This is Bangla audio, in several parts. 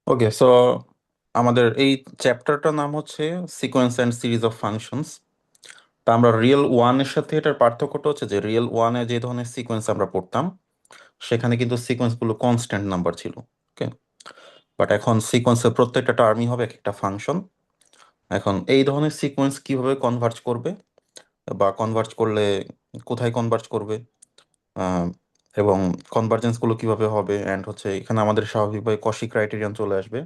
ওকে, সো আমাদের এই চ্যাপ্টারটার নাম হচ্ছে sequence and series of functions. তা আমরা রিয়েল ওয়ানের সাথে এটার পার্থক্যটা হচ্ছে যে রিয়েল ওয়ানে যে ধরনের সিকোয়েন্স আমরা পড়তাম সেখানে কিন্তু সিকোয়েন্সগুলো কনস্ট্যান্ট নাম্বার ছিল। ওকে, বাট এখন সিকোয়েন্সের প্রত্যেকটা টার্মই হবে এক একটা ফাংশন। এখন এই ধরনের সিকোয়েন্স কিভাবে কনভার্জ করবে বা কনভার্জ করলে কোথায় কনভার্জ করবে, আহ, এবং কনভার্জেন্সগুলো কিভাবে হবে, অ্যান্ড হচ্ছে এখানে আমাদের স্বাভাবিকভাবে কশি ক্রাইটেরিয়ান চলে আসবে।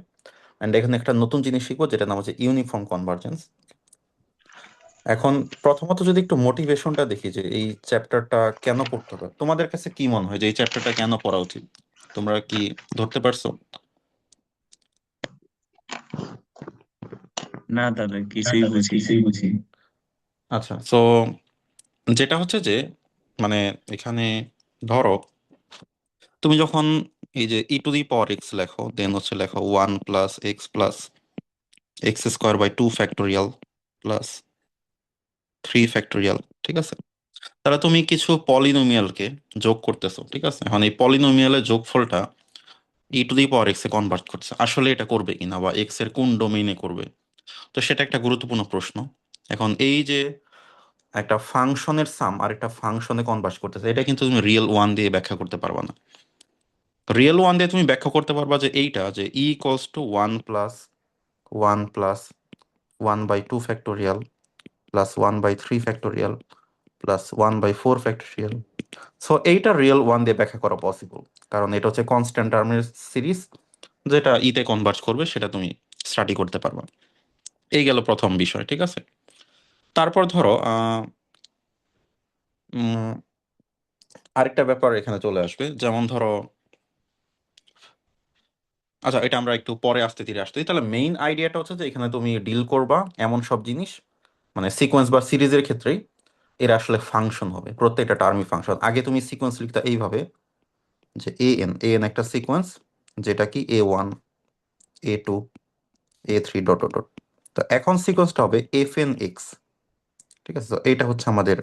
অ্যান্ড এখানে একটা নতুন জিনিস শিখবো যেটা নাম হচ্ছে ইউনিফর্ম কনভার্জেন্স। এখন প্রথমত যদি একটু মোটিভেশনটা দেখি যে এই চ্যাপ্টারটা কেন পড়তে হবে, তোমাদের কাছে কি মনে হয় যে এই চ্যাপ্টারটা কেন পড়া উচিত? তোমরা কি ধরতে পারছো? না দাদা, না কিছুই দাদা, বুঝিনি। কিছুই বুঝিনি। আচ্ছা, সো যেটা হচ্ছে যে মানে এখানে ধরো তুমি যখন এই যে e⁴x লেখো, দেন হচ্ছে লেখো 1 + x+x² / 2 প্লাস 3 ফ্যাক্টোরিয়াল, ঠিক আছে? তাহলে তুমি কিছু পলিনোমিয়ালকে যোগ করতেছো, ঠিক আছে? এখন এই পলিনোমিয়ালের যোগফলটা e⁴x এ কনভার্ট করছে, আসলে এটা করবে কিনা বা এক্স এর কোন ডোমেইনে করবে, তো সেটা একটা গুরুত্বপূর্ণ প্রশ্ন। এখন এই যে একটা ফাংশনের সাম আর একটা ফাংশনে কনভার্ট করতেছে, এটা কিন্তু তুমি রিয়েল ওয়ান দিয়ে ব্যাখ্যা করতে পারবা না। রিয়েল ওয়ান দিয়ে তুমি ব্যাখ্যা করতে পারবা যে এইটা যে e = 1 + 1 + 1/2 প্লাস 1/3 প্লাস 1/4। সো এইটা রিয়েল ওয়ান দিয়ে ব্যাখ্যা করা পসিবল, কারণ এটা হচ্ছে কনস্ট্যান্ট টার্মের সিরিজ যেটা ইতে কনভার্ট করবে, সেটা তুমি স্টাডি করতে পারবা। এই গেল প্রথম বিষয়, ঠিক আছে? তারপর ধরো উম, আরেকটা ব্যাপার এখানে চলে আসবে, যেমন ধরো, আচ্ছা এটা আমরা একটু পরে আসতে ধীরে আসতে, তাহলে মেইন আইডিয়াটা হচ্ছে যে এখানে তুমি ডিল করবা এমন সব জিনিস, মানে সিকোয়েন্স বা সিরিজের ক্ষেত্রেই এরা আসলে ফাংশন হবে, প্রত্যেকটা টার্মই ফাংশন। আগে তুমি সিকোয়েন্স লিখতে এইভাবে যে এ এন একটা সিকোয়েন্স, যেটা কি A1 A2 A3 dot dot dot. তো এখন সিকোয়েন্সটা হবে Fn(x), ঠিক আছে? তো এইটা হচ্ছে আমাদের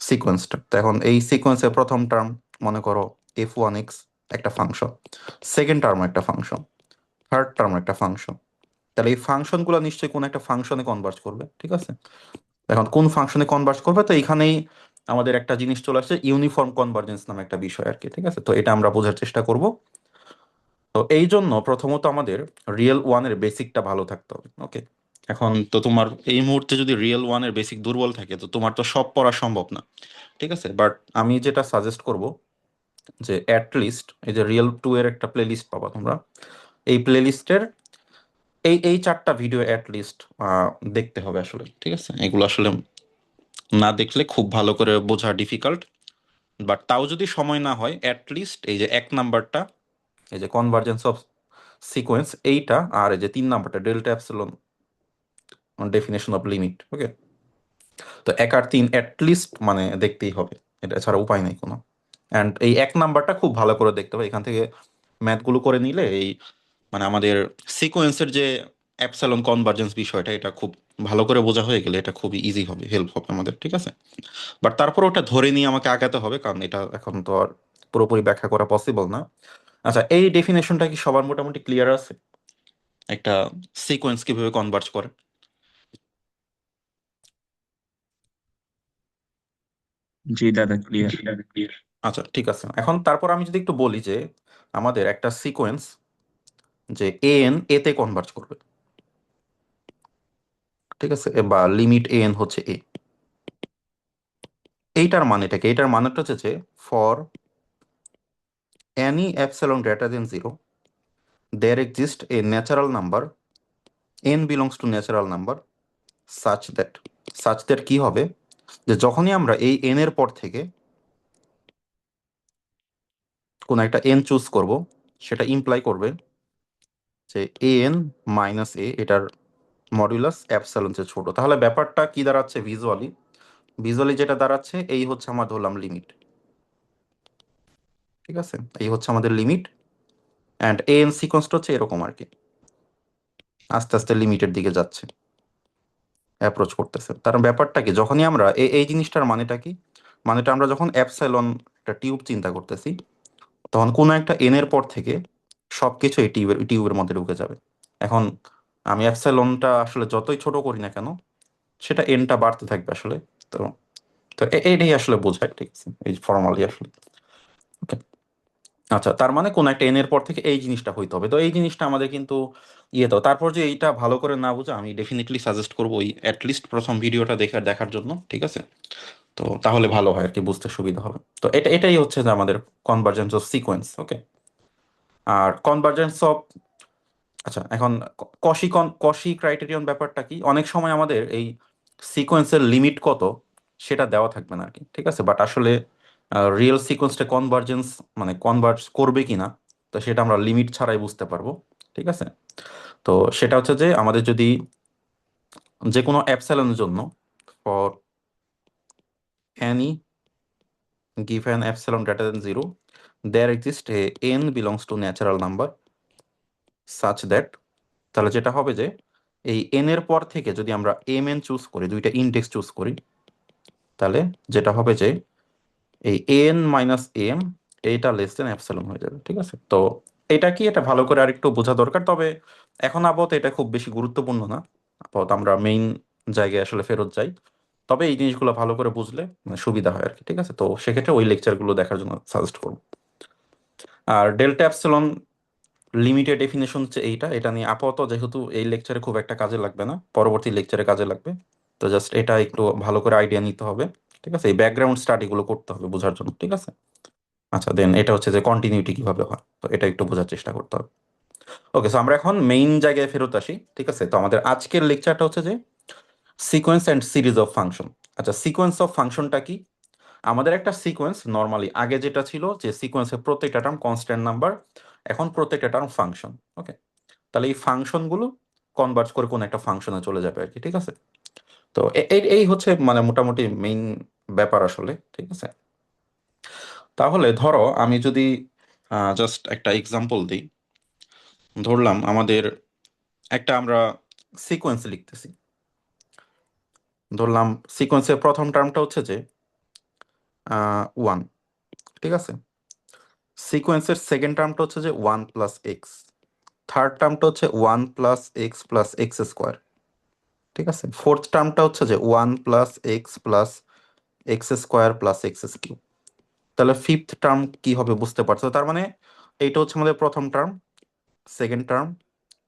সিকোয়েন্সটা। তো এখন এই সিকোয়েন্সের প্রথম টার্ম মনে করো F1(x) একটা ফাংশন, সেকেন্ড টার্ম একটা ফাংশন, থার্ড টার্ম একটা ফাংশন। তাহলে এই ফাংশনগুলো নিশ্চয়ই কোন একটা ফাংশনে কনভার্জ করবে, ঠিক আছে? এখন কোন ফাংশনে কনভার্জ করবে, তো এখানেই আমাদের একটা জিনিস চলে আসছে, ইউনিফর্ম কনভার্জেন্স নামে একটা বিষয় আর কি, ঠিক আছে? তো এটা আমরা বোঝার চেষ্টা করব। তো এই জন্য প্রথমত আমাদের রিয়েল ওয়ানের বেসিকটা ভালো থাকতে হবে। ওকে, এখন তো তোমার এই মুহূর্তে যদি রিয়েল ওয়ানের বেসিক দুর্বল থাকে তো তোমার তো সব পড়া সম্ভব না, ঠিক আছে? বাট আমি যেটা সাজেস্ট করব যে অ্যাট লিস্ট এই যে রিয়েল টু এর একটা প্লে লিস্ট পাবা তোমরা, এই প্লে লিস্টের এই এই চারটা ভিডিও অ্যাট লিস্ট দেখতে হবে আসলে, ঠিক আছে? এগুলো আসলে না দেখলে খুব ভালো করে বোঝা ডিফিকাল্ট। বাট তাও যদি সময় না হয়, অ্যাট লিস্ট এই যে 1 নাম্বারটা, এই যে কনভার্জেন্স অফ সিকোয়েন্স এইটা, আর এই যে 3 নাম্বারটা delta epsilon definition of limit. Okay, তো 1 আর 3 লিস্ট মানে দেখতেই হবে, এটা ছাড়া উপায় নাই কোনো। অ্যান্ড এই 1 নাম্বারটা খুব ভালো করে দেখতে হবে, এখান থেকে ম্যাথগুলো করে নিলে এই মানে আমাদের সিকোয়েন্সের যে অ্যাপসালন কনভার্জেন্স বিষয়টা, এটা খুব ভালো করে বোঝা হয়ে গেলে এটা খুবই ইজি হবে, হেল্প হবে আমাদের, ঠিক আছে? বাট তারপর ওটা ধরে নিয়ে আমাকে আগাতে হবে, কারণ এটা এখন তো আর পুরোপুরি ব্যাখ্যা করা পসিবল না। আচ্ছা, এই ডেফিনেশনটা কি সবার মোটামুটি ক্লিয়ার আছে, একটা সিকোয়েন্স কিভাবে কনভার্জ করে? জি দাদা, ক্লিয়ার। আচ্ছা ঠিক আছে, এখন তারপর আমি যদি একটু বলি যে আমাদের একটা সিকোয়েন্স যে এতে কনভার্জ করবে, ঠিক আছে? বা লিমিট হচ্ছে এ, এইটার মানেটা কি? এইটার মানেটা হচ্ছে যে for any epsilon greater than 0 there exists a natural number, n belongs to natural number such that, কি হবে, যে যখনই আমরা এই n এর পর থেকে কোন একটা n চুজ করব, সেটা ইমপ্লাই করবে যে an - এটার মডুলাস অ্যাপসালন চেয়ে ছোট। তাহলে ব্যাপারটা কি দাঁড়াচ্ছে ভিজুয়ালি? ভিজুয়ালি যেটা দাঁড়াচ্ছে, এই হচ্ছে আমার ধরলাম লিমিট, ঠিক আছে? এই হচ্ছে আমাদের লিমিট, অ্যান্ড সিকোয়েন্সটা হচ্ছে এরকম আর কি, আস্তে আস্তে লিমিটের দিকে যাচ্ছে, অ্যাপ্রোচ করতেছে। তার ব্যাপারটা কি, যখনই আমরা এই জিনিসটার মানেটা কি, মানেটা আমরা যখন অ্যাপসাইলন একটা টিউব চিন্তা করতেছি, তখন কোনো একটা এন এর পর থেকে সবকিছু এই টিউবের মধ্যে ঢুকে যাবে। এখন আমি অ্যাপসাইলনটা আসলে যতই ছোট করি না কেন, সেটা এনটা বাড়তে থাকবে আসলে। তো তো এটাই আসলে বোঝায়, ঠিক আছে, এই ফর্মালি আসলে। ওকে, আচ্ছা, তার মানে কোন একটা এন এর পর থেকে এই জিনিসটা হইতে হবে। তো এই জিনিসটা আমাদের কিন্তু ইয়ে তো, তারপর যে এইটা ভালো করে না বুঝে আমি ডেফিনেটলি সাজেস্ট করবো ওই অ্যাটলিস্ট প্রথম ভিডিওটা দেখার জন্য, ঠিক আছে। তো তাহলে ভালো হয় আর কি, বুঝতে সুবিধা হবে। তো এটাই হচ্ছে যে আমাদের কনভার্জেন্স অফ সিকোয়েন্স। ওকে, আর কনভার্জেন্স অফ, আচ্ছা এখন কশি ক্রাইটেরিয়ন ব্যাপারটা কি, অনেক সময় আমাদের এই সিকোয়েন্সের লিমিট কত সেটা দেওয়া থাকবে না আর কি, ঠিক আছে। বাট আসলে রিয়েল সিকোয়েন্সটা কনভার্জেন্স মানে কনভার্জ করবে কিনা, তো সেটা আমরা লিমিট ছাড়াই বুঝতে পারবো, ঠিক আছে। তো সেটা হচ্ছে যে আমাদের যদি যে কোনো অ্যাপসাইলনের জন্য for any given epsilon greater than 0 there exists a n belongs to natural number such that, তাহলে যেটা হবে যে এই n এর পর থেকে যদি আমরা mn চুজ করি, দুইটা ইন্ডেক্স চুজ করি, তাহলে যেটা হবে যে এই n মাইনাস এম এইটা লেস দেন অ্যাপসিলন হয়ে যাবে, ঠিক আছে। তো এটা কি, এটা ভালো করে আরেকটু বোঝা দরকার। তবে এখন আপাতত এটা খুব বেশি গুরুত্বপূর্ণ না, আপাতত আমরা মেইন জায়গায় আসলে ফেরত যাই। তবে এই জিনিসগুলো ভালো করে বুঝলে সুবিধা হয় আর কি, ঠিক আছে। তো সেক্ষেত্রে ওই লেকচারগুলো দেখার জন্য সাজেস্ট করবো। আর ডেল্টা অ্যাপসিলন লিমিটেড ডেফিনেশন হচ্ছে এইটা, এটা নিয়ে আপাতত যেহেতু এই লেকচারে খুব একটা কাজে লাগবে না, পরবর্তী লেকচারে কাজে লাগবে। তো জাস্ট এটা একটু ভালো করে আইডিয়া নিতে হবে, ঠিক আছে, এই ব্যাকগ্রাউন্ড স্টাডি গুলো করতে হবে বোঝার জন্য, ঠিক আছে। আচ্ছা, দেন এটা হচ্ছে যে কন্টিনিউটি কিভাবে হয়, তো এটা একটু বোঝার চেষ্টা করতে হবে। ওকে, সো আমরা এখন মেইন জায়গায় ফেরত আসি, ঠিক আছে। তো আমাদের আজকের লেকচারটা হচ্ছে যে sequence and series of function. আচ্ছা, সিকোয়েন্স অফ ফাংশনটা কি? আমাদের একটা সিকোয়েন্স নর্মালি আগে যেটা ছিল যে সিকোয়েন্সের প্রত্যেকটা টার্ম কনস্ট্যান্ট নাম্বার, এখন প্রত্যেকটা টার্ম ফাংশন। ওকে, তাহলে এই ফাংশনগুলো কনভার্জ করে কোন একটা ফাংশনে চলে যাবে আর কি, ঠিক আছে। তো এই হচ্ছে মানে মোটামুটি মেইন ব্যাপার আসলে, ঠিক আছে। তাহলে ধরো আমি যদি জাস্ট একটা এক্সাম্পল দিই, ধরলাম আমাদের একটা আমরা সিকোয়েন্স লিখতেছি, ধরলাম সিকোয়েন্সের প্রথম টার্মটা হচ্ছে যে 1, ঠিক আছে। সিকোয়েন্সের সেকেন্ড টার্মটা হচ্ছে যে 1 + x, থার্ড টার্মটা হচ্ছে 1 + x + x², ঠিক আছে। ফোর্থ টার্মটা হচ্ছে যে 1 + x + x² + x³ তাহলে ফিফথ টার্ম কি হবে বুঝতে পারছো? তার মানে এইটা হচ্ছে আমাদের প্রথম term, second term,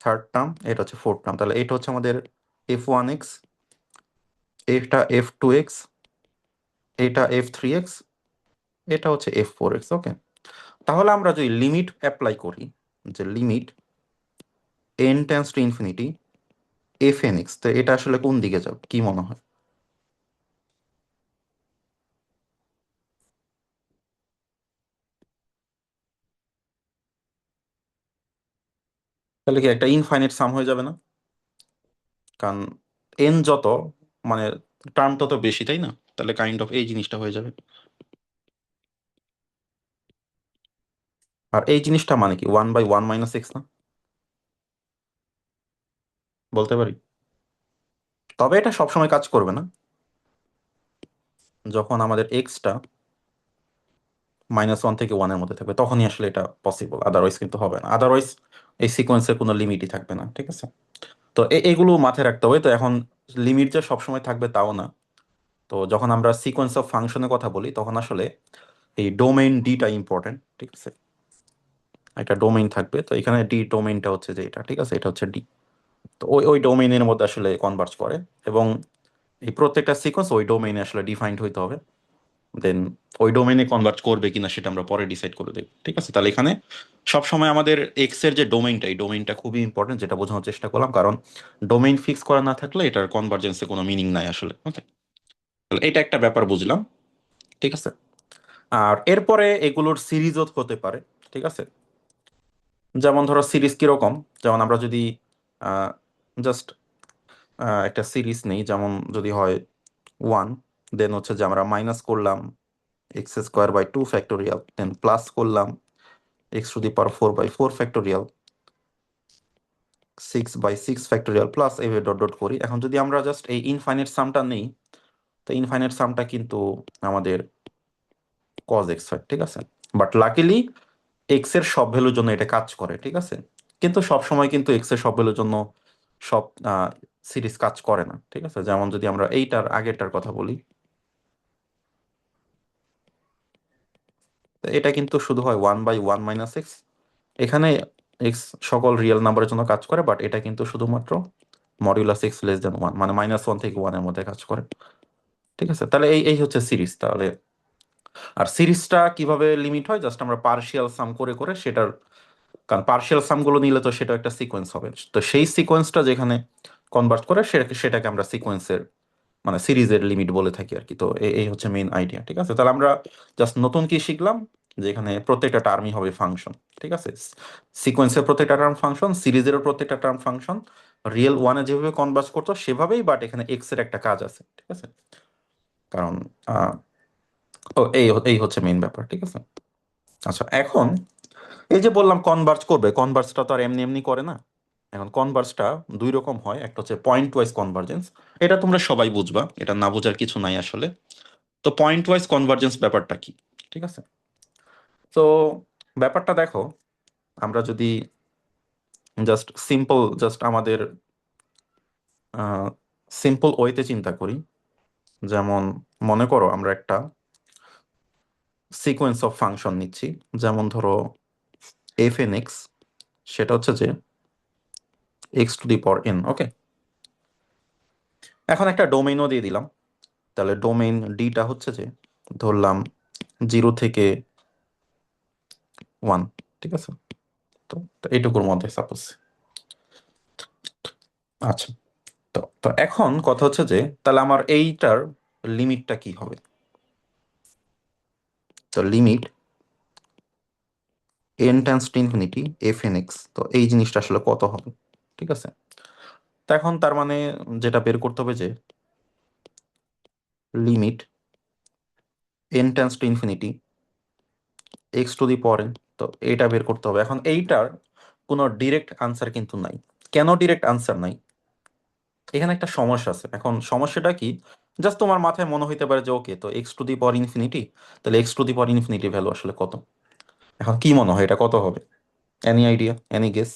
third term, এটা হচ্ছে ফোর্থ টার্ম। তাহলে এটা হচ্ছে আমাদের f1x, এটা f2x, এটা f3x, এটা হচ্ছে f4x। ওকে, তাহলে আমরা যদি লিমিট অ্যাপ্লাই করি, যে limit n tends to infinity fnx, তো এটা আসলে কোন দিকে যাবে কি মনে হয়? তাহলে কি একটা ইনফাইনাইট সাম হয়ে যাবে না? কারণ n যত মানে টার্ম তত বেশি, তাই না? তাহলে কাইন্ড অফ এই জিনিসটা হয়ে যাবে। আর এই জিনিসটা মানে কি 1/1 - x না, বলতে পারি। তবে এটা সবসময় কাজ করবে না, যখন আমাদের এক্সটা -1 থেকে 1 এর মধ্যে থাকবে তখনই আসলে এটা পসিবল, আদারওয়াইজ কিন্তু হবে না। আদারওয়াইজ এই সিকোয়েন্সের কোনো লিমিটই থাকবে না, ঠিক আছে। তো এগুলো মাথায় রাখতে হবে। তো এখন লিমিট যে সবসময় থাকবে তাও না। তো যখন আমরা সিকোয়েন্স অফ ফাংশনের কথা বলি তখন আসলে এই ডোমেইন ডিটা ইম্পর্টেন্ট, ঠিক আছে। একটা ডোমেইন থাকবে, তো এখানে ডি ডোমেইনটা হচ্ছে যে এটা, ঠিক আছে, এটা হচ্ছে ডি। তো ওই ডোমেইনের মধ্যে আসলে কনভার্জ করে, এবং এই প্রত্যেকটা সিকোয়েন্স ওই ডোমেইনে আসলে ডিফাইন্ড হইতে হবে। দেন ওই ডোমেইনে কনভার্ট করবে কিনা সেটা আমরা পরে ডিসাইড করে দেব, ঠিক আছে। তাহলে এখানে সবসময় আমাদের এক্স এর যে ডোমেইনটা, এই ডোমেইনটা খুবই ইম্পর্টেন্ট, যেটা বোঝানোর চেষ্টা করলাম। কারণ ডোমেইন ফিক্স করা না থাকলে এটার কনভার্জেন্সে কোনো মিনিং নাই আসলে। ওকে, তাহলে এটা একটা ব্যাপার বুঝলাম, ঠিক আছে। আর এরপরে এগুলোর সিরিজও হতে পারে, ঠিক আছে। যেমন ধরো সিরিজ কিরকম, যেমন আমরা যদি জাস্ট একটা সিরিজ নেই, যেমন যদি হয় 1, দেন হচ্ছে যে আমরা মাইনাস করলাম x² / 2 ফ্যাক্টোরিয়াল, দেন প্লাস করলাম x⁴/4 ফ্যাক্টোরিয়াল, 6/6 ফ্যাক্টোরিয়াল, প্লাস এইভাবে ডট ডট করি। এখন যদি আমরা জাস্ট এই ইনফাইনাইট সামটা নেই, তো ইনফাইনাইট সামটা কিন্তু আমাদের cos x হয়, ঠিক আছে। বাট লাকিলি এক্স এর সব ভ্যালুর জন্য এটা কাজ করে, ঠিক আছে? কিন্তু সব সময় কিন্তু এক্স এর সব ভ্যালুর জন্য সব সিরিজ কাজ করে না, ঠিক আছে? যেমন যদি আমরা এইটার আগেরটার কথা বলি, তো এটা কিন্তু শুধু হয় 1/1 - x। এখানে এক্স সকল রিয়েল নাম্বারের জন্য কাজ করে, বাট এটা কিন্তু শুধুমাত্র মডিউলাস x <1, মানে -1 থেকে 1 এর মধ্যে কাজ করে, ঠিক আছে? তাহলে এই এই হচ্ছে সিরিজ। তাহলে আর সিরিজটা কিভাবে লিমিট হয়, জাস্ট আমরা পার্শিয়াল সাম করে করে সেটার, কারণ পার্শিয়াল সাম গুলো নিলে তো সেটা একটা সিকোয়েন্স হবে, তো সেই সিকোয়েন্সটা যেখানে কনভার্ট করে সেটাকে আমরা সিকোয়েন্সের মানে সিরিজের লিমিট বলে থাকি আর কি। তো এই হচ্ছে মেইন আইডিয়া, ঠিক আছে? তাহলে আমরা জাস্ট নতুন কি শিখলাম, যে এখানে প্রত্যেকটা টার্মই হবে ফাংশন, ঠিক আছে? সিকোয়েন্সের প্রত্যেকটা টার্ম ফাংশন, সিরিজেরও প্রত্যেকটা টার্ম ফাংশন, রিয়েল ওয়ানে যেভাবে কনভার্জ করতো সেভাবেই, বাট এখানে এক্স এর একটা কাজ আছে, ঠিক আছে? কারণ আহ, ও এই এই হচ্ছে মেইন ব্যাপার, ঠিক আছে? আচ্ছা, এখন এই যে বললাম কনভার্জ করবে, কনভার্জটা তো আর এমনি এমনি করে না। এখন কনভার্জটা দুই রকম হয়, একটা হচ্ছে পয়েন্ট ওয়াইজ কনভার্জেন্স। এটা তোমরা সবাই বুঝবা, এটা না বোঝার কিছু নাই আসলে। তো পয়েন্ট ওয়াইজ কনভার্জেন্স ব্যাপারটা কি, ঠিক আছে? তো ব্যাপারটা দেখো, আমরা যদি জাস্ট সিম্পল, জাস্ট আমাদের সিম্পল ওয়েতে চিন্তা করি, যেমন মনে করো আমরা একটা সিকোয়েন্স অফ ফাংশন নিচ্ছি, যেমন ধরো f(n)(x), সেটা হচ্ছে যে x⁴n, ওকে? এখন একটা ডোমেইনও দিয়ে দিলাম, তাহলে ডোমেইন ডিটা হচ্ছে যে ধরলাম 0 থেকে 1, ঠিক আছে? তো তো এইটুকুর মধ্যে সাপোজ। আচ্ছা, তো তো এখন কথা হচ্ছে যে তাহলে আমার এইটার লিমিটটা কি হবে? তো লিমিট n →∞ f(n)(x), তো এই জিনিসটা আসলে কত হবে, ঠিক আছে? তো এখন তার মানে যেটা বের করতে হবে যে লিমিট n →∞ x⁴n, তো এইটা বের করতে হবে। এখন এইটার কোনো ডিরেক্ট আনসার কিন্তু নাই। কেন ডিরেক্ট আনসার নাই? এখানে একটা সমস্যা আছে। এখন সমস্যাটা কি, জাস্ট তোমার মাথায় মনে হইতে পারে যে ওকে, তো x⁴ তাহলে x⁴ ভ্যালু আসলে কত? এখন কি মনে হয় এটা কত হবে? Any idea, any guess?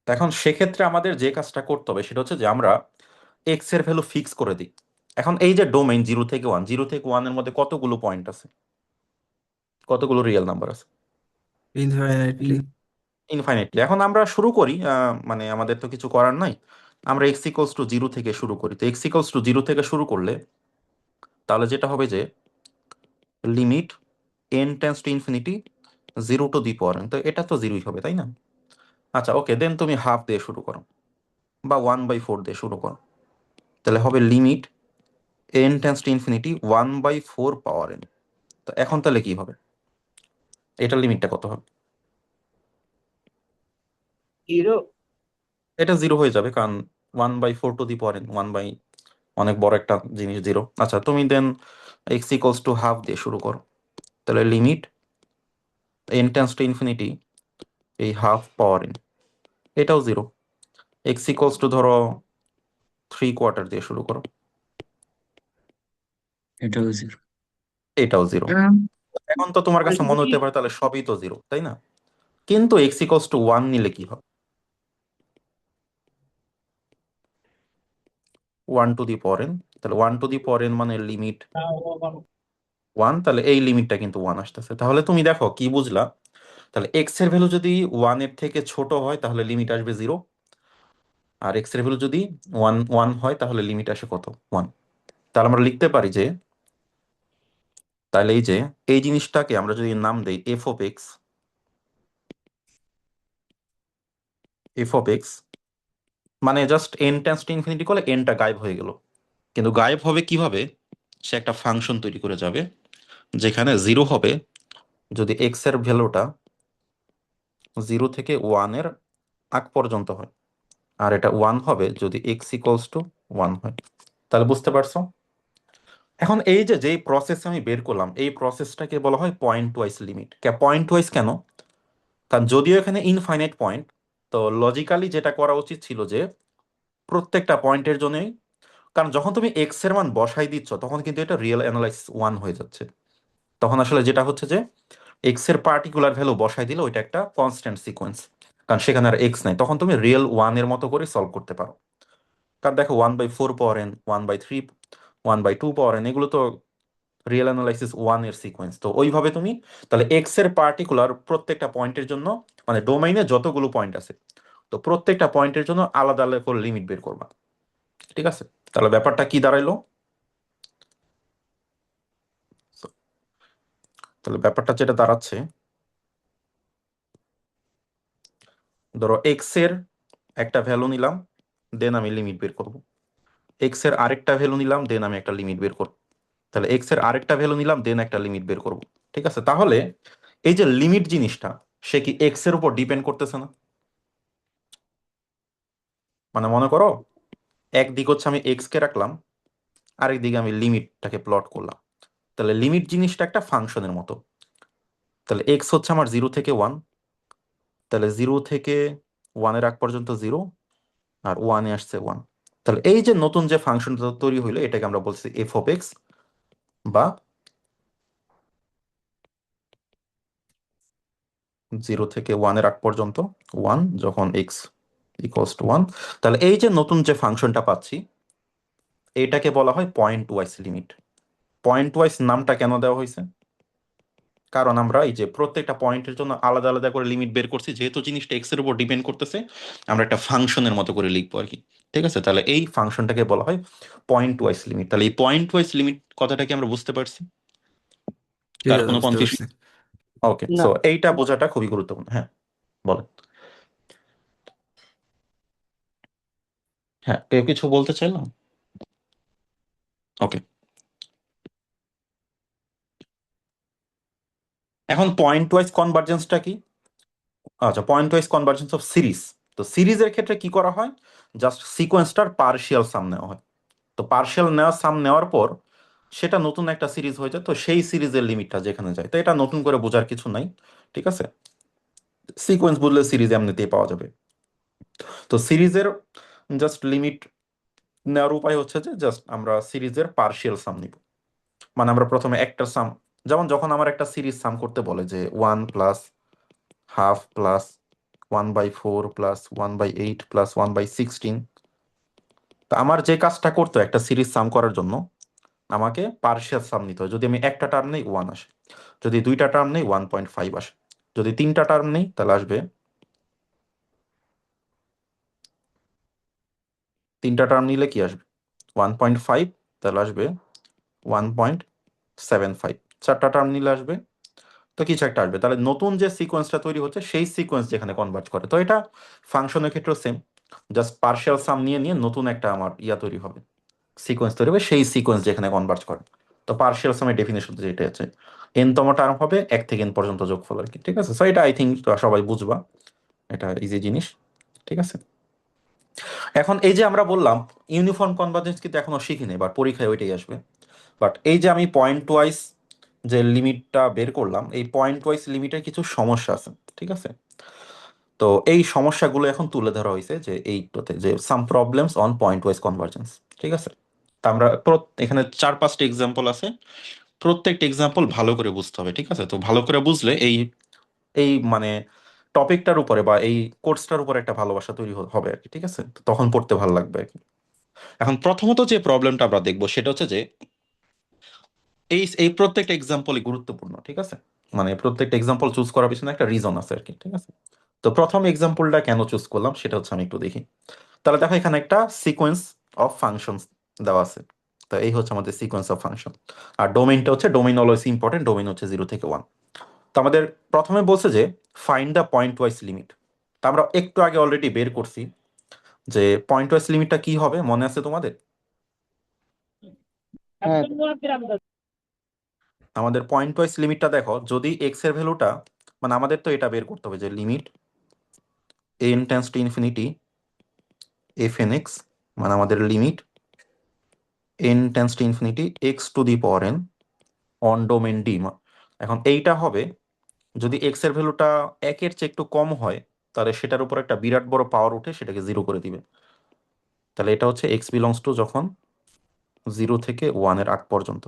এখন সেক্ষেত্রে আমাদের যে কাজটা করতে হবে সেটা হচ্ছে যে আমরা এক্স এর ভ্যালু ফিক্স করে দিই। এখন এই যে ডোমেইন 0 থেকে 1, 0 থেকে 1 এর মধ্যে কতগুলো পয়েন্ট আছে, কতগুলো রিয়েল নাম্বার আছে? ইনফাইনাইটলি। ইনফাইনাইটলি। এখন আমরা শুরু করি, মানে আমাদের তো কিছু করার নাই, আমরা x = 0 থেকে শুরু করি। তো x = 0 থেকে শুরু করলে তাহলে যেটা হবে যে limit n →∞ 0 to the power n, তো এটা তো জিরোই হবে, তাই না? আচ্ছা, ওকে, দেন তুমি হাফ দিয়ে শুরু করো বা 1/4 দিয়ে শুরু করো, তাহলে হবে লিমিট n →∞ 1/4 power n। তো এখন তাহলে কি হবে, এটার লিমিটটা কত হবে? জিরো। এটা জিরো হয়ে যাবে, কারণ 1/4 to the power n, 1 by অনেক বড় একটা জিনিস, জিরো। আচ্ছা, তুমি দেন x = ½ দিয়ে শুরু করো, তাহলে লিমিট n →∞ এই ½ power n, এটাও জিরো। x ধরো 3/4 দিয়ে শুরু করো, এটাও জিরো। এটাও জিরো। এখন তো তোমার কাছে মনে হতে পারে তাহলে সবই তো জিরো, তাই না? কিন্তু x = 1 নিলে কি হবে? 1 to the power n, তাহলে 1 to the power n মানে লিমিট 1, তাহলে এই লিমিটটা কিন্তু 1 আসতেছে। তাহলে তুমি দেখো কি বুঝলা, তাহলে এক্স এর ভ্যালু যদি 1 এর থেকে ছোট হয় তাহলে লিমিট আসবে 0, আর এক্স এর ভ্যালু যদি 1 হয় তাহলে লিমিট আসে কত? 1। তাহলে আমরা লিখতে পারি যে, তাহলে এই যে এই জিনিসটাকে আমরা যদি নাম দেই f(x), মানে জাস্ট n →∞ করলে এনটা গায়েব হয়ে গেল। কিন্তু গায়েব হবে কিভাবে? সে একটা ফাংশন তৈরি করে যাবে যেখানে 0 হবে যদি এক্স এর ভ্যালুটা 0 থেকে 1 এর আগ পর্যন্ত হয়, আর এটা 1 হবে যদি x = 1 হয়। তাহলে বুঝতে পারছো? এখন এই যে যেই প্রসেস আমি বের করলাম, এই প্রসেসটাকে বলা হয় point wise limit. Point wise কেন? কারণ যদিও এখানে ইনফাইনাইট পয়েন্ট, তো লজিক্যালি যেটা করা উচিত ছিল যে প্রত্যেকটা পয়েন্টের জন্যই কারণ যখন তুমি এক্স এর মান বসাই দিচ্ছ তখন কিন্তু এটা রিয়েল অ্যানালাইসিস 1 হয়ে যাচ্ছে। তখন আসলে যেটা হচ্ছে যে এক্স এর পার্টিকুলার ভ্যালু বসাই দিলে ওইটা একটা কনস্ট্যান্ট সিকোয়েন্স, কারণ সেখানে আর এক্স নাই, তখন তুমি রিয়েল 1 এর মতো করে সলভ করতে পারো। কারণ দেখো 1/4 পাওয়ার এন, 1/3, 1/2 পাওয়ার এন, এগুলো তো রিয়েল অ্যানালাইসিস 1 এর সিকোয়েন্স। তো ওইভাবে তুমি তাহলে এক্স এর পার্টিকুলার প্রত্যেকটা পয়েন্টের জন্য, মানে ডোমেইনে যতগুলো পয়েন্ট আছে, তো প্রত্যেকটা পয়েন্টের জন্য আলাদা আলাদা করে লিমিট বের করবা। ঠিক আছে, তাহলে ব্যাপারটা কি দাঁড়াইলো? So, তাহলে ব্যাপারটা যেটা দাঁড়াচ্ছে, ধরো এক্স এর একটা ভ্যালু নিলাম, দেন আমি লিমিট বের করব। এক্স এর আরেকটা ভ্যালু নিলাম, দেন আমি একটা লিমিট বের করব। তাহলে এক্স এর আরেকটা ভ্যালু নিলাম, দেন একটা লিমিট বের করব। ঠিক আছে, তাহলে এই যে লিমিট জিনিসটা, সে কি এক্স এর উপর ডিপেন্ড করতেছে না? মানে মনে করো একদিক হচ্ছে আমি এক্স কে রাখলাম, আরেক দিকে আমি লিমিটটাকে প্লট করলাম। তাহলে লিমিট জিনিসটা একটা ফাংশনের মতো। তাহলে এক্স হচ্ছে আমার 0 থেকে 1, তাহলে 0 থেকে 1 এর আগ পর্যন্ত 0, আর 1-এ আসছে 1। তাহলে এই যে নতুন যে ফাংশনটা তৈরি হইলো এটাকে আমরা বলছি এফ অফ এক্স, বা 0 থেকে 1 এর আগ পর্যন্ত 1 যখন এক্স ইকুয়ালস টু 1। তাহলে এই যে নতুন যে ফাংশনটা পাচ্ছি এটাকে বলা হয় point wise limit. Point wise নামটা কেন দেওয়া হয়েছে? কারণ আমরা এই যে প্রত্যেকটা পয়েন্টের জন্য আলাদা আলাদা করে লিমিট বের করছি, যেহেতু জিনিসটা এক্স এর উপর ডিপেন্ড করতেছে, আমরা একটা ফাংশনের মতো করে লিখবো আর কি। ঠিক আছে, তাহলে এই ফাংশনটাকে বলা হয় পয়েন্ট ওয়াইজ লিমিট। তাহলে এই পয়েন্ট ওয়াইজ লিমিট কথাটা কি আমরা বুঝতে পারছি? জি কার দাদা, কোনো বুঝতে কনফিউশন? পারছি। ওকে, না সো এইটা বোঝাটা খুবই গুরুত্বপূর্ণ। হ্যাঁ বলেন। হ্যাঁ, কেউ কিছু বলতে চাইলাম? ওকে, এখন পয়েন্ট ওয়াইজ কনভার্জেন্সটা কি? আচ্ছা, point wise convergence of series. তো সিরিজের ক্ষেত্রে কি করা হয়? জাস্ট সিকোয়েন্সটার পার্শিয়াল সাম নেওয়া হয়। তো পার্শিয়াল নেওয়া সাম নেওয়ার পর সেটা নতুন একটা সিরিজ হয়ে যায়, তো সেই সিরিজের লিমিটটা যেখানে যায়, তো এটা নতুন করে বোঝার কিছু নাই। ঠিক আছে, সিকোয়েন্স বুঝলে সিরিজ এমনিতেই পাওয়া যাবে। তো সিরিজের জাস্ট লিমিট নেওয়ার উপায় হচ্ছে যে জাস্ট আমরা সিরিজের পার্শিয়াল সাম নিব। মানে আমরা প্রথমে একটা সাম, যেমন যখন আমার একটা সিরিজ সাম করতে বলে যে 1+1/2 প্লাস 1/4 প্লাস 1/8 প্লাস 1/16, তা আমার যে কাজটা করতো একটা সিরিজ সাম করার জন্য আমাকে পার্শিয়াল সাম নিতে হয়। যদি আমি একটা টার্ম নেই 1 আসে, যদি দুইটা টার্ম নেই 1.5 আসে, যদি তিনটা টার্ম নেই তাহলে আসবে, তিনটা টার্ম নিলে কি আসবে 1.5, তাহলে আসবে 1.75, চারটা টার্ম নিলে আসবে, তো কিছু একটা আসবে। তাহলে নতুন যে সিকোয়েন্সটা তৈরি হচ্ছে সেই সিকোয়েন্স যেখানে কনভার্ট করে, তো এটা ফাংশনের ক্ষেত্রেও সেম, জাস্ট পার্শিয়াল সাম নিয়ে নিয়ে নতুন একটা আমার ইয়া তৈরি হবে, সিকোয়েন্স তৈরি হবে, সেই সিকোয়েন্স যেখানে কনভার্ট করে। তো পার্শিয়াল সামের ডেফিনেশন যেটা আছে এন তম টার্ম হবে 1 থেকে n পর্যন্ত যোগফল আর কি। ঠিক আছে, সো এটা আই থিঙ্ক সবাই বুঝবা, এটা ইজি জিনিস। ঠিক আছে, এখন এই যে আমরা বললাম ইউনিফর্ম কনভার্জেন্স কিন্তু এখনো শিখিনি, বাট পরীক্ষায় ওইটাই আসবে। বাট এই যে আমি পয়েন্ট ওয়াইজ যে লিমিটটা বের করলাম, এই পয়েন্ট ওয়াইজ লিমিটের কিছু সমস্যা আছে। ঠিক আছে, তো এই সমস্যাগুলো এখন তুলে ধরা হয়েছে যে এইটাতে, যে সাম problems on point wise convergence. ঠিক আছে, তা আমরা এখানে 4-5টা এক্সাম্পল আছে, প্রত্যেকটা এক্সাম্পল ভালো করে বুঝতে হবে। ঠিক আছে, তো ভালো করে বুঝলে এই এই মানে টপিকটার উপরে বা এই কোর্সটার উপরে একটা ভালোবাসা তৈরি হবে আর কি। ঠিক আছে, তো তখন পড়তে ভালো লাগবে আর কি। এখন প্রথমত যে প্রবলেমটা আমরা দেখবো সেটা হচ্ছে যে এই এই প্রত্যেকটা এক্সাম্পলই গুরুত্বপূর্ণ। ঠিক আছে, মানে প্রত্যেকটা এক্সাম্পল চুজ করার পিছনে একটা রিজন আছে আর কি। ঠিক আছে, তো প্রথম এক্সাম্পলটা কেন চুজ করলাম সেটা হচ্ছে আমি একটু দেখি। তাহলে দেখো এখানে একটা সিকোয়েন্স অফ ফাংশনস দেওয়া আছে। তো এই হচ্ছে আমাদের সিকোয়েন্স অফ ফাংশন, আর ডোমেইনটা হচ্ছে, ডোমেইন অলওয়েজ ইম্পর্টেন্ট, ডোমেইন হচ্ছে 0 থেকে 1। তো আমাদের প্রথমে বলছে যে find the point wise limit. তো আমরা একটু আগে অলরেডি বের করছি যে পয়েন্ট ওয়াইজ লিমিটটা কি হবে, মনে আছে তোমাদের? হ্যাঁ আমাদের পয়েন্ট ওয়াইজ লিমিটটা দেখো, যদি এক্স এর ভ্যালুটা, মানে আমাদের তো এটা বের করতে হবে যে limit n tends to infinity F n x, মানে আমাদের limit n tends to infinity x to the power n on domain D. এখন এইটা হবে যদি এক্স এর ভ্যালুটা 1-এর চেয়ে একটু কম হয়, তাহলে সেটার উপর একটা বিরাট বড় পাওয়ার উঠে সেটাকে 0 করে দিবে। তাহলে এটা হচ্ছে এক্স বিলংস টু যখন 0 থেকে 1 এর আগ পর্যন্ত।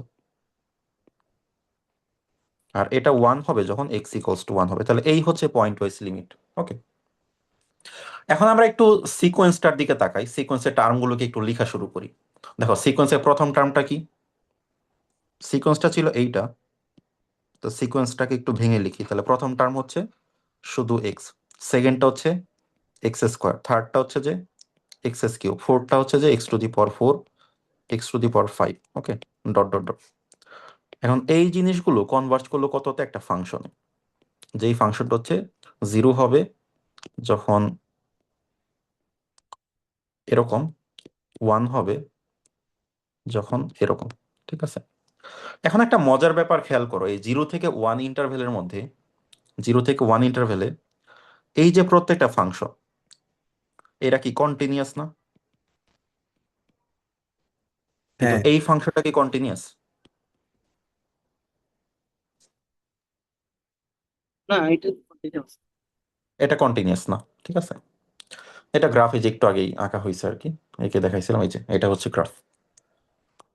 আর এটা 1 হবে যখন x ইকুয়ালস টু 1 হবে। তাহলে এই হচ্ছে পয়েন্ট ওয়াইজ লিমিট। ওকে, এখন আমরা একটু সিকোয়েন্সটার দিকে তাকাই, সিকোয়েন্সের টার্মগুলোকে একটু লেখা শুরু করি। দেখো সিকোয়েন্সের প্রথম টার্মটা কি? সিকোয়েন্সটা ছিল এইটা, তো সিকোয়েন্সটাকে একটু ভেঙে লিখি। তাহলে প্রথম টার্ম হচ্ছে শুধু এক্স, সেকেন্ডটা হচ্ছে এক্স স্কোয়ার, থার্ডটা হচ্ছে যে এক্স কিউব, ফোর্থটা হচ্ছে যে x to the power 4, x to the power 5। Okay, dot dot dot. এখন এই জিনিসগুলো কনভার্ট করলো কততে? একটা ফাংশনে, যেই ফাংশনটা হচ্ছে 0 হবে যখন এরকম, 1 হবে যখন এরকম। ঠিক আছে, এখন একটা মজার ব্যাপার খেয়াল করো, এই 0 থেকে 1 ইন্টারভেলের মধ্যে, 0 থেকে 1 ইন্টারভেলে এই যে প্রত্যেকটা ফাংশন, এরা কি কন্টিনিউয়াস না? কিন্তু হ্যাঁ, এই ফাংশনটা কি কন্টিনিউয়াস? না, এটা continuous। এটা কন্টিনিউয়াস না। ঠিক আছে, এটা গ্রাফে যে একটু আগেই আঁকা হয়েছে আর কি, একে দেখাইছিলাম। এই যে এটা হচ্ছে গ্রাফ,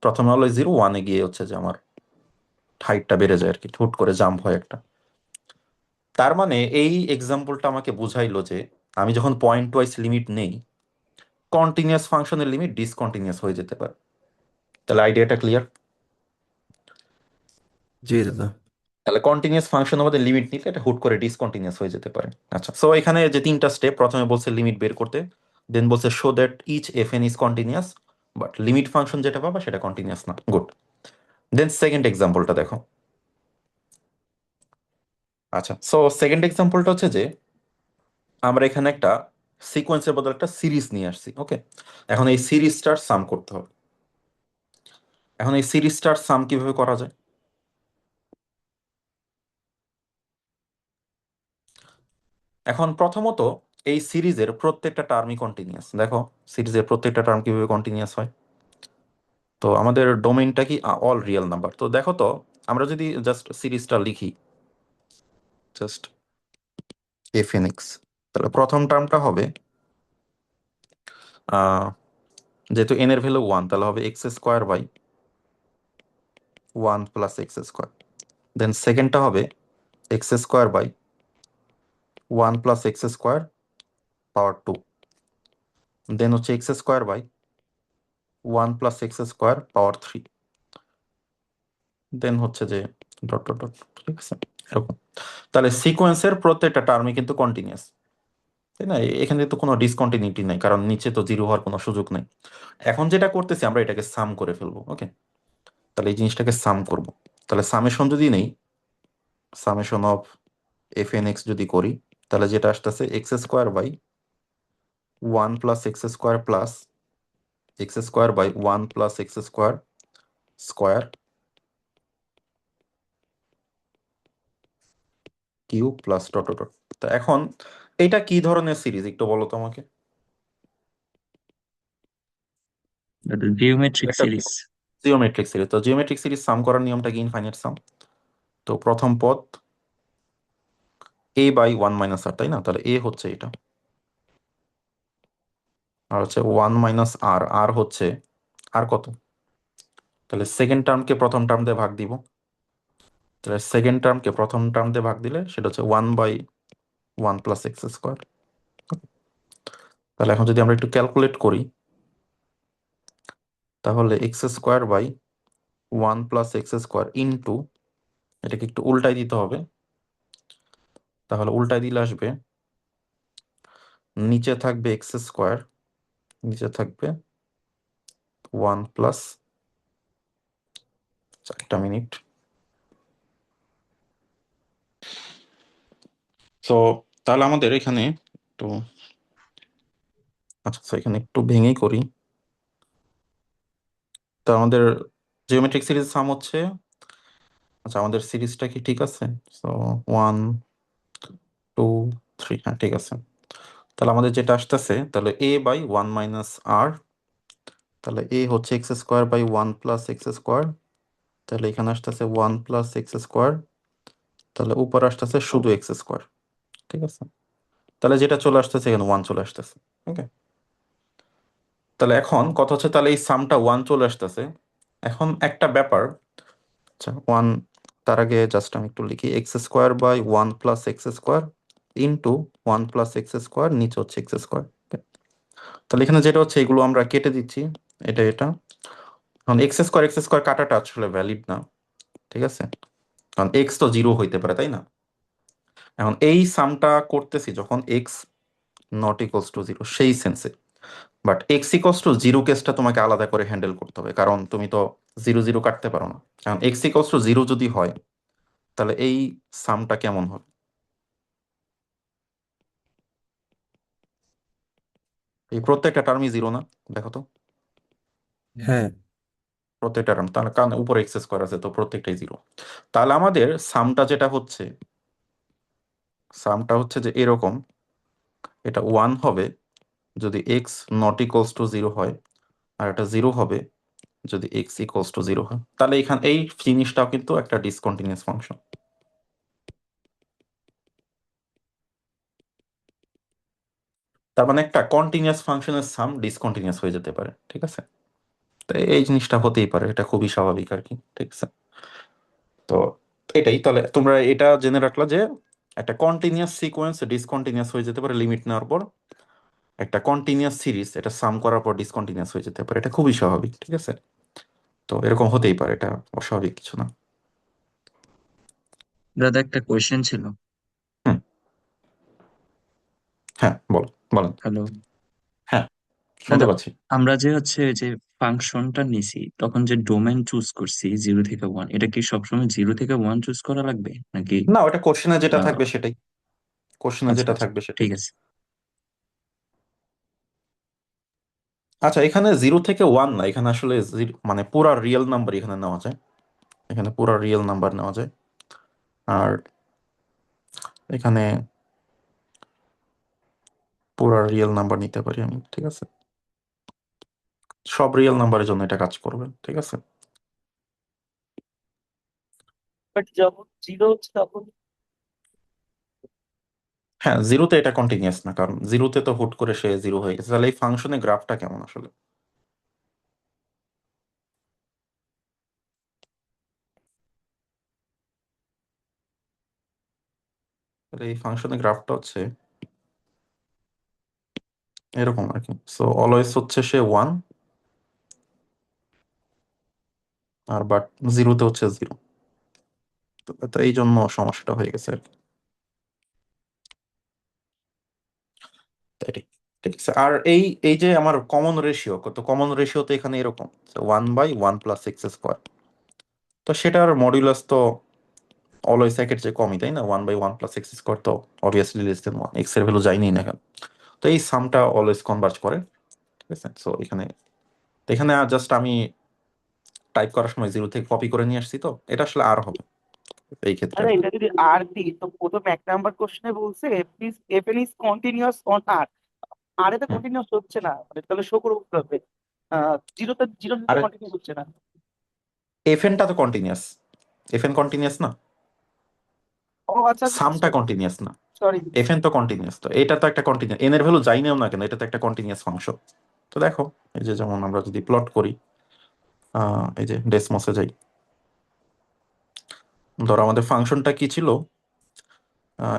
প্রথমে হলো 0, 1-এ গিয়ে হচ্ছে যে আমার হাইটটা বেড়ে যায় আর কি, হুট করে জাম্প হয় একটা। তার মানে এই এক্সাম্পলটা আমাকে বুঝাইলো যে আমি যখন পয়েন্ট ওয়াইজ লিমিট নেই, কন্টিনিউয়াস ফাংশনের লিমিট ডিসকন্টিনিউয়াস হয়ে যেতে পারে। তাহলে আইডিয়াটা ক্লিয়ার? জি দাদা। তাহলে কন্টিনিউয়াস ফাংশন আমাদের লিমিট নিলে এটা হুট করে ডিসকন্টিনিউয়াস হয়ে যেতে পারে। আচ্ছা, সো এখানে যে তিনটা স্টেপ, প্রথমে বলছে লিমিট বের করতে, দেন বলছে show that each f n is continuous, but limit function যেটা পাবা সেটা কন্টিনিউয়াস না। গুড। দেন সেকেন্ড এক্সাম্পলটা দেখো। আচ্ছা, সো সেকেন্ড এক্সাম্পলটা হচ্ছে যে আমরা এখানে একটা সিকোয়েন্সের বদলে একটা সিরিজ নিয়ে আসছি। ওকে, এখন এই সিরিজটার সাম করতে হবে। এখন এই সিরিজটার সাম কিভাবে করা যায়? এখন প্রথমত এই সিরিজের প্রত্যেকটা টার্মই কন্টিনিউয়াস। দেখো সিরিজের প্রত্যেকটা টার্ম কিভাবে কন্টিনিউয়াস হয়। তো আমাদের ডোমেইনটা কি? All real number. তো দেখো তো, আমরা যদি জাস্ট সিরিজটা লিখি, জাস্ট এফ এন এক্স, তাহলে প্রথম টার্মটা হবে যেহেতু এন এর ভ্যালু 1, তাহলে হবে x square by 1 plus x square. Then সেকেন্ডটা হবে x square by 1 plus x square power 2। Then হচ্ছে x square by 1 plus x square power 3। Then হচ্ছে যে ডট ডট ডট। ঠিক আছে, এরকম। তাহলে সিকোয়েন্সের প্রত্যেকটা টার্মই কিন্তু কন্টিনিউয়াস, তাই না? এখানে তো কোনো ডিসকন্টিনিউটি নাই, কারণ নিচে তো জিরো হওয়ার কোনো সুযোগ নেই। এখন যেটা করতেছি আমরা এটাকে সাম করে ফেলবো। ওকে, তাহলে এই জিনিসটাকে সাম করব। তাহলে সামেশন যদি নেই, summation of f n x যদি করি, তাহলে যেটা আসতেছে x square by 1 plus x square plus x square by 1 plus x square square cube plus dot dot. তো এখন এটা কি ধরনের সিরিজ একটু বলো তো আমাকে। দাদা জিওমেট্রিক একটা সিরিজ। Geometric series. তো জিওমেট্রিক সিরিজ সাম করার নিয়মটা কি? ইনফাইনাইট সাম। তো প্রথম পদ a বাই 1 মাইনাস আর, তাই না? তাহলে a হচ্ছে এটা, আর হচ্ছে 1 মাইনাস আর, আর হচ্ছে আর কত? তাহলে সেকেন্ড টার্মকে প্রথম টার্ম দিয়ে ভাগ দিব, তাহলে সেকেন্ড টার্মকে প্রথম টার্ম দিয়ে ভাগ দিলে সেটা হচ্ছে 1 বাই 1 প্লাস এক্স স্কোয়ার। তাহলে এখন যদি আমরা একটু ক্যালকুলেট করি, তাহলে x square by 1 plus x square into, এটাকে একটু উল্টাই দিতে হবে, তাহলে উল্টাই দিলে আসবে নিচে থাকবে এক্স স্কোয়ার, নিচে থাকবে 1 প্লাস, একটা মিনিট। তো তাহলে আমাদের এখানে একটু, আচ্ছা so এখানে একটু ভেঙেই করি। তো আমাদের জিওমেট্রিক সিরিজ সাম হচ্ছে, আচ্ছা আমাদের সিরিজটা কি ঠিক আছে? সো 1 2 3, হ্যাঁ ঠিক আছে। তাহলে আমাদের যেটা আসতেছে, তাহলে a বাই 1 মাইনাস আর, তাহলে a হচ্ছে x square by 1 plus x square, তাহলে এখানে আসতেছে 1 প্লাস এক্স স্কোয়ার, তাহলে উপর আসতেছে শুধু এক্স স্কোয়ার। ঠিক আছে, তাহলে যেটা চলে আসতেছে এখানে 1 চলে আসতেছে। ওকে, তাহলে এখন কথা হচ্ছে, তাহলে এই সামটা 1 চলে আসতেছে, এখন একটা ব্যাপার, আচ্ছা ওয়ান, তার আগে জাস্ট আমি একটু লিখি x square by one plus x square into one plus x square, নিচে হচ্ছে এক্স স্কোয়ার। তাহলে এখানে যেটা হচ্ছে এগুলো আমরা কেটে দিচ্ছি, এটা এখন এক্স স্কোয়ার কাটাটা আসলে ভ্যালিড না, ঠিক আছে, কারণ এক্স তো জিরো হইতে পারে, তাই না? এখন এই সামটা করতেছি যখন x not equals to zero সেই sense, but x equals to zero কেসটা তোমাকে আলাদা করে হ্যান্ডেল করতে হবে, কারণ তুমি তো জিরো জিরো কাটতে পারো না। কারণ এক্স ইকুয়ালস টু জিরো যদি হয় তাহলে এই সামটা কেমন হবে? এই প্রত্যেকটা টার্মই জিরো না? দেখো তো, হ্যাঁ, প্রত্যেকটা টার্ম, তার কারণ উপরে এক্স স্কোয়ার আছে তো প্রত্যেকটাই জিরো। তাহলে আমাদের সামটা যেটা হচ্ছে, সামটা হচ্ছে যে এরকম, এটা ওয়ান হবে যদি x not equals to zero হয়, আর এটা জিরো হবে যদি এক্স ইকুয়ালস টু জিরো হয়। তাহলে এখানে এই জিনিসটাও কিন্তু একটা ডিসকন্টিনিউয়াস ফাংশন। তার মানে একটা কন্টিনিউয়াস ফাংশনের সাম ডিসকন্টিনিউয়াস হয়ে যেতে পারে, ঠিক আছে? তো এই জিনিসটা হতেই পারে, এটা খুবই স্বাভাবিক আর কি, ঠিক আছে? তো এটাই, তাহলে তোমরা এটা জেনে রাখলা যে একটা কন্টিনিউয়াস সিকোয়েন্স ডিসকন্টিনিউয়াস হয়ে যেতে পারে লিমিট নেওয়ার পর, একটা কন্টিনিউয়াস সিরিজ এটা সাম করার পর ডিসকন্টিনিউয়াস হয়ে যেতে পারে, এটা খুবই স্বাভাবিক, ঠিক আছে? তো এরকম হতেই পারে, এটা অস্বাভাবিক কিছু না। দাদা একটা কোয়েশ্চেন ছিল। হুম, হ্যাঁ বল, বলেন। হ্যালো হ্যাঁ, শুনতে দাদা, পাচ্ছি। আমরা যে হচ্ছে যে ফাংশনটা নিছি তখন যে ডোমেন চুজ করছি 0 থেকে 1, এটা কি সবসময় 0 থেকে 1 চুজ করা লাগবে নাকি? না, ওটা কোশ্চেনে যেটা আহ থাকবে সেটাই, কোশ্চেনে আচ্ছা যেটা আচ্ছা, থাকবে সেটাই। ঠিক আছে। আচ্ছা, এখানে জিরো থেকে ওয়ান না, এখানে আসলে মানে পুরা রিয়েল নাম্বার এখানে নেওয়া যায়, এখানে পুরা রিয়েল নাম্বার নেওয়া যায়। আর এখানে পুরা রিয়েল নাম্বার নিতে পারি আমি, ঠিক আছে? সব রিয়েল নাম্বারের জন্য এটা কাজ করবে, ঠিক আছে? বাট যখন জিরো হচ্ছে তখন হ্যাঁ, জিরোতে এটা কন্টিনিউয়াস না, কারণ জিরোতে তো হুট করে সে জিরো হয়ে গেছে। তাহলে এই ফাংশনের গ্রাফটা কেমন আসলে? তাহলে এই ফাংশনের গ্রাফটা হচ্ছে এরকম আর কি। সো অলওয়েজ হচ্ছে সে ওয়ান, আর বাট জিরোতে হচ্ছে জিরো। তো এই জন্য সমস্যাটা হয়ে গেছে আর কি। তাই ঠিক, ঠিক আছে। আর এই এই যে আমার কমন রেশিও, কত কমন রেশিও তো এখানে এরকম one by one plus x square, তো সেটার মডিউলাস তো অলওয়েজ একের চেয়ে কমই, তাই না? One by one plus x square তো obviously less than one, x এর ভ্যালু যায়নি না কেন। তো এই সামটা অলওয়েজ কনভার্জ করে, ঠিক আছে? সো এখানে, তো এখানে জাস্ট আমি টাইপ করার সময় জিরো থেকে কপি করে নিয়ে আসছি, তো এটা আসলে আর হবে এই ক্ষেত্রে আরে আর কি। এটা যদি আর দিই তো প্রথম এক নাম্বার কোশ্চেনে বলছে f n is continuous on R, আর এটা হুম। কন্টিনিউয়াস হচ্ছে না, মানে তাহলে শো করবো কিভাবে? জিরোতে জিরো আরে কন্টিনিউ হচ্ছে না। এফ এনটা তো কন্টিনিউয়াস, এফ এন কন্টিনিউয়াস না, ও আচ্ছা আচ্ছা, সামটা কন্টিনিউয়াস না, সরি। এফ এন তো কন্টিনিউয়াস। তো এটা তো একটা কন্টিনিউয়াস, এন এর ভ্যালু যাই নেও না কেন, এটা তো একটা কন্টিনিউয়াস ফাংশন। তো দেখো, এই যে যেমন আমরা যদি প্লট করি, এই যে ডেসমসে যাই, ধরো আমাদের ফাংশনটা কি ছিল,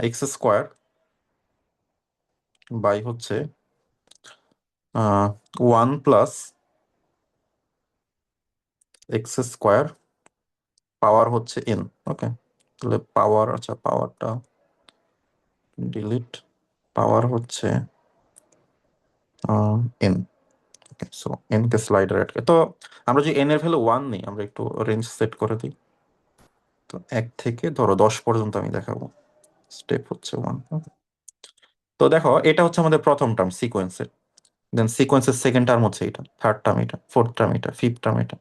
এক্স স্কোয়ার বাই হচ্ছে ওয়ান প্লাস এক্স স্কোয়ার পাওয়ার হচ্ছে এন। ওকে, তাহলে পাওয়ার, আচ্ছা পাওয়ারটা ডিলিট, পাওয়ার হচ্ছে এন। ওকে, সো এন কে স্লাইডার আটকে, তো আমরা যদি এন এর ভ্যালু ওয়ান নিই, আমরা একটু রেঞ্জ সেট করে দিই। তো এক থেকে ধরো 10 পর্যন্ত আমি দেখাবো, স্টেপ হচ্ছে ওয়ান। তো দেখো, এটা হচ্ছে আমাদের প্রথম টার্ম সিকোয়েন্সের, দেন সিকোয়েন্সের সেকেন্ড টার্ম হচ্ছে এটা, থার্ড টার্ম এটা, ফোর্থ টার্ম এটা, ফিফথ টার্ম এটা,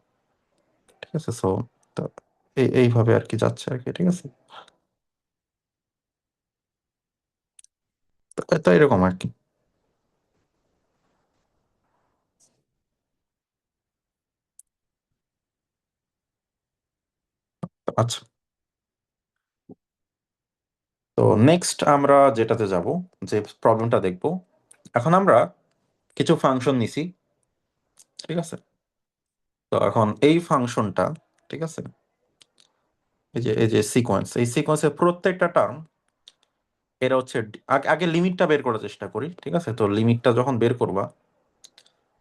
ঠিক আছে? সো তো এইভাবে আর কি যাচ্ছে আর কি, ঠিক আছে? তো এরকম আর কি। আচ্ছা, তো নেক্সট আমরা যেটাতে যাব, যে প্রবলেমটা দেখব, এখন আমরা কিছু ফাংশন নিছি, ঠিক আছে? তো এখন এই ফাংশনটা, ঠিক আছে, এই যে সিকোয়েন্স, এই সিকোয়েন্সের প্রত্যেকটা টার্ম এটা হচ্ছে আগে লিমিটটা বের করার চেষ্টা করি, ঠিক আছে। তো লিমিটটা যখন বের করবা,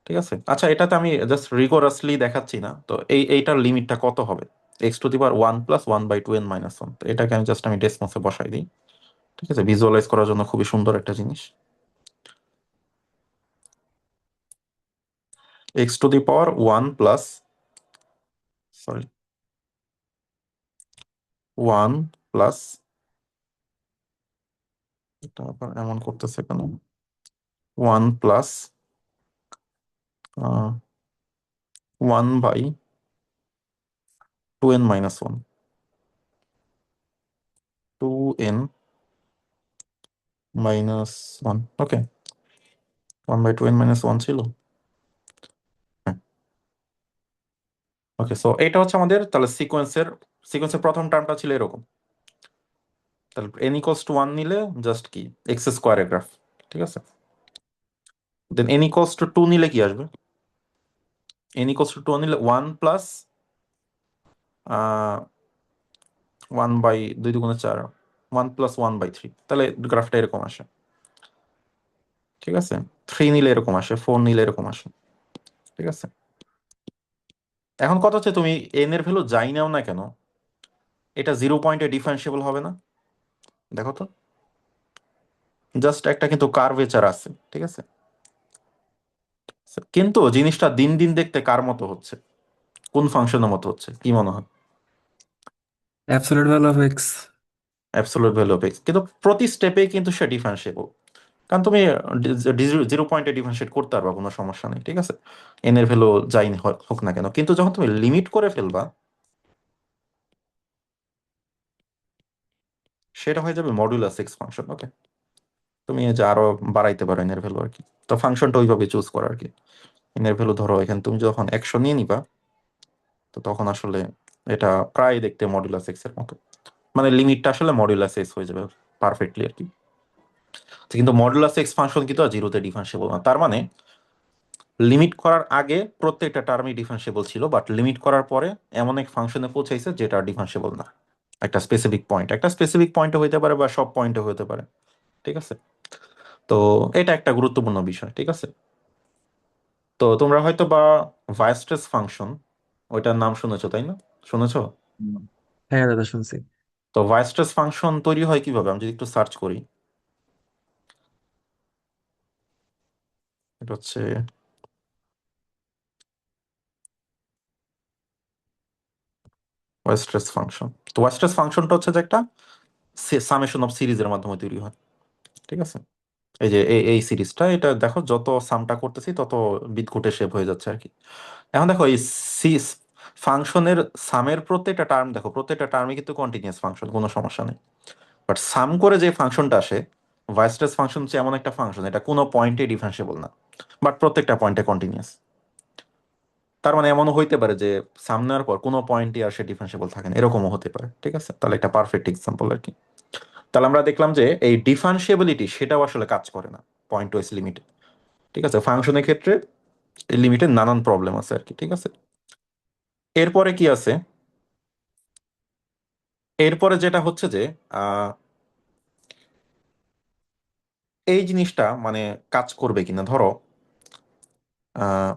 ঠিক আছে, আচ্ছা এটাতে আমি জাস্ট রিগোরাসলি দেখাচ্ছি না, তো এইটার লিমিটটা কত হবে, x⁻1 + 1/2n - 1। তো এটাকে আমি ডেসমসে বসাই দিই, ঠিক আছে, ভিজুয়ালাইজ করার জন্য খুবই সুন্দর একটা জিনিস। x⁻1 প্লাস, সরি, 1 প্লাস, এটা আবার এমন করতেছে কেন, 1 প্লাস 1/2n - 1, 2n - 1, ওকে, 1/2n - 1 ছিল, হ্যাঁ, ওকে। সো এটা হচ্ছে আমাদের তাহলে সিকোয়েন্সের প্রথম টার্মটা ছিল এরকম। তাহলে n = 1 নিলে জাস্ট কি x² গ্রাফ, ঠিক আছে। দেন n = 2 নিলে কি আসবে, n = 2 নিলে 1 প্লাস 1/2 × 4, 1 + 1/3, তাহলে গ্রাফটা এরকম আসে, ঠিক আছে। 3 নিলে এরকম আসে, 4 নিলে এরকম আসে, ঠিক আছে। এখন কথা হচ্ছে তুমি n এর ভ্যালু যাই নাও না কেন, এটা 0 পয়েন্টে ডিফারেন্সিয়েবল হবে না, দেখো তো, জাস্ট একটা কিন্তু কার্ভেচার আছে, ঠিক আছে। কিন্তু জিনিসটা দিন দিন দেখতে কার মতো হচ্ছে, কোন ফাংশনের মতো হচ্ছে, কি মনে হয়? Absolute value of x. Absolute value of x, কিন্তু প্রতি স্টেপে কিন্তু সে ডিফারেন্সিয়েবল, কারণ তুমি 0 পয়েন্টে ডিফারেন্সিয়েট করতে পারবা, কোনো সমস্যা নেই, ঠিক আছে, এন এর ভ্যালু যাই হোক না কেন। কিন্তু যখন তুমি লিমিট করে ফেলবা, সেটা হয়ে যাবে মডুলাস এক্স ফাংশন, ওকে। তুমি এই যে আরো বাড়াইতে পারো এন এর ভ্যালু আর কি, তো ফাংশনটা ওইভাবে চুজ করা আর কি। এন এর ভ্যালু ধরো এখানে তুমি যখন 100 নিয়ে নিবা, তো তখন আসলে এটা প্রায় দেখতে মডুলাস এক্স এর মতো, মানে লিমিটটা আসলে মডুলাস এক্স হয়ে যাবে পারফেক্টলি আর কি। তো কিন্তু মডুলাস এক্স ফাংশন কিন্তু আর জিরোতে ডিফারেন্সিয়েবল না, তার মানে লিমিট করার আগে প্রত্যেকটা টার্মই ডিফারেন্সিয়েবল ছিল, বাট লিমিট করার পরে এমন এক ফাংশনে পৌঁছাইছে যেটা ডিফারেন্সিয়েবল না, একটা স্পেসিফিক পয়েন্টে হইতে পারে বা সব পয়েন্টে হতে পারে, ঠিক আছে। তো এটা একটা গুরুত্বপূর্ণ বিষয়, ঠিক আছে। তো তোমরা হয়তো বা ভায়াস্ট্রেস ফাংশন, ওইটার নাম শুনেছো তাই না, শুনেছো? হ্যাঁ দাদা শুনছি। তো ভায়াস্ট্রেস ফাংশন তৈরি হয় কিভাবে, আমি যদি একটু সার্চ করি, এটা হচ্ছে ওয়েস্ট্রেস ফাংশন। তো ওয়েস্ট্রেস ফাংশনটা হচ্ছে যে একটা সামেশন অফ সিরিজের মাধ্যমে তৈরি হয়, ঠিক আছে। এই যে এই সিরিজটা, এটা দেখো যত সামটা করতেছি তত বিটকুটে শেপ হয়ে যাচ্ছে আর কি। এখন দেখো এই সি ফাংশনের সামের প্রত্যেকটা টার্ম, দেখো প্রত্যেকটা টার্মই কিন্তু কন্টিনিউয়াস ফাংশন, কোনো সমস্যা নেই। বাট সাম করে যে ফাংশনটা আসে, ভাইস্ট্রেস ফাংশন হচ্ছে এমন একটা ফাংশন, এটা কোনো পয়েন্টে ডিফারেন্সিয়েবল না, বাট প্রত্যেকটা পয়েন্টে কন্টিনিউয়াস। তার মানে এমনও হইতে পারে যে সাম নেওয়ার পর কোনো পয়েন্টই আর সে ডিফারেন্সিয়েবল থাকে না, এরকমও হতে পারে, ঠিক আছে। তাহলে একটা পারফেক্ট এক্সাম্পল আর কি। তাহলে আমরা দেখলাম যে এই ডিফারেন্সিয়েবিলিটি সেটাও আসলে কাজ করে না পয়েন্ট ওয়াইজ লিমিটে, ঠিক আছে। ফাংশনের ক্ষেত্রে এই লিমিটের নানান প্রবলেম আছে আর কি, ঠিক আছে। এরপরে কি আছে, এরপরে যেটা হচ্ছে যে আহ, এই জিনিসটা মানে কাজ করবে কিনা, ধরো আহ,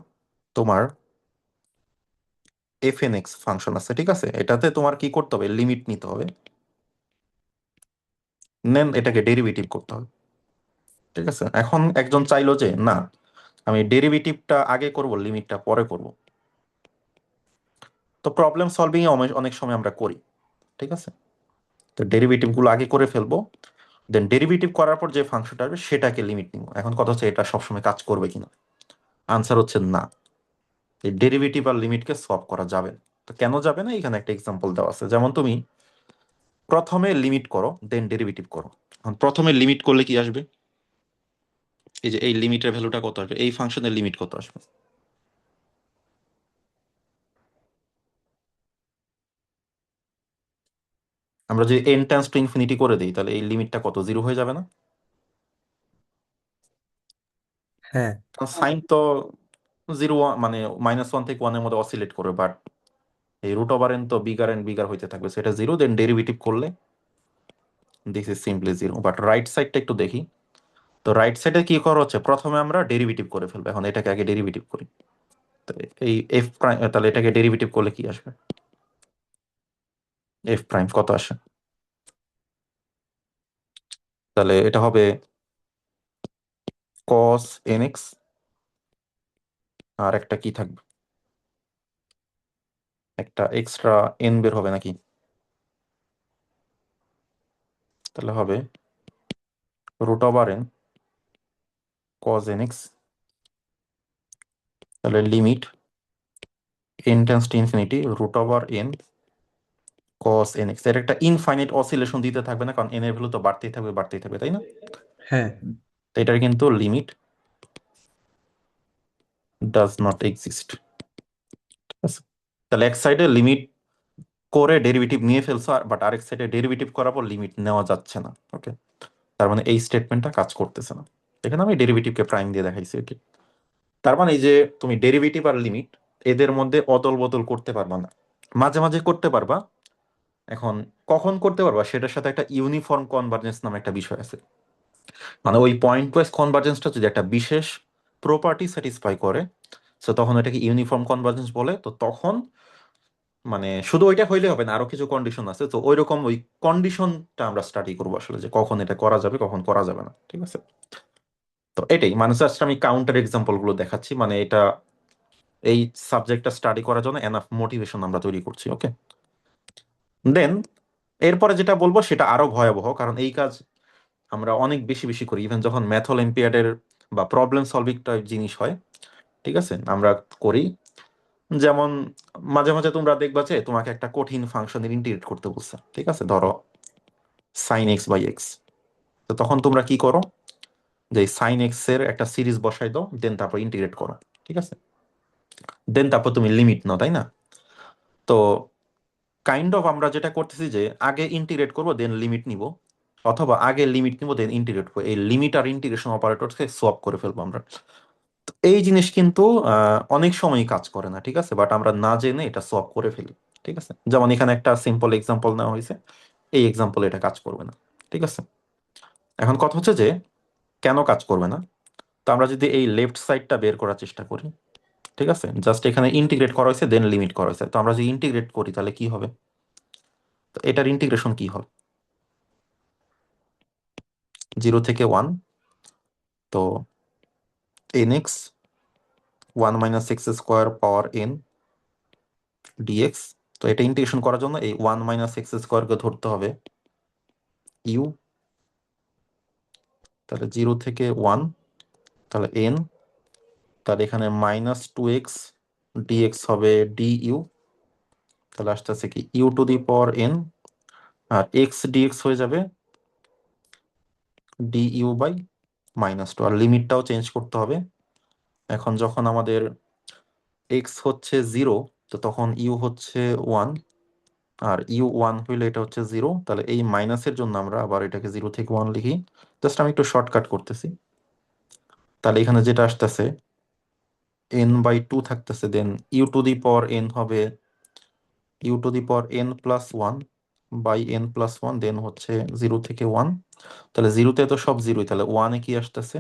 তোমার f(n)(x) ফাংশন আছে, ঠিক আছে, এটাতে তোমার কি করতে হবে, লিমিট নিতে হবে, নেন এটাকে ডেরিভেটিভ করতে হবে, ঠিক আছে। এখন একজন চাইলো যে না, আমি ডেরিভেটিভটা আগে করব, লিমিটটা পরে করব। তো প্রবলেম সলভিং এ অনেক সময় আমরা করি, ঠিক আছে। তো ডেরিভেটিভ গুলো আগে করে ফেলবো, দেন ডেরিভেটিভ করার পর যে ফাংশনটা আসবে সেটাকে লিমিট নিব। এখন কথা হচ্ছে এটা সবসময় কাজ করবে কিনা, আনসার হচ্ছে না, এই ডেরিভেটিভ আর লিমিটকে সলভ করা যাবে না। তো কেন যাবে না, এখানে একটা এক্সাম্পল দেওয়া আছে, যেমন তুমি প্রথমে লিমিট করো দেন ডেরিভেটিভ করো। এখন প্রথমে লিমিট করলে কি আসবে, এই যে এই লিমিটের ভ্যালুটা কত আসবে, এই ফাংশনের লিমিট কত আসবে, আমরা যদি n টেন্ডস টু ইনফিনিটি করে দিই তাহলে এই লিমিটটা কত, 0 হয়ে যাবে না? হ্যাঁ। সাইন তো জিরো মানে -1 থেকে 1 এর মধ্যে অসিলেট করবে, বাট এই রুট ওভার এন তো বিগার এন্ড বিগার হইতে থাকবে, সেটা জিরো, দেন ডেরিভেটিভ করলে this is simply zero. But right সাইডটা একটু দেখি। তো রাইট সাইডে কি করা হচ্ছে, প্রথমে আমরা ডেরিভেটিভ করে ফেলবো। এখন এটাকে আগে ডেরিভেটিভ করি। তো এই এফ প্রাইম, তাহলে এটাকে ডেরিভেটিভ করলে কি আসবে, এফ প্রাইম কত আসে, তাহলে এটা হবে cos nx, আর একটা কি থাকবে, একটা এক্সট্রা এন বের হবে নাকি, তাহলে হবে root over n cos nx, তাহলে limit n tends to infinity root over n cos nx। এর একটা ইনফাইনাইট অসিলেশন দিতে থাকবে না, কারণ n এর ভ্যালু তো বাড়তেই থাকবে বাড়তেই থাকবে, তাই না? হ্যাঁ তো এটার কিন্তু লিমিট ডাজ নট এক্সিস্ট। ঠিক আছে, তাহলে এক সাইডে লিমিট করে ডেরিভেটিভ নিয়ে ফেলছো, বাট আরেক সাইডে ডেরিভেটিভ করার পর লিমিট নেওয়া যাচ্ছে না। ওকে, তার মানে এই স্টেটমেন্টটা কাজ করতেছে না। এখানে আমি ডেরিভেটিভকে প্রাইম দিয়ে দেখাইছি। ওকে, তার মানে এই যে তুমি ডেরিভেটিভ আর লিমিট এদের মধ্যে অদল বদল করতে পারবা না, মাঝে মাঝে করতে পারবা। এখন কখন করতে পারবা, সেটার সাথে একটা ইউনিফর্ম কনভার্জেন্স নামে একটা বিষয় আছে। মানে ওই পয়েন্ট ওয়াইজ কনভার্জেন্সটা যদি একটা বিশেষ প্রপার্টি স্যাটিসফাই করে, তো তখন এটাকে ইউনিফর্ম কনভার্জেন্স বলে। তো তখন মানে শুধু ওইটা হইলে হবে না, আরো কিছু কন্ডিশন আছে। তো ওইরকম ওই কন্ডিশনটা আমরা স্টাডি করবো আসলে, যে কখন এটা করা যাবে কখন করা যাবে না। ঠিক আছে, তো এটাই মানে জাস্ট আমি কাউন্টার এক্সাম্পল গুলো দেখাচ্ছি, মানে এটা এই সাবজেক্টটা স্টাডি করার জন্য এনাফ মোটিভেশন আমরা তৈরি করছি। ওকে, দেন এরপরে যেটা বলবো সেটা আরো ভয়াবহ, কারণ এই কাজ আমরা অনেক বেশি বেশি করি, ইভেন যখন ম্যাথ অলিম্পিয়াডের বা প্রবলেম সলভিং টাইপ জিনিস হয়। ঠিক আছে, আমরা করি। যেমন মাঝে মাঝে তোমরা দেখবা যে তোমাকে একটা কঠিন ফাংশনের ইন্টিগ্রেট করতে বলছে। ঠিক আছে, ধরো সাইন এক্স বাই এক্স। তো তখন তোমরা কি করো, যে সাইন এক্স এর একটা সিরিজ বসাই দাও, দেন তারপর ইন্টিগ্রেট করো। ঠিক আছে, দেন তারপর তুমি লিমিট নাও, তাই না? তো কাইন্ড অফ আমরা যেটা করতেছি যে আগে ইন্টিগ্রেট করবো দেন লিমিট নিব, অথবা আগে লিমিট নিব দেন ইন্টিগ্রেট করবো, এই লিমিট আর ইন্টিগ্রেশন অপারেটরকে সোয়াপ করে ফেলবো আমরা। তো এই জিনিস কিন্তু অনেক সময় কাজ করে না। ঠিক আছে, বাট আমরা না জেনে এটা সোয়াপ করে ফেলি। ঠিক আছে, যেমন এখানে একটা সিম্পল এক্সাম্পল নেওয়া হয়েছে, এই এক্সাম্পল এটা কাজ করবে না। ঠিক আছে, এখন কথা হচ্ছে যে কেন কাজ করবে না। তো আমরা যদি এই লেফট সাইডটা বের করার চেষ্টা করি, ঠিক আছে, জাস্ট এখানে ইন্টিগ্রেট করা হয়েছে দেন লিমিট করা হয়েছে। তো আমরা যদি ইন্টিগ্রেট করি তাহলে কি হবে, তো এটার ইন্টিগ্রেশন কি হবে, 0 থেকে 1, তো nx 1 - x² পাওয়ার n dx। তো এটা ইন্টিগ্রেশন করার জন্য এই 1 - x² কে ধরতে হবে u, তাহলে 0 থেকে 1, তাহলে n, তাহলে এখানে -2x dx হবে du, তাহলে আসতেছে কি u⁴n, আর x dx হয়ে যাবে du/-2, আর লিমিটটাও চেঞ্জ করতে হবে। এখন যখন আমাদের x হচ্ছে 0, তো তখন u হচ্ছে 1, আর u 1 হইলে এটা হচ্ছে 0। তাহলে এই মাইনাসের জন্য আমরা আবার এটাকে 0 থেকে 1 লিখি। জাস্ট আমি একটু শর্টকাট করতেছি। তাহলে এখানে যেটা আসতেছে n/2 থাকতেছে, দেন u⁴n হবে u⁴n+1/n+1, দেন হচ্ছে 0 থেকে 1। তাহলে 0-তে তো সব 0, তাহলে 1-এ কি আসতেছে,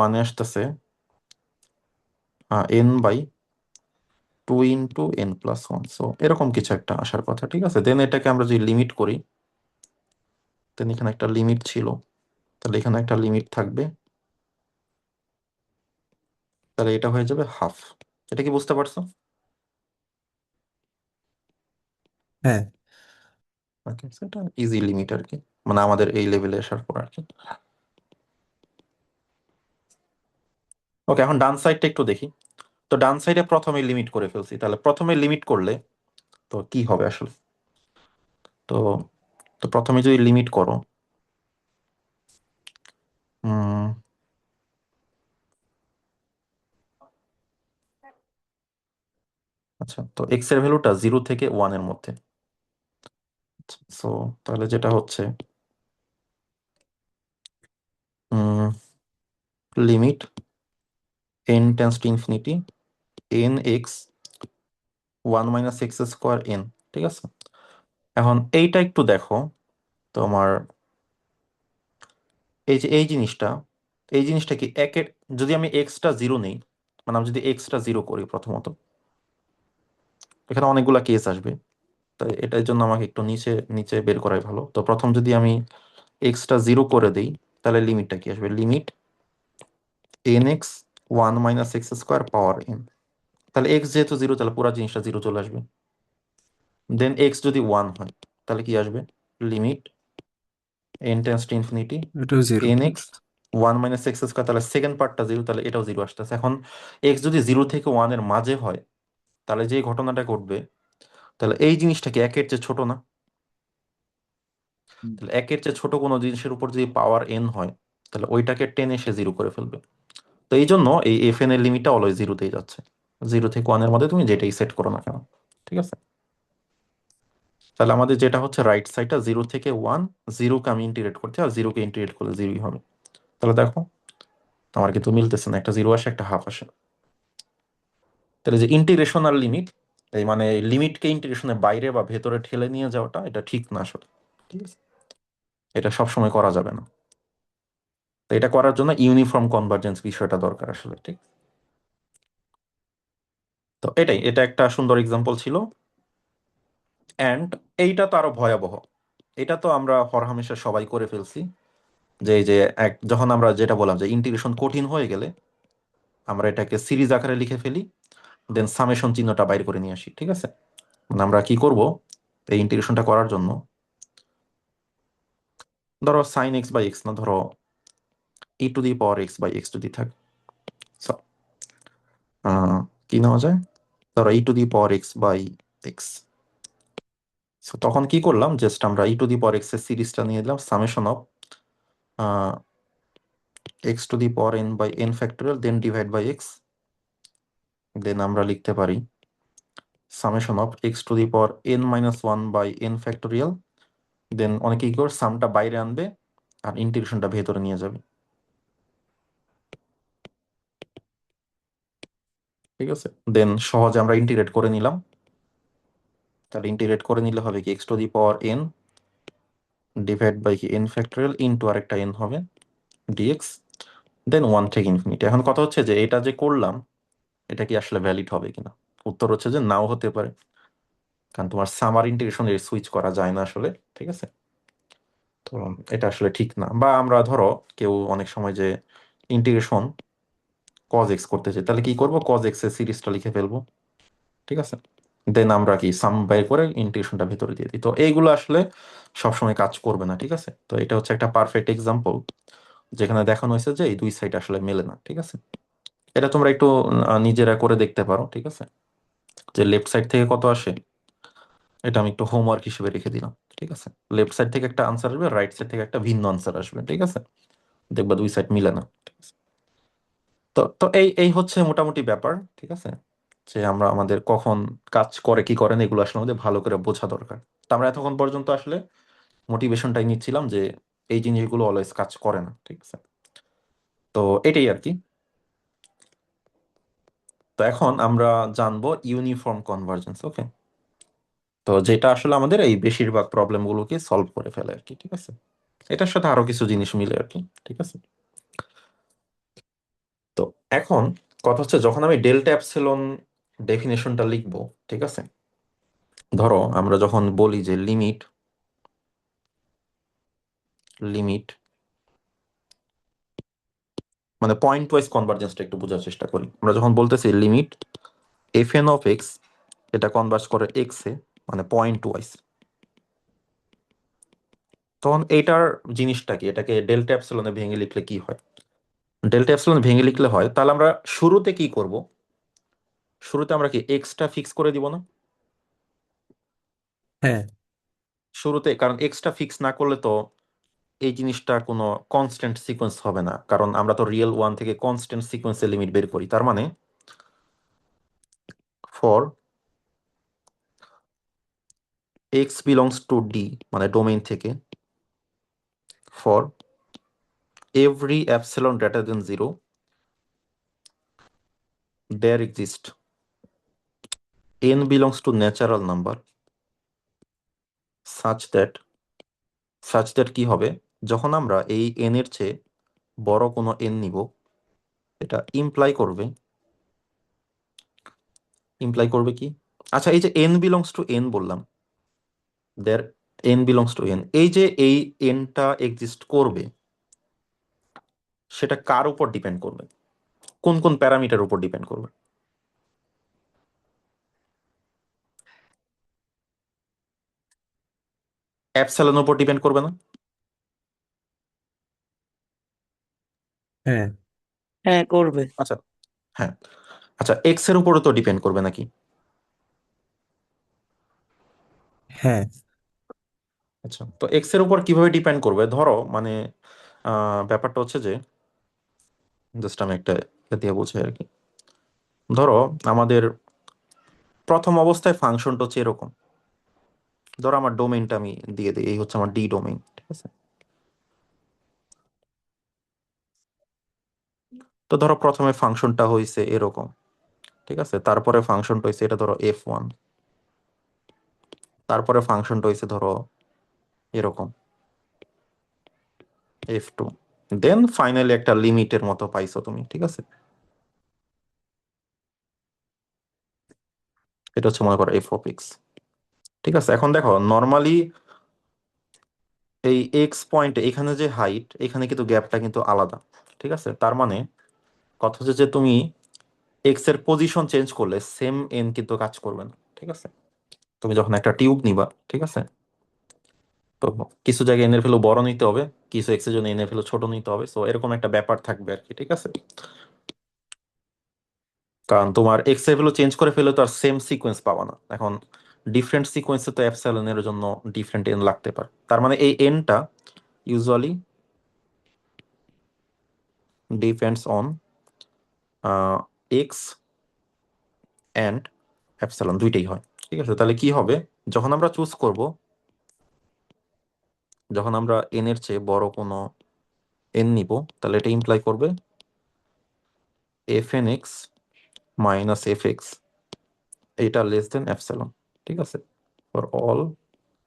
1-এ আসতেছে n/2 × n+1, সো এরকম কিছু একটা আসার কথা। ঠিক আছে, দেন এটাকে আমরা যদি লিমিট করি, দেন এখানে একটা লিমিট ছিল, তাহলে এখানে একটা লিমিট থাকবে, তাহলে এটা হয়ে যাবে হাফ। এটা কি বুঝতে পারছো? হ্যাঁ ওকে, এটা ইজি লিমিট আর কি, মানে আমাদের এই লেভেলে আসার পর আর কি। ওকে, এখন ডান সাইডটা একটু দেখি। তো ডান সাইডে প্রথমে লিমিট করে ফেলছি, তাহলে প্রথমে লিমিট করলে তো কি হবে আসলে, তো তো প্রথমে যদি লিমিট করো, উম, আচ্ছা, তো এক্স এর ভ্যালুটা 0 থেকে 1 এর মধ্যে। সো তাহলে যেটা হচ্ছে limit n tends to infinity n x 1 minus x square n, ঠিক আছে? এখন এইটা একটু দেখো, তোমার এই জিনিসটা কি একের, যদি আমি এক্সটা জিরো নেই, মানে আমি যদি এক্সটা জিরো করি, প্রথমত এখানে অনেকগুলা কেস আসবে, তাই এটার জন্য আমাকে একটু নিচে নিচে বের করাই ভালো। তো প্রথম যদি আমি এক্সটা জিরো করে দিই, তাহলে লিমিটটা কি আসবে? Limit N x 1 minus x square পাওয়ার n। তাহলে এক্স যেহেতু জিরো, তাহলে পুরো জিনিসটা জিরো চলে আসবে। দেন এক্স যদি 1 হয়, তাহলে কি আসবে? Limit n tends to infinity এটাও জিরো। N x 1 minus x square, তাহলে সেকেন্ড পার্টটা জিরো, তাহলে এটাও জিরো আসতেছে। এখন এক্স যদি 0 থেকে 1 এর মাঝে হয়, তাহলে যে ঘটনাটা ঘটবে, তাহলে এই জিনিসটা কি একের চেয়ে ছোট না? হুম। তাহলে একের চেয়ে ছোট কোনো জিনিসের উপর যদি পাওয়ার n হয়, তাহলে ওইটাকে টেনে সে জিরো করে ফেলবে। তো এই জন্য এই এফ এন এর লিমিটটা অলওয়েজ জিরোতেই যাচ্ছে। 0 থেকে 1 এর মধ্যে তুমি যেটাই সেট করো না কেন, ঠিক আছে? তাহলে আমাদের যেটা হচ্ছে রাইট সাইডটা 0 থেকে 1, 0 কে আমি ইন্টিগ্রেট করতে, আর 0 কে ইন্টিগ্রেট করলে 0ই হবে। তাহলে দেখো আমার কিন্তু মিলতেছে না, একটা 0 আসে, একটা হাফ আসে। তাহলে যে ইন্টিগ্রেশন আর লিমিট, এই মানে লিমিটকে ইন্টিগ্রেশনের বাইরে বা ভেতরে ঠেলে নিয়ে যাওয়াটা, এটা ঠিক না আসলে, ঠিক আছে? এটা সবসময় করা যাবে না। তো এটা করার জন্য ইউনিফর্ম কনভার্জেন্স বিষয়টা দরকার আসলে, ঠিক? তো এটা একটা সুন্দর এক্সাম্পল ছিল। অ্যান্ড এইটা তো আরো ভয়াবহ। এটা তো আমরা হরহামেশা সবাই করে ফেলছি, যে এই যে যখন আমরা যেটা বললাম যে ইন্টিগ্রেশন কঠিন হয়ে গেলে আমরা এটাকে সিরিজ আকারে লিখে ফেলি, দেন সামেশন চিহ্নটা বাইর করে নিয়ে আসি, ঠিক আছে? মানে আমরা কি করব, এই ইন্টিগ্রেশনটা করার জন্য ধরো সাইন এক্স বাই এক্স না, ধরো e to the power x by x যদি থাকে, So, কি নেওয়া যায়, ধরো e to the power x by x. তখন কি করলাম, জাস্ট আমরা ই টু দি পাওয়ার এক্স এর সিরিজটা নিয়ে দিলাম summation of x to the power n by n factorial, then divide by x, then আমরা লিখতে পারি summation of x to the power n minus one by n factorial, then অনেকে কি করে সামটা বাইরে আনবে আর ইন্টিগ্রেশনটা ভেতরে নিয়ে যাবে, ঠিক আছে? দেন সহজে আমরা ইন্টিগ্রেট করে নিলাম। তাহলে ইন্টিগ্রেট করে নিলে হবে কি, x to the power n divide by কি এন ফ্যাক্টোরিয়াল ইনটু আরেকটা এন হবে ডিএক্স, দেন 1 থেকে ইনফিনিটি। এখন কথা হচ্ছে যে এটা যে করলাম, এটা কি আসলে ভ্যালিড হবে কিনা? উত্তর হচ্ছে যে নাও হতে পারে, কারণ তোমার সামার ইন্টিগ্রেশন সুইচ করা যায় না আসলে, ঠিক আছে? তো এটা আসলে ঠিক না। বা আমরা ধরো কেউ অনেক সময় যে ইন্টিগ্রেশন কজ এক্স করতে চাই, তাহলে কি করব, কজ এক্স এর সিরিজটা লিখে ফেলবো, ঠিক আছে? দেন আমরা কি সাম বাইর করে ইন্টিগ্রেশনটা ভেতরে দিয়ে দিই। তো এইগুলো আসলে সবসময় কাজ করবে না, ঠিক আছে? তো এটা হচ্ছে একটা পারফেক্ট এক্সাম্পল যেখানে দেখানো হয়েছে যে এই দুই সাইড আসলে মেলে না, ঠিক আছে? এটা তোমরা একটু নিজেরা করে দেখতে পারো, ঠিক আছে? যে লেফট সাইড থেকে কত আসে, এটা আমি একটু হোমওয়ার্ক হিসেবে রেখে দিলাম, ঠিক আছে? লেফট সাইড থেকে একটা আনসার আসবে, রাইট সাইড থেকে একটা ভিন্ন আনসার আসবে, ঠিক আছে? দেখবা দুই সাইড মিলে না, ঠিক আছে? তো তো এই এই হচ্ছে মোটামুটি ব্যাপার, ঠিক আছে? যে আমরা আমাদের কখন কাজ করে কি করে না, এগুলো আসলে আমাদের ভালো করে বোঝা দরকার। তো আমরা এতক্ষণ পর্যন্ত আসলে মোটিভেশনটাই নিচ্ছিলাম যে এই জিনিসগুলো অলওয়েজ কাজ করে না, ঠিক আছে? তো এটাই আর কি। তো এখন আমরা জানবো ইউনিফর্ম কনভার্জেন্স, ওকে? তো যেটা আসলে আমাদের এই বেশিরভাগ প্রবলেমগুলোকে সলভ করে ফেলে আর কি, ঠিক আছে? এটার সাথে আরো কিছু জিনিস মিলে আর কি, ঠিক আছে? তো এখন কথা হচ্ছে, যখন আমি ডেল্টা অ্যাপসিলন ডেফিনেশনটা লিখবো, ঠিক আছে? ধরো আমরা যখন বলি যে লিমিট লিমিট মানে পয়েন্ট ওয়াইজ কনভার্জেন্সটা একটু বোঝার চেষ্টা করি। আমরা যখন বলতেছি limit F N of x, এটা কনভার্জ করে এক্স এ, মানে পয়েন্ট ওয়াইজ, তখন এইটার জিনিসটা কি, এটাকে ডেল্টা অ্যাপসিলনে ভেঙে লিখলে কি হয়? ডেল্টা অ্যাপসিলনে ভেঙে লিখলে হয়, তাহলে আমরা শুরুতে কি করব, শুরুতে আমরা কি এক্সটা ফিক্স করে দিব না হ্যাঁ, শুরুতে? কারণ এক্সটা ফিক্স না করলে তো এই জিনিসটা কোনো কনস্ট্যান্ট সিকোয়েন্স হবে না, কারণ আমরা তো রিয়েল ওয়ান থেকে কনস্ট্যান্ট সিকোয়েন্সের লিমিট বের করি। তার মানে for x belongs two D, মানে ডোমেইন থেকে, for every epsilon greater than zero, there exist n belongs to natural number such that কি হবে, যখন আমরা এই n এর চেয়ে বড় কোনো n নিব, এটা ইমপ্লাই করবে কি, আচ্ছা এই যে n belongs to n বললাম, there n belongs to n, এই যে এই nটা এক্সিস্ট করবে সেটা কার উপর ডিপেন্ড করবে, কোন কোন প্যারামিটার উপর ডিপেন্ড করবে? অ্যাপসাইলনের উপর ডিপেন্ড করবে না? হ্যাঁ, হ্যাঁ করবে। আচ্ছা, হ্যাঁ, আচ্ছা এক্স এর উপরও তো ডিপেন্ড করবে নাকি? হ্যাঁ, আচ্ছা, তো এক্স এর উপর কিভাবে ডিপেন্ড করবে, ধরো মানে ব্যাপারটা হচ্ছে যে, জাস্ট আমি একটা এটা দিয়ে বোঝাই আর কি। ধরো আমাদের প্রথম অবস্থায় ফাংশনটা হচ্ছে এরকম, ধরো আমার ডোমেইনটা আমি দিয়ে দিই, এই হচ্ছে আমার ডি ডোমেইন, ঠিক আছে? তো ধরো প্রথমে ফাংশনটা হয়েছে এরকম, ঠিক আছে, তারপরে ফাংশনটা হয়েছে এটা ধরো f1, তারপরে ফাংশনটা হয়েছে ধরো এরকম f2, দেন ফাইনালি একটা লিমিটের মতো পাইছো তুমি, ঠিক আছে? এটা হচ্ছে মনে করো এফ অফ এক্স, ঠিক আছে? এখন দেখো নর্মালি এই এক্স পয়েন্টে এখানে যে হাইট, এখানে কিন্তু গ্যাপটা কিন্তু আলাদা, ঠিক আছে? তার মানে কথা হচ্ছে যে তুমি এক্স এর পজিশন চেঞ্জ করলে সেম এন কিন্তু কাজ করবে না, ঠিক আছে? তুমি যখন একটা টিউব নিবা, ঠিক আছে, তো কিছু জায়গায় এন এর ভ্যালু বড় নিতে হবে, কিছু এক্স এর জন্য এন এর ভ্যালু ছোট নিতে হবে, সো এরকম একটা ব্যাপার থাকবে আর কি, ঠিক আছে? কারণ তোমার এক্স এর ভ্যালু চেঞ্জ করে ফেলে তো আর সেম সিকোয়েন্স পাবা না। এখন ডিফারেন্ট সিকোয়েন্সে তো এপসাইলন এর জন্য ডিফারেন্ট এন লাগতে পারে, তার মানে এই এনটা usually depends on x and epsilon, দুইটাই হয়, ঠিক আছে? তাহলে কি হবে, যখন আমরা চুজ করব, যখন আমরা এন এর চেয়ে বড় কোনো এন নিব, তাহলে এটা ইমপ্লাই করবে F n x minus F x এটা লেস দেন এপসাইলন, ঠিক আছে, for all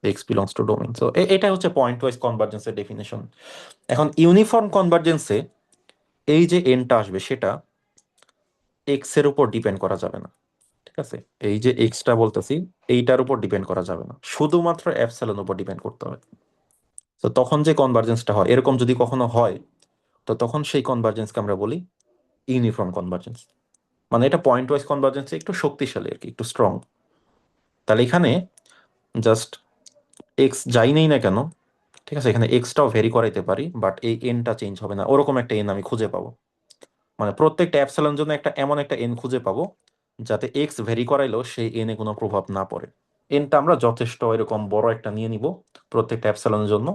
x belongs to domain. So এটা হচ্ছে পয়েন্ট ওয়াইজ কনভার্জেন্সের ডেফিনেশন। এখন ইউনিফর্ম কনভার্জেন্সে এই যে এনটা আসবে সেটা এক্স এর উপর ডিপেন্ড করা যাবে না, ঠিক আছে? এই যে এক্সটা বলতেছি এইটার উপর ডিপেন্ড করা যাবে না, শুধুমাত্র এপসাইলন উপর ডিপেন্ড করতে হবে। তো তখন যে কনভার্জেন্সটা হয়, এরকম যদি কখনো হয়, তো তখন সেই কনভার্জেন্সকে আমরা বলি ইউনিফর্ম কনভার্জেন্স। মানে এটা পয়েন্ট ওয়াইজ কনভার্জেন্স একটু শক্তিশালী আর কি, একটু স্ট্রং। তাহলে এখানে জাস্ট এক্স যাই নেই না কেন, ঠিক আছে, এখানে এক্সটাও ভেরি করাইতে পারি, বাট এই এনটা চেঞ্জ হবে না, ওরকম একটা এন আমি খুঁজে পাবো। মানে প্রত্যেকটা অ্যাপসাইলন জন্য একটা এমন একটা এন খুঁজে পাবো যাতে এক্স ভেরি করাইলেও সেই এনে কোনো প্রভাব না পড়ে। এনটা আমরা যথেষ্ট এরকম বড় একটা নিয়ে নিব প্রত্যেকটা অ্যাপসাইলনের জন্য,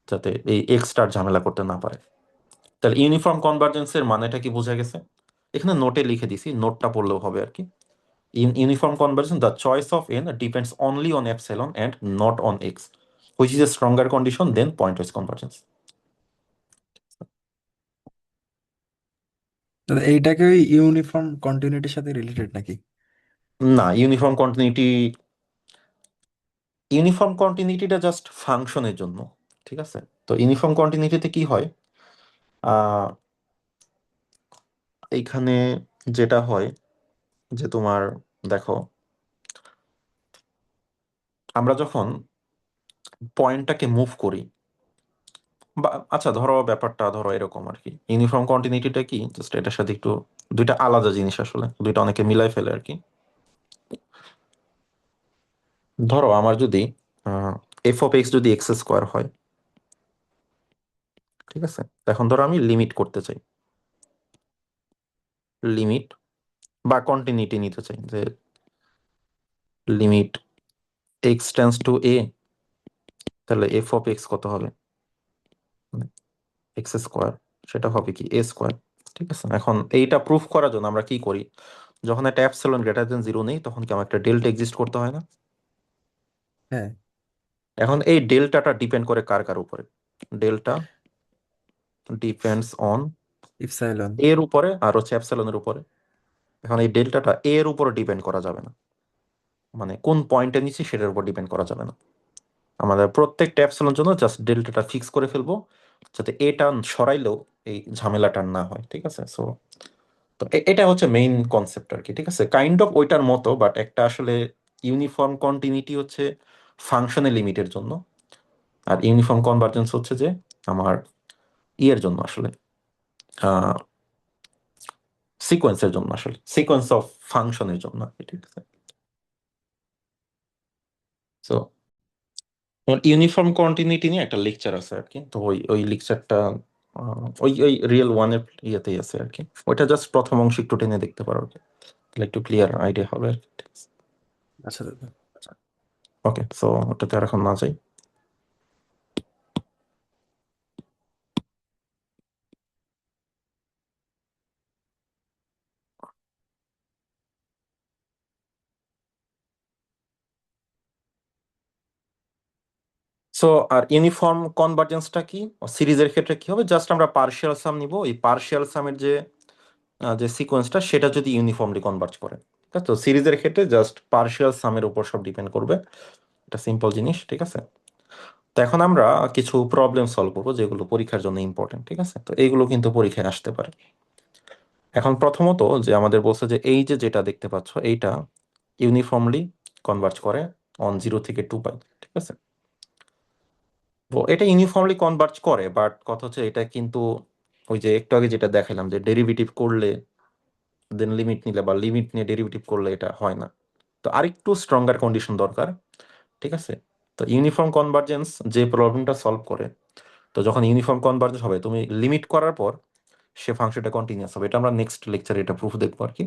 যাতে এই এক্সটার ঝামেলা করতে না পারে। তাহলে ইউনিফর্ম কনভার্জেন্সের মানেটা কি বোঝা গেছে? এখানে নোটে লিখে দিছি, নোটটা পড়লেও হবে আর কি। In uniform convergence, the choice of n depends only on epsilon and not on x, which is a stronger condition than pointwise convergence. তাহলে এইটাকে ওই ইউনিফর্ম কন্টিনিউটির সাথে রিলেটেড নাকি? না, ইউনিফর্ম কন্টিনিউটিটা জাস্ট ফাংশনের জন্য, ঠিক আছে? তো ইউনিফর্ম কন্টিনিউটিতে কি হয়, আহ এইখানে যেটা হয় যে তোমার দেখো, আমরা যখন পয়েন্টটাকে মুভ করি, বা আচ্ছা ধরো ব্যাপারটা ধরো এরকম আর কি, ইউনিফর্ম কন্টিনিউটিটা কি, জাস্ট এটার সাথে একটু দুইটা আলাদা জিনিস, আসলে দুইটা অনেকে মিলাই ফেলে আর কি। ধরো আমার যদি এফ অফ এক্স যদি এক্স স্কোয়ার হয়, ঠিক আছে, এখন ধরো আমি লিমিট করতে চাই, লিমিট বা কন্টিনিউটি নিতে চাই, যে লিমিট এক্স টেন্স টু এ, তাহলে এফ অফ এক্স কত হবে, এক্স স্কোয়ার, সেটা হবে কি এ স্কোয়ার, ঠিক আছে? এখন এইটা প্রুফ করার জন্য আমরা কি করি, যখন একটা অ্যাপসিলন গ্রেটার দেন জিরো নেই, তখন কি আমার একটা ডেল্টা এক্সিস্ট করতে হয় না? হ্যাঁ, এখন এই ডেল্টাটা ডিপেন্ড করে কার কার উপরে, ডেল্টা ডিপেন্ডস অন ইপসাইলন। এর উপরে আর হচ্ছে অ্যাপসিলনের উপরে, এখন এই ডেল্টাটা এর উপর ডিপেন্ড করা যাবে না, মানে কোন পয়েন্টে নিচ্ছি সেটার উপর ডিপেন্ড করা যাবে না। আমাদের প্রত্যেকটা অ্যাপসিলনের জন্য জাস্ট ডেল্টাটা ফিক্স করে ফেলবো, যাতে এটা সরাইলেও এই ঝামেলাটা না হয়, ঠিক আছে? সো তো এটা হচ্ছে মেইন কনসেপ্ট আর কি, ঠিক আছে? কাইন্ড অফ ওইটার মতো, বাট একটা আসলে ইউনিফর্ম কন্টিনিউটি হচ্ছে ফাংশনের লিমিটের জন্য, আর ইউনিফর্ম কনভার্জেন্স হচ্ছে যে আমার ইয়ের জন্য আসলে সিকোয়েন্সের জন্য, আসলে সিকোয়েন্স অফ ফাংশনের জন্য আর কি, ঠিক আছে? সো ইউনিফর্ম কন্টিনিউটি নিয়ে একটা লেকচার আছে আর কি, তো ওই ওই লেকচারটা ওই ওই রিয়েল ওয়ানের ইয়েতেই আছে আর কি, ওইটা জাস্ট প্রথম অংশ একটু টেনে দেখতে পারো আর কি, তাহলে একটু ক্লিয়ার আইডিয়া হবে আর কি, ঠিক আছে? আচ্ছা দাদা। ওকে, সো ওটাতে আর এখন না যাই। সো আর ইউনিফর্ম কনভার্জেন্সটা কি সিরিজের ক্ষেত্রে কি হবে, জাস্ট আমরা পার্শিয়াল সাম নিব, এই পার্শিয়াল সামের যে যে সিকোয়েন্সটা সেটা যদি ইউনিফর্মলি কনভার্জ করে, ঠিক আছে? তো সিরিজের ক্ষেত্রে জাস্ট পার্শিয়াল সামের উপর সব ডিপেন্ড করবে, এটা সিম্পল জিনিস, ঠিক আছে? তো এখন আমরা কিছু প্রবলেম সলভ করবো যেগুলো পরীক্ষার জন্য ইম্পর্টেন্ট, ঠিক আছে? তো এইগুলো কিন্তু পরীক্ষায় আসতে পারে। এখন প্রথমত যে আমাদের বলছে যে এই যে যেটা দেখতে পাচ্ছ এইটা ইউনিফর্মলি কনভার্জ করে অন 0 থেকে 2π, ঠিক আছে? তো এটা ইউনিফর্মলি কনভার্জ করে, বাট কথা হচ্ছে এটা কিন্তু ওই যে একটু আগে যেটা দেখালাম যে ডেরিভেটিভ করলে দেন লিমিট নিলে বা লিমিট নিয়ে ডেরিভেটিভ করলে এটা হয় না, তো আরেকটু স্ট্রঙ্গার কন্ডিশন দরকার, ঠিক আছে? তো ইউনিফর্ম কনভার্জেন্স যে প্রবলেমটা সলভ করে, তো যখন ইউনিফর্ম কনভার্জেন্স হবে তুমি লিমিট করার পর সে ফাংশনটা কন্টিনিউয়াস হবে, এটা আমরা নেক্সট লেকচারে এটা প্রুফ দেখবো আর কি।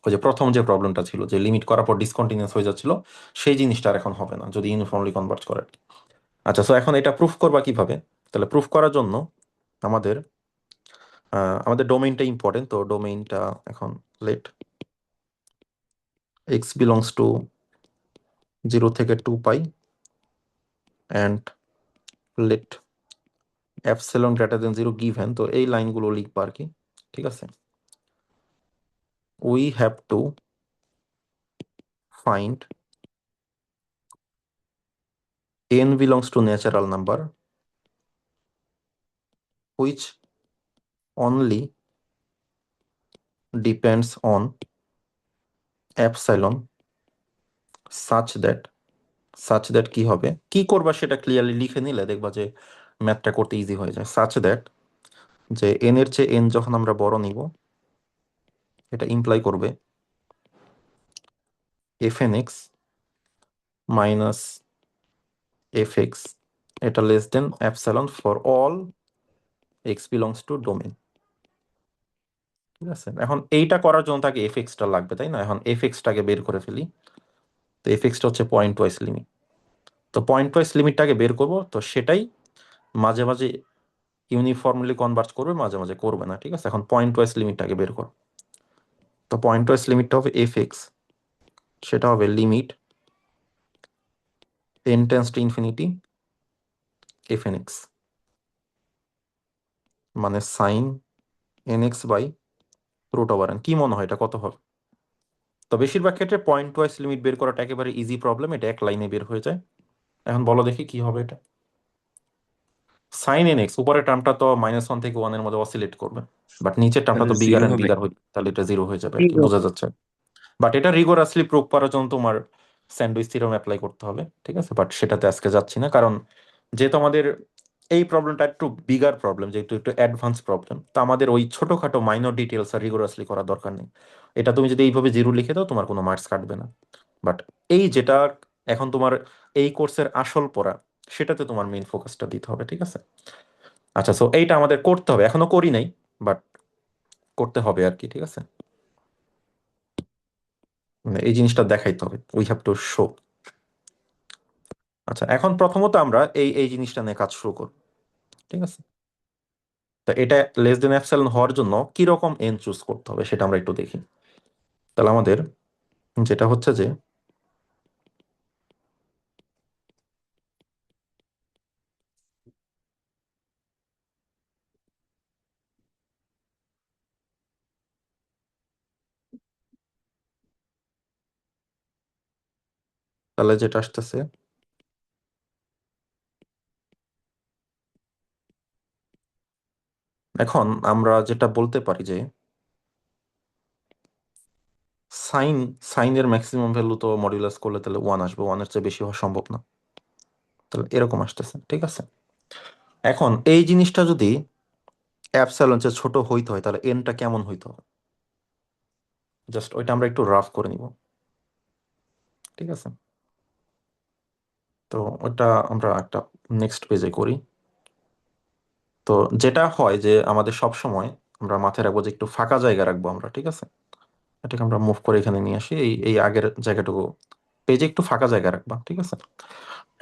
ওই যে প্রথম যে প্রবলেমটা ছিল যে লিমিট করার পর ডিসকন্টিনিউয়াস হয়ে যাচ্ছিল, সেই জিনিসটা আর এখন হবে না যদি ইউনিফর্মলি কনভার্জ করে। আচ্ছা, সো এখন এটা প্রুফ করবা কিভাবে? তাহলে প্রুফ করার জন্য আমাদের আমাদের ডোমেইনটা ইম্পর্টেন্ট, তো ডোমেইনটা এখন লেট এক্স বিলংস টু 0 থেকে 2π and let epsilon greater than 0 given, তো এই লাইনগুলো লিখবা আর কি, ঠিক আছে? We have to find n belongs to natural number which only depends on epsilon such that কি হবে, কি করবা সেটা ক্লিয়ারলি লিখে নিলে দেখবা যে ম্যাথটা করতে ইজি হয়ে যায়। such that যে n এর চেয়ে n যখন আমরা বড় নিব, এটা ইমপ্লাই করবে fnx মাইনাস fx এটা less than epsilon for all x belongs to domain, ঠিক আছে? এখন এইটা করার জন্য তাকে fx টা লাগবে, তাই না? এখন fx টাকে বের করে ফেলি, তো fx টা হচ্ছে পয়েন্ট ওয়াইজ লিমিট, তো পয়েন্ট ওয়াইজ লিমিটটাকে বের করব, তো সেটাই মাঝে মাঝে ইউনিফর্মলি কনভার্জ করবে, মাঝে মাঝে করবে না, ঠিক আছে? এখন পয়েন্ট ওয়াইজ লিমিটটাকে বের করো, তো পয়েন্ট ওয়াইজ লিমিটটা হবে fx, সেটা হবে limit n tends to infinity fnx মানে sine nx by root over n। কি মনে হয় এটা কত হবে? তো বেশিরভাগ ক্ষেত্রে পয়েন্ট ওয়াইজ লিমিট বের করাটা একেবারে ইজি প্রবলেম, এটা এক লাইনে বের হয়ে যায়। এখন বলো দেখি কি হবে এটা। সাইন nx উপরের টার্মটা তো -1 থেকে 1 এর মধ্যে অসিলেট করবে, বাট নিচের টার্মটা তাহলে তো বিগার জিরো এন্ড হবে। বিগার হয়ে, তাহলে এটা জিরো হয়ে যাবে আর কি, বোঝা যাচ্ছে? বাট এটা রিগোরাসলি প্রুভ করার জন্য তোমার স্যান্ডউইচ থিওরেম অ্যাপ্লাই করতে হবে, ঠিক আছে? বাট সেটাতে আজকে যাচ্ছি না, কারণ যেহেতু আমাদের এই প্রবলেমটা একটু বিগার প্রবলেম, যেহেতু একটু অ্যাডভান্স প্রবলেম, তো আমাদের ওই ছোটখাটো মাইনর ডিটেলস আর রিগোরাসলি করার দরকার নেই। এটা তুমি যদি এইভাবে জিরো লিখে দাও তোমার কোনো মার্কস কাটবে না, বাট এই যেটা এখন তোমার এই কোর্সের আসল পড়া, সেটাতে তোমার মেইন ফোকাসটা দিতে হবে, ঠিক আছে? আচ্ছা, সো এইটা আমাদের করতে হবে, এখনো করি নাই, বাট করতে হবে আর কি, ঠিক আছে? মানে এই জিনিসটা দেখাইতে হবে, উই হ্যাভ টু শো। আচ্ছা, এখন প্রথমত আমরা এই এই জিনিসটা নিয়ে কাজ শুরু করব, ঠিক আছে? তো এটা লেস দেন এপসাইলন হওয়ার জন্য কি রকম এন চুজ করতে হবে সেটা আমরা একটু দেখি। তাহলে আমাদের যেটা হচ্ছে যে তাহলে যেটা আসতেছে এখন আমরা যেটা বলতে পারি যে সাইন সাইনের ম্যাক্সিমাম ভ্যালু তো মডুলাস করলে তাহলে 1 আসবে, 1-এর চেয়ে বেশি হওয়া সম্ভব না। তাহলে এরকম আসতেছে, ঠিক আছে। এখন এই জিনিসটা যদি অ্যাপসাইলন চেয়ে ছোট হইতে হয় তাহলে এনটা কেমন হইতে হবে, জাস্ট ওইটা আমরা একটু রাফ করে নিব, ঠিক আছে। তো ওটা আমরা একটা নেক্সট পেজে করি। তো যেটা হয় যে আমাদের সব সময় আমরা মাথায় রাখবো যে একটু ফাঁকা জায়গা রাখবো আমরা, ঠিক আছে। এটাকে আমরা মুভ করে এখানে নিয়ে আসি, এই এই আগের জায়গাটুকু পেজে একটু ফাঁকা জায়গা রাখবা, ঠিক আছে।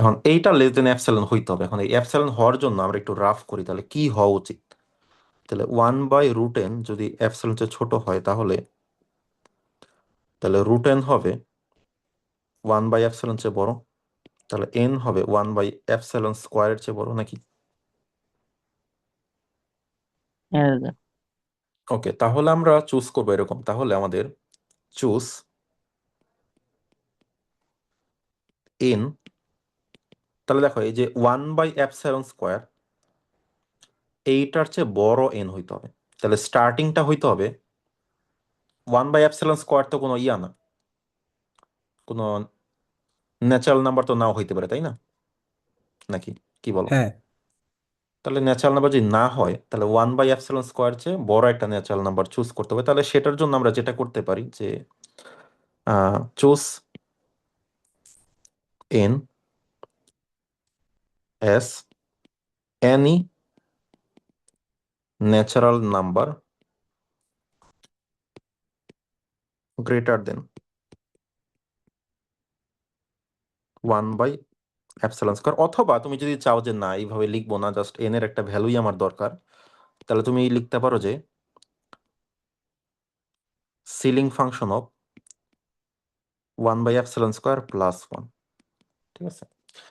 এখন এইটা লেস দেন অ্যাপসাইলন হইতে হবে। এখন এই অ্যাপসাইলন হওয়ার জন্য আমরা একটু রাফ করি, তাহলে কি হওয়া উচিত? তাহলে 1/√n যদি অ্যাপসাইলন চেয়ে ছোট হয় তাহলে তাহলে √n হবে 1/ε চেয়ে বড়, তাহলে n হবে 1/ε² চেয়ে বড় নাকি? হ্যাঁ দাদা। ওকে, তাহলে আমরা চুজ করবো এরকম। তাহলে আমাদের চুজ n, তাহলে দেখো এই যে 1/ε² এইটার চেয়ে বড় n হইতে হবে। তাহলে স্টার্টিংটা হইতে হবে 1/ε² তো কোনো ইয়া না, কোনো ন্যাচারাল নাম্বার তো নাও হইতে পারে, তাই না? নাকি কি বলো? হ্যাঁ, তাহলে ন্যাচারাল নাম্বার যদি না হয় তাহলে 1/ε² চেয়ে বড় একটা ন্যাচারাল নাম্বার চুজ করতে হবে। তাহলে সেটার জন্য আমরা যেটা করতে পারি যে choose n as any natural number greater than 1/ε², অথবা তুমি যদি চাও যে না এইভাবে লিখবো না, জাস্ট n এর একটা ভ্যালুই আমার দরকার, তাহলে তুমি লিখতে পারো যে সিলিং ফাংশন অফ 1/ε² প্লাস 1, ঠিক আছে।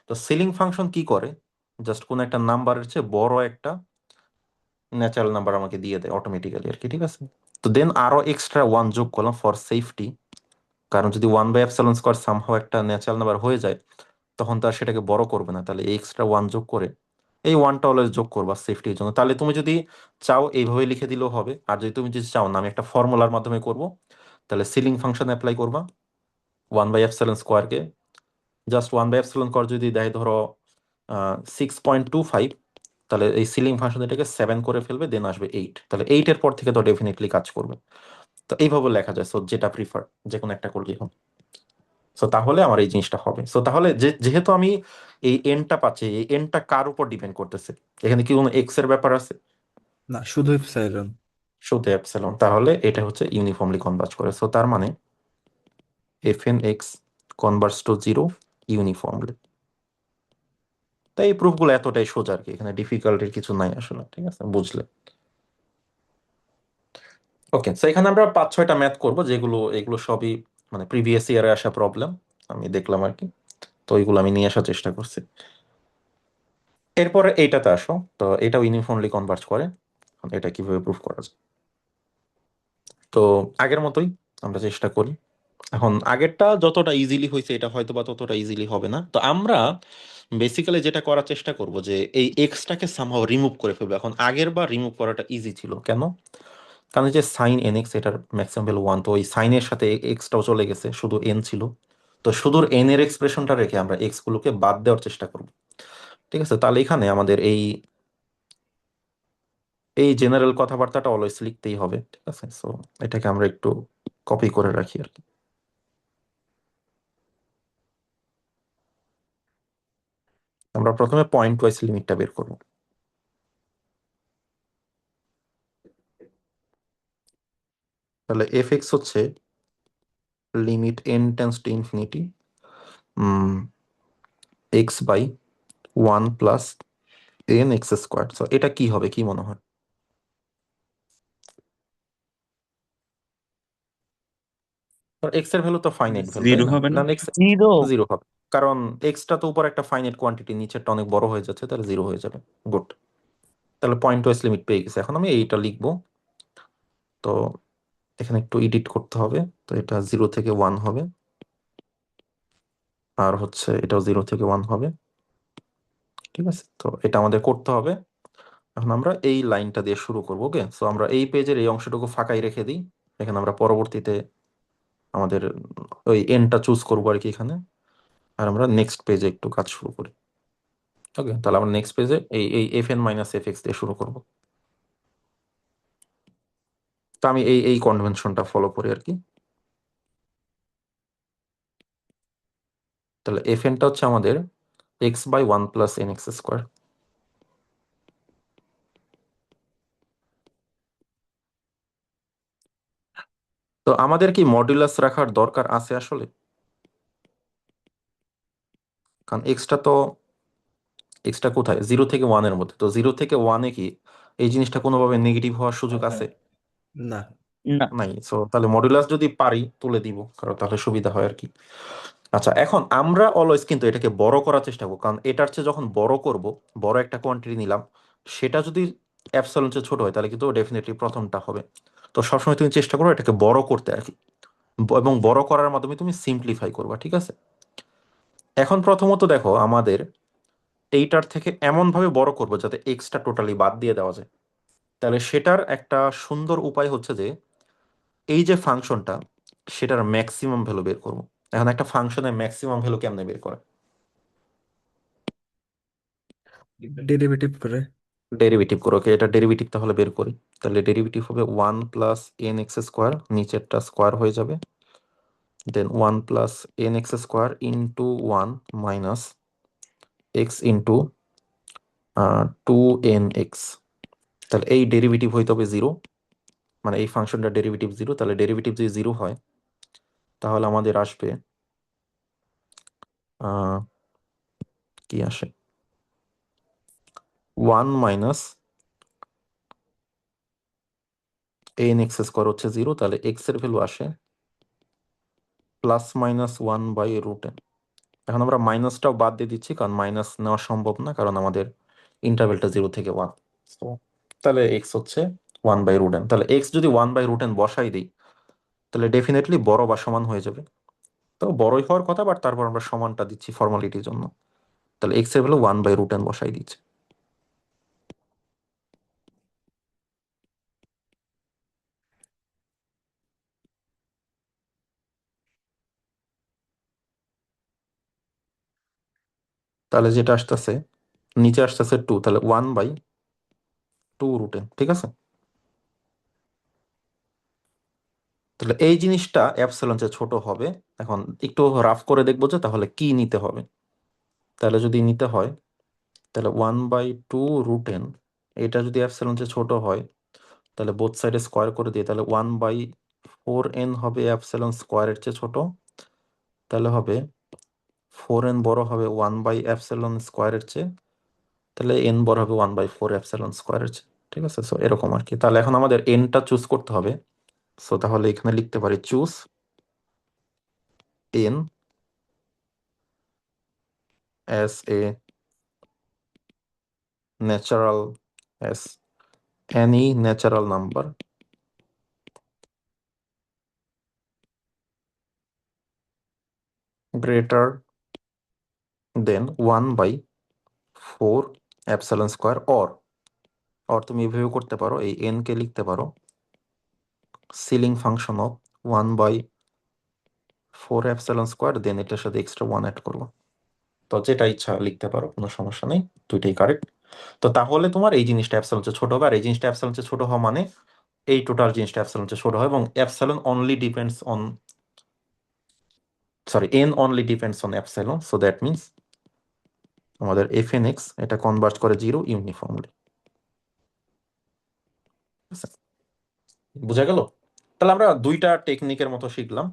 তো সিলিং ফাংশন কি করে, জাস্ট কোন একটা নাম্বারের চেয়ে বড় একটা ন্যাচারাল নাম্বার আমাকে দিয়ে দেয় অটোমেটিক্যালি আর কি, ঠিক আছে। তো দেন আরো এক্সট্রা 1 যোগ করলাম ফর সেফটি, কারণ যদি 1/ε² সামহাও একটা ন্যাচারাল নাম্বার হয়ে যায় তখন তার সেটাকে বড় করবে না, তাহলে এই এক্সট্রা 1 যোগ করে এই 1টা অলওয়েজ যোগ করবা সেফটির জন্য। তাহলে তুমি যদি চাও এইভাবে লিখে দিলেও হবে, আর যদি তুমি যদি চাও না আমি একটা ফর্মুলার মাধ্যমে করব, তাহলে সিলিং ফাংশন অ্যাপ্লাই করবা 1/ε² কে, জাস্ট 1/ε² যদি দেয় ধরো 6.25, তাহলে এই সিলিং ফাংশন এটাকে 7 করে ফেলবে, দেন আসবে 8, তাহলে 8-এর পর থেকে তো ডেফিনেটলি কাজ করবে। তো এইভাবে লেখা যায়, সো যেটা প্রিফার যে কোনো একটা করলেই হবে। সো তাহলে আমার এই জিনিসটা হবে। সো তাহলে যেহেতু আমি এই এনটা পাচ্ছি, এই এনটা কার উপর ডিপেন্ড করতেছে? এখানে কি কোনো এক্স এর ব্যাপার আছে? না, শুধু এপসাইলন। শুধু এপসিলন। তাহলে এটা হচ্ছে ইউনিফর্মলি কনভার্জ করে। সো তার মানে fn(x) কনভার্জ টু 0 ইউনিফর্মলি। তাই এই প্রুফগুলো এতটাই সোজা আর কি, এখানে ডিফিকাল্টির কিছু নাই আসলে, ঠিক আছে, বুঝলে? ওকে, সো এখানে আমরা 5-6টা ম্যাথ করব, যেগুলো এগুলো সবই মানে প্রিভিয়াস ইয়ারে আসা প্রবলেম আমি দেখলাম আর কি, তো ওইগুলো আমি নিয়ে আসার চেষ্টা করছি। এরপরে এইটাতে আসো, তো এটাও ইউনিফর্মলি কনভার্জ করে। এখন এটা কিভাবে প্রুফ করা যায়? তো আগের মতোই আমরা চেষ্টা করি। এখন আগেরটা যতটা ইজিলি হয়েছে এটা হয়তো বা ততটা ইজিলি হবে না। তো আমরা বেসিক্যালি যেটা করার চেষ্টা করব যে এই এক্সটাকে সামহাও রিমুভ করে ফেলবো। এখন আগের বার রিমুভ করাটা ইজি ছিল কেন? কারণ এই যে সাইন nx এটার ম্যাক্সিমাম ভ্যালু 1, তো ওই সাইনের সাথে এক্সটাও চলে গেছে, শুধু n ছিল। তো শুধু n এর এক্সপ্রেশনটা রেখে আমরা এক্স গুলোকে বাদ দেওয়ার চেষ্টা করব, ঠিক আছে। তাহলে এখানে আমাদের এই এই জেনারেল কথাবার্তাটা অলওয়েজ লিখতেই হবে, ঠিক আছে। সো এটাকে আমরা একটু কপি করে রাখি আর কি। আমরা প্রথমে পয়েন্ট ওয়াইজ লিমিটটা বের করব। তাহলে f(x) হচ্ছে limit n tends to infinity x/1 plus n(x²). So এটা কি হবে, কি মনে হয়? এক্স এর ভ্যালু তো ফাইনাইট ভ্যালু, তাই 0 না? হবে না? না, এক্স 0। 0 হবে, কারণ এক্সটা তো উপর একটা ফাইনাইট কোয়ান্টিটি, নিচেরটা অনেক বড় হয়ে যাচ্ছে, তাহলে 0 হয়ে যাবে। গুড, তাহলে পয়েন্ট ওয়াইজ লিমিট পেয়ে গেছে। এখন আমি এইটা লিখবো, তো এখানে একটু এডিট করতে হবে। তো এটা 0 থেকে 1 হবে, আর হচ্ছে এটাও 0 থেকে 1 হবে, ঠিক আছে। তো এটা আমাদের করতে হবে। এখন আমরা এই লাইনটা দিয়ে শুরু করবো। ওকে, সো আমরা এই পেজের এই অংশটুকু ফাঁকাই রেখে দিই। এখানে আমরা পরবর্তীতে আমাদের ওই এনটা চুজ করবো আর কি এখানে। আর আমরা নেক্সট পেজে একটু কাজ শুরু করি। ওকে, তাহলে আমরা নেক্সট পেজে এই F N minus F x দিয়ে শুরু করবো। তো আমি এই কনভেনশনটা ফলো করি আর কি। তাহলে এফ এনটা হচ্ছে আমাদের x by 1 plus n x square. তো আমাদের কি মডুলাস রাখার দরকার আছে আসলে? কারণ এক্সটা কোথায়, 0 থেকে 1 এর মধ্যে। তো 0 থেকে 1-এ কি এই জিনিসটা কোনোভাবে নেগেটিভ হওয়ার সুযোগ আছে? না। না। নাই। সো তাহলে মডুলাস যদি পারি তুলে দিব, কারণ তাহলে সুবিধা হয় আর কি। আচ্ছা, এখন আমরা অলওয়েজ কিন্তু এটাকে বড় করার চেষ্টা করবো, কারণ এটার চেয়ে যখন বড় করব, বড় একটা কোয়ান্টিটি নিলাম, সেটা যদি অ্যাপসিলন চেয়ে ছোট হয় তাহলে কিন্তু ডেফিনেটলি প্রথমটা হবে। তো সবসময় তুমি চেষ্টা করো এটাকে বড় করতে আর কি, এবং বড় করার মাধ্যমে তুমি সিম্পলিফাই করবা, ঠিক আছে। এখন প্রথমত দেখো, আমাদের এইটার থেকে এমন ভাবে বড় করবো যাতে এক্সটা টোটালি বাদ দিয়ে দেওয়া যায়। তাহলে সেটার একটা সুন্দর উপায় হচ্ছে যে এই যে ফাংশনটা, সেটার ম্যাক্সিমাম ভ্যালু বের করবো। এখন একটা ফাংশনের ম্যাক্সিমাম ভ্যালু কেমনে বের করে? ডেরিভেটিভ করে। ডেরিভেটিভ করো। ওকে, এটা ডেরিভেটিভ তাহলে বের করি। তাহলে ডেরিভেটিভ হবে 1 প্লাস এন এক্স স্কোয়ার, নিচেরটা স্কোয়ার হয়ে যাবে, দেন 1 plus n x square into 1 minus x into 2nx। তাহলে এই ডেরিভেটিভ হইতে হবে 0, মানে এই ফাংশনটা ডেরিভেটিভ 0। তাহলে ডেরিভেটিভ যদি 0 হয় তাহলে আমাদের আসবে কি আসে, 1 মাইনাস এন এক্স স্কোয়ার হচ্ছে 0। তাহলে এক্স এর ভ্যালু আসে plus minus 1 by root n. এখন আমরা মাইনাসটাও বাদ দিয়ে দিচ্ছি, কারণ মাইনাস নেওয়া সম্ভব না, কারণ আমাদের ইন্টারভেলটা 0 থেকে 1। তো তাহলে এক্স হচ্ছে 1 বাই রুট এন। তাহলে এক্স যদি 1 বাই রুট এন বসাই দিই তাহলে ডেফিনেটলি বড় বা সমান হয়ে যাবে। তো বড়ই হওয়ার কথা, বাট তারপর আমরা সমানটা দিচ্ছি ফর্মালিটির জন্য। তাহলে এক্স এর ভ্যালু 1 বাই রুট এন বসাই দিচ্ছি। তাহলে যেটা আসতেছে, নিচে আসতেছে 2, তাহলে 1 বাই 2 রুট এন, ঠিক আছে। তাহলে এই জিনিসটা অ্যাপসিলন চেয়ে ছোট হবে। এখন একটু রাফ করে দেখবো যে তাহলে কি নিতে হবে। তাহলে যদি নিতে হয় তাহলে 1 বাই 2 রুট এন, এটা যদি অ্যাপসিলন চেয়ে ছোট হয় তাহলে বোথ সাইডে স্কোয়ার করে দিয়ে, তাহলে 1 বাই 4n হবে অ্যাপসিলন স্কোয়ারের চেয়ে ছোট। তাহলে হবে 4n বড় হবে 1 বাই অ্যাপসিলন স্কোয়ারের চেয়ে, তাহলে n বড় হবে 1 বাই 4 অ্যাপসিলন স্কোয়ারের চেয়ে, ঠিক আছে। সো এরকম আর কি। তাহলে এখন আমাদের nটা চুজ করতে হবে। সো তাহলে এখানে লিখতে পারি choose n as a natural, as any natural number greater than 1 by 4 epsilon square, or তুমি এভাবে করতে পারো, এই n কে লিখতে পারো ceiling function of 1 by 4 epsilon square, then এটার সাথে এক্সট্রা 1 অ্যাড করবো। তো যেটা ইচ্ছা লিখতে পারো, কোনো সমস্যা নেই, দুইটাই কারেক্ট। তো তাহলে তোমার এই জিনিসটা অ্যাপসিলন চেয়ে ছোট হবে, আর এই জিনিসটা অ্যাপসিলন চেয়ে ছোট হওয়া মানে এই টোটাল জিনিসটা অ্যাপসিলন চেয়ে ছোট হয়, এবং epsilon only depends on, sorry, n only depends on epsilon. So that means আমাদের এফ এন এক্স এটা কনভার্ট করে 0 ইউনিফর্মলি। বুঝা গেল? তাহলে আমরা দুইটা টেকনিকের মতো শিখলাম,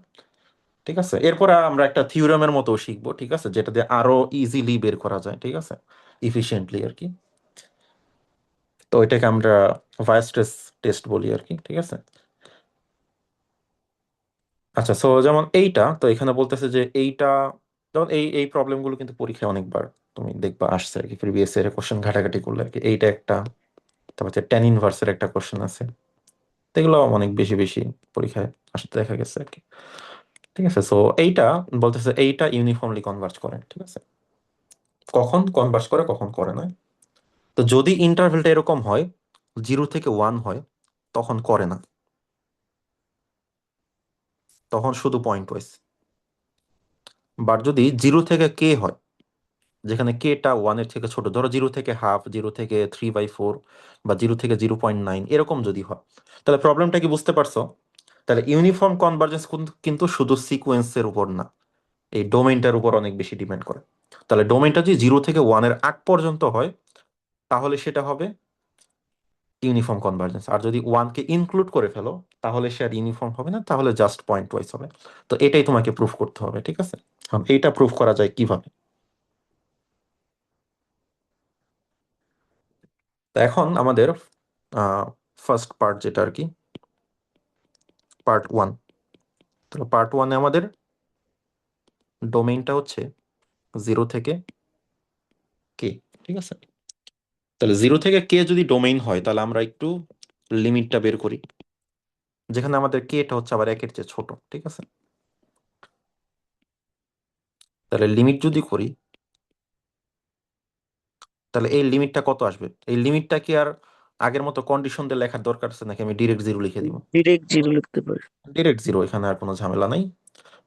ঠিক আছে। এরপরে আমরা একটা থিওরেমের মতো শিখবো, ঠিক আছে, যেটা দিয়ে আরো ইজিলি বের করা যায়, ঠিক আছে, ইফিশিয়েন্টলি আর কি। তো এটাকে আমরা ভায়াস্ট্রেস টেস্ট বলি আর কি, ঠিক আছে। আচ্ছা, সো যেমন এইটা, তো এখানে বলতেছে যে এইটা, যেমন এই প্রবলেমগুলো কিন্তু পরীক্ষায় অনেকবার তুমি দেখবা আসছে আর কি, প্রিভিয়াস ইয়ার কোশ্চেন ঘাটাঘাটি করলে আর কি। এইটা একটা, তারপর হচ্ছে ট্যান ইনভার্সের একটা কোশ্চেন আছে, তো এগুলো অনেক বেশি বেশি পরীক্ষায় আসতে দেখা গেছে আর কি। ঠিক আছে, সো এইটা বলতেছে এইটা ইউনিফর্মলি কনভার্জ করে, ঠিক আছে। কখন কনভার্জ করে কখন করে না। তো যদি ইন্টারভেলটা এরকম হয় 0 থেকে 1 হয় তখন করে না, তখন শুধু পয়েন্ট ওয়াইজ। বাট যদি 0 থেকে কে হয়, যেখানে কেটা 1-এর থেকে ছোট, ধরো 0 থেকে হাফ, 0 থেকে 3/4 বা 0 থেকে 0.9 এরকম যদি হয়, তাহলে প্রবলেমটা কি বুঝতে পারছো? তাহলে ইউনিফর্ম কনভার্জেন্স কিন্তু শুধু সিকোয়েন্সের উপর না, এই ডোমেইনটার উপর অনেক বেশি ডিপেন্ড করে। তাহলে ডোমেইনটা যদি 0 থেকে 1-এর আগ পর্যন্ত হয় তাহলে সেটা হবে ইউনিফর্ম কনভার্জেন্স, আর যদি 1-কে ইনক্লুড করে ফেলো তাহলে সে আর ইউনিফর্ম হবে না, তাহলে জাস্ট পয়েন্ট ওয়াইজ হবে। তো এটাই তোমাকে প্রুফ করতে হবে, ঠিক আছে। এখন এইটা প্রুফ করা যায় কিভাবে? তো এখন আমাদের ফার্স্ট পার্ট যেটা আর কি, পার্ট 1। তাহলে পার্ট 1-এ আমাদের ডোমেইনটা হচ্ছে 0 থেকে কে, ঠিক আছে। তাহলে 0 থেকে কে যদি ডোমেইন হয় তাহলে আমরা একটু লিমিটটা বের করি, যেখানে আমাদের কেটা হচ্ছে আবার 1-এর চেয়ে ছোট, ঠিক আছে। তাহলে লিমিট যদি করি তাহলে এই লিমিটটা কত আসবে? এই লিমিটটা কি আর আগের মতো কন্ডিশন দিয়ে লেখার দরকার আছে নাকি আমি ডিরেক্ট 0 লিখে দিব? ডিরেক্ট 0 লিখতে পারি। ডিরেক্ট 0, এখানে আর কোনো ঝামেলা নাই।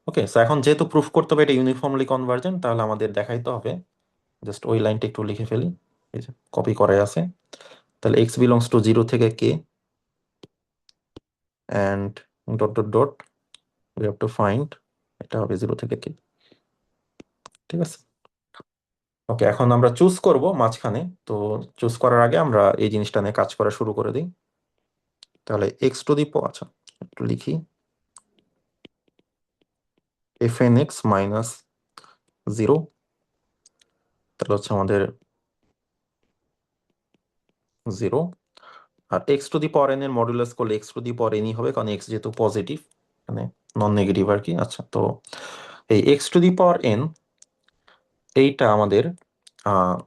ওকে, সো এখন যেহেতু প্রুফ করতে হবে এটা ইউনিফর্মলি কনভার্জেন্ট, তাহলে আমাদের দেখাইতে হবে, জাস্ট ওই লাইনটা একটু লিখে ফেলি, এই যে কপি করে আছে। তাহলে x বিলংস টু 0 থেকে k and dot dot dot we have to find, এটা হবে 0 থেকে k, ঠিক আছে। ওকে, এখন আমরা চুজ করব মাঝখানে। তো চুজ করার আগে আমরা এই জিনিসটা নিয়ে কাজ করা শুরু করে দিই। তাহলে x টু দি পাওয়ার, আচ্ছা একটু লিখি, fnx মাইনাস 0, তাহলে হচ্ছে আমাদের 0। আর x to the power n এর মডুলাস করলে এক্স টু দি পাওয়ার এনই হবে, কারণ এক্স যেহেতু পজিটিভ, মানে নন নেগেটিভ আর কি। আচ্ছা, তো এই x to the power N এইটা আমাদের আহ,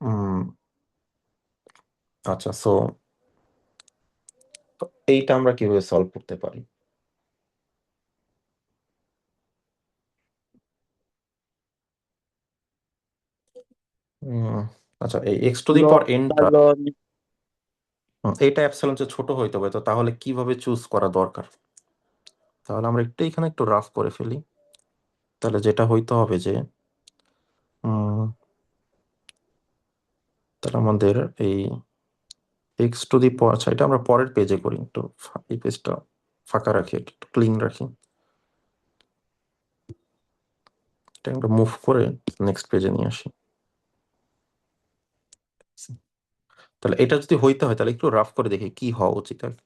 উম, আচ্ছা, সো এইটা আমরা কিভাবে সলভ করতে পারি? আচ্ছা, এই এক্স টু দি লগ পাওয়ার বা এনটা লগ এইটা অ্যাপসিলন চেয়ে ছোট হইতে হবে, তো তাহলে কিভাবে চুজ করা দরকার? তাহলে আমরা একটু এখানে একটু রাফ করে ফেলি। তাহলে যেটা হইতে হবে যে উম, তাহলে আমাদের এই এক্স টু দি পাওয়ার, আচ্ছা এটা আমরা পরের পেজে করি, একটু এই পেজটা ফাঁকা রাখি, একটু ক্লিন রাখি, এটা আমরা মুভ করে নেক্সট পেজে নিয়ে আসি। তাহলে এটা যদি হইতে হয় তাহলে একটু রাফ করে দেখি কি হওয়া উচিত আর কি।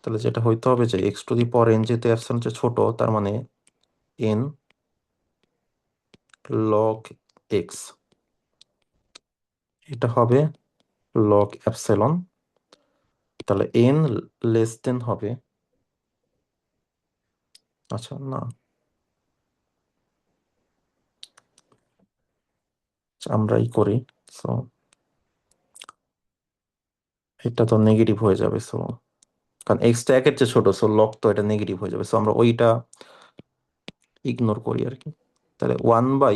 তাহলে যেটা হইতে হবে যে x to the power N যেহেতু অ্যাপসিলন চেয়ে ছোট, তার মানে এন লগ এক্স, এটা হবে লগ অ্যাপসিলন। তাহলে এন লেস দেন হবে, আচ্ছা না, আচ্ছা, আমরাই করি। সো এটা তো নেগেটিভ হয়ে যাবে, সো কারণ এক্সটা 1-এর চেয়ে ছোট, সো লগ তো এটা নেগেটিভ হয়ে যাবে, সো আমরা ওইটা ইগনোর করি আর কি। তাহলে 1 by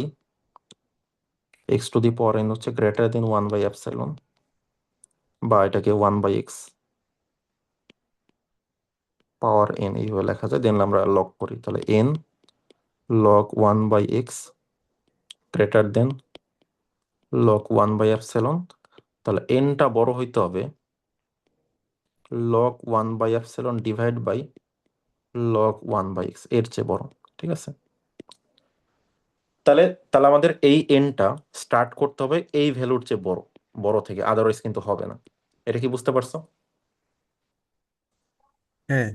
x to the power n হচ্ছে গ্রেটার দেন 1 বাই অ্যাপসিলন, বা এটাকে 1/x পাওয়ার এন এইভাবে লেখা যায়। দেন আমরা লগ করি, তাহলে n log 1/x greater than log 1/ε। তাহলে এনটা বড় হইতে হবে log 1/ε divide by log 1/x, এর চেয়ে বড়, ঠিক আছে। তাহলে তাহলে আমাদের এই এনটা স্টার্ট করতে হবে এই ভ্যালুর চেয়ে বড়, বড় থেকে, আদারওয়াইজ কিন্তু হবে না। এটা কি বুঝতে পারছো? হ্যাঁ।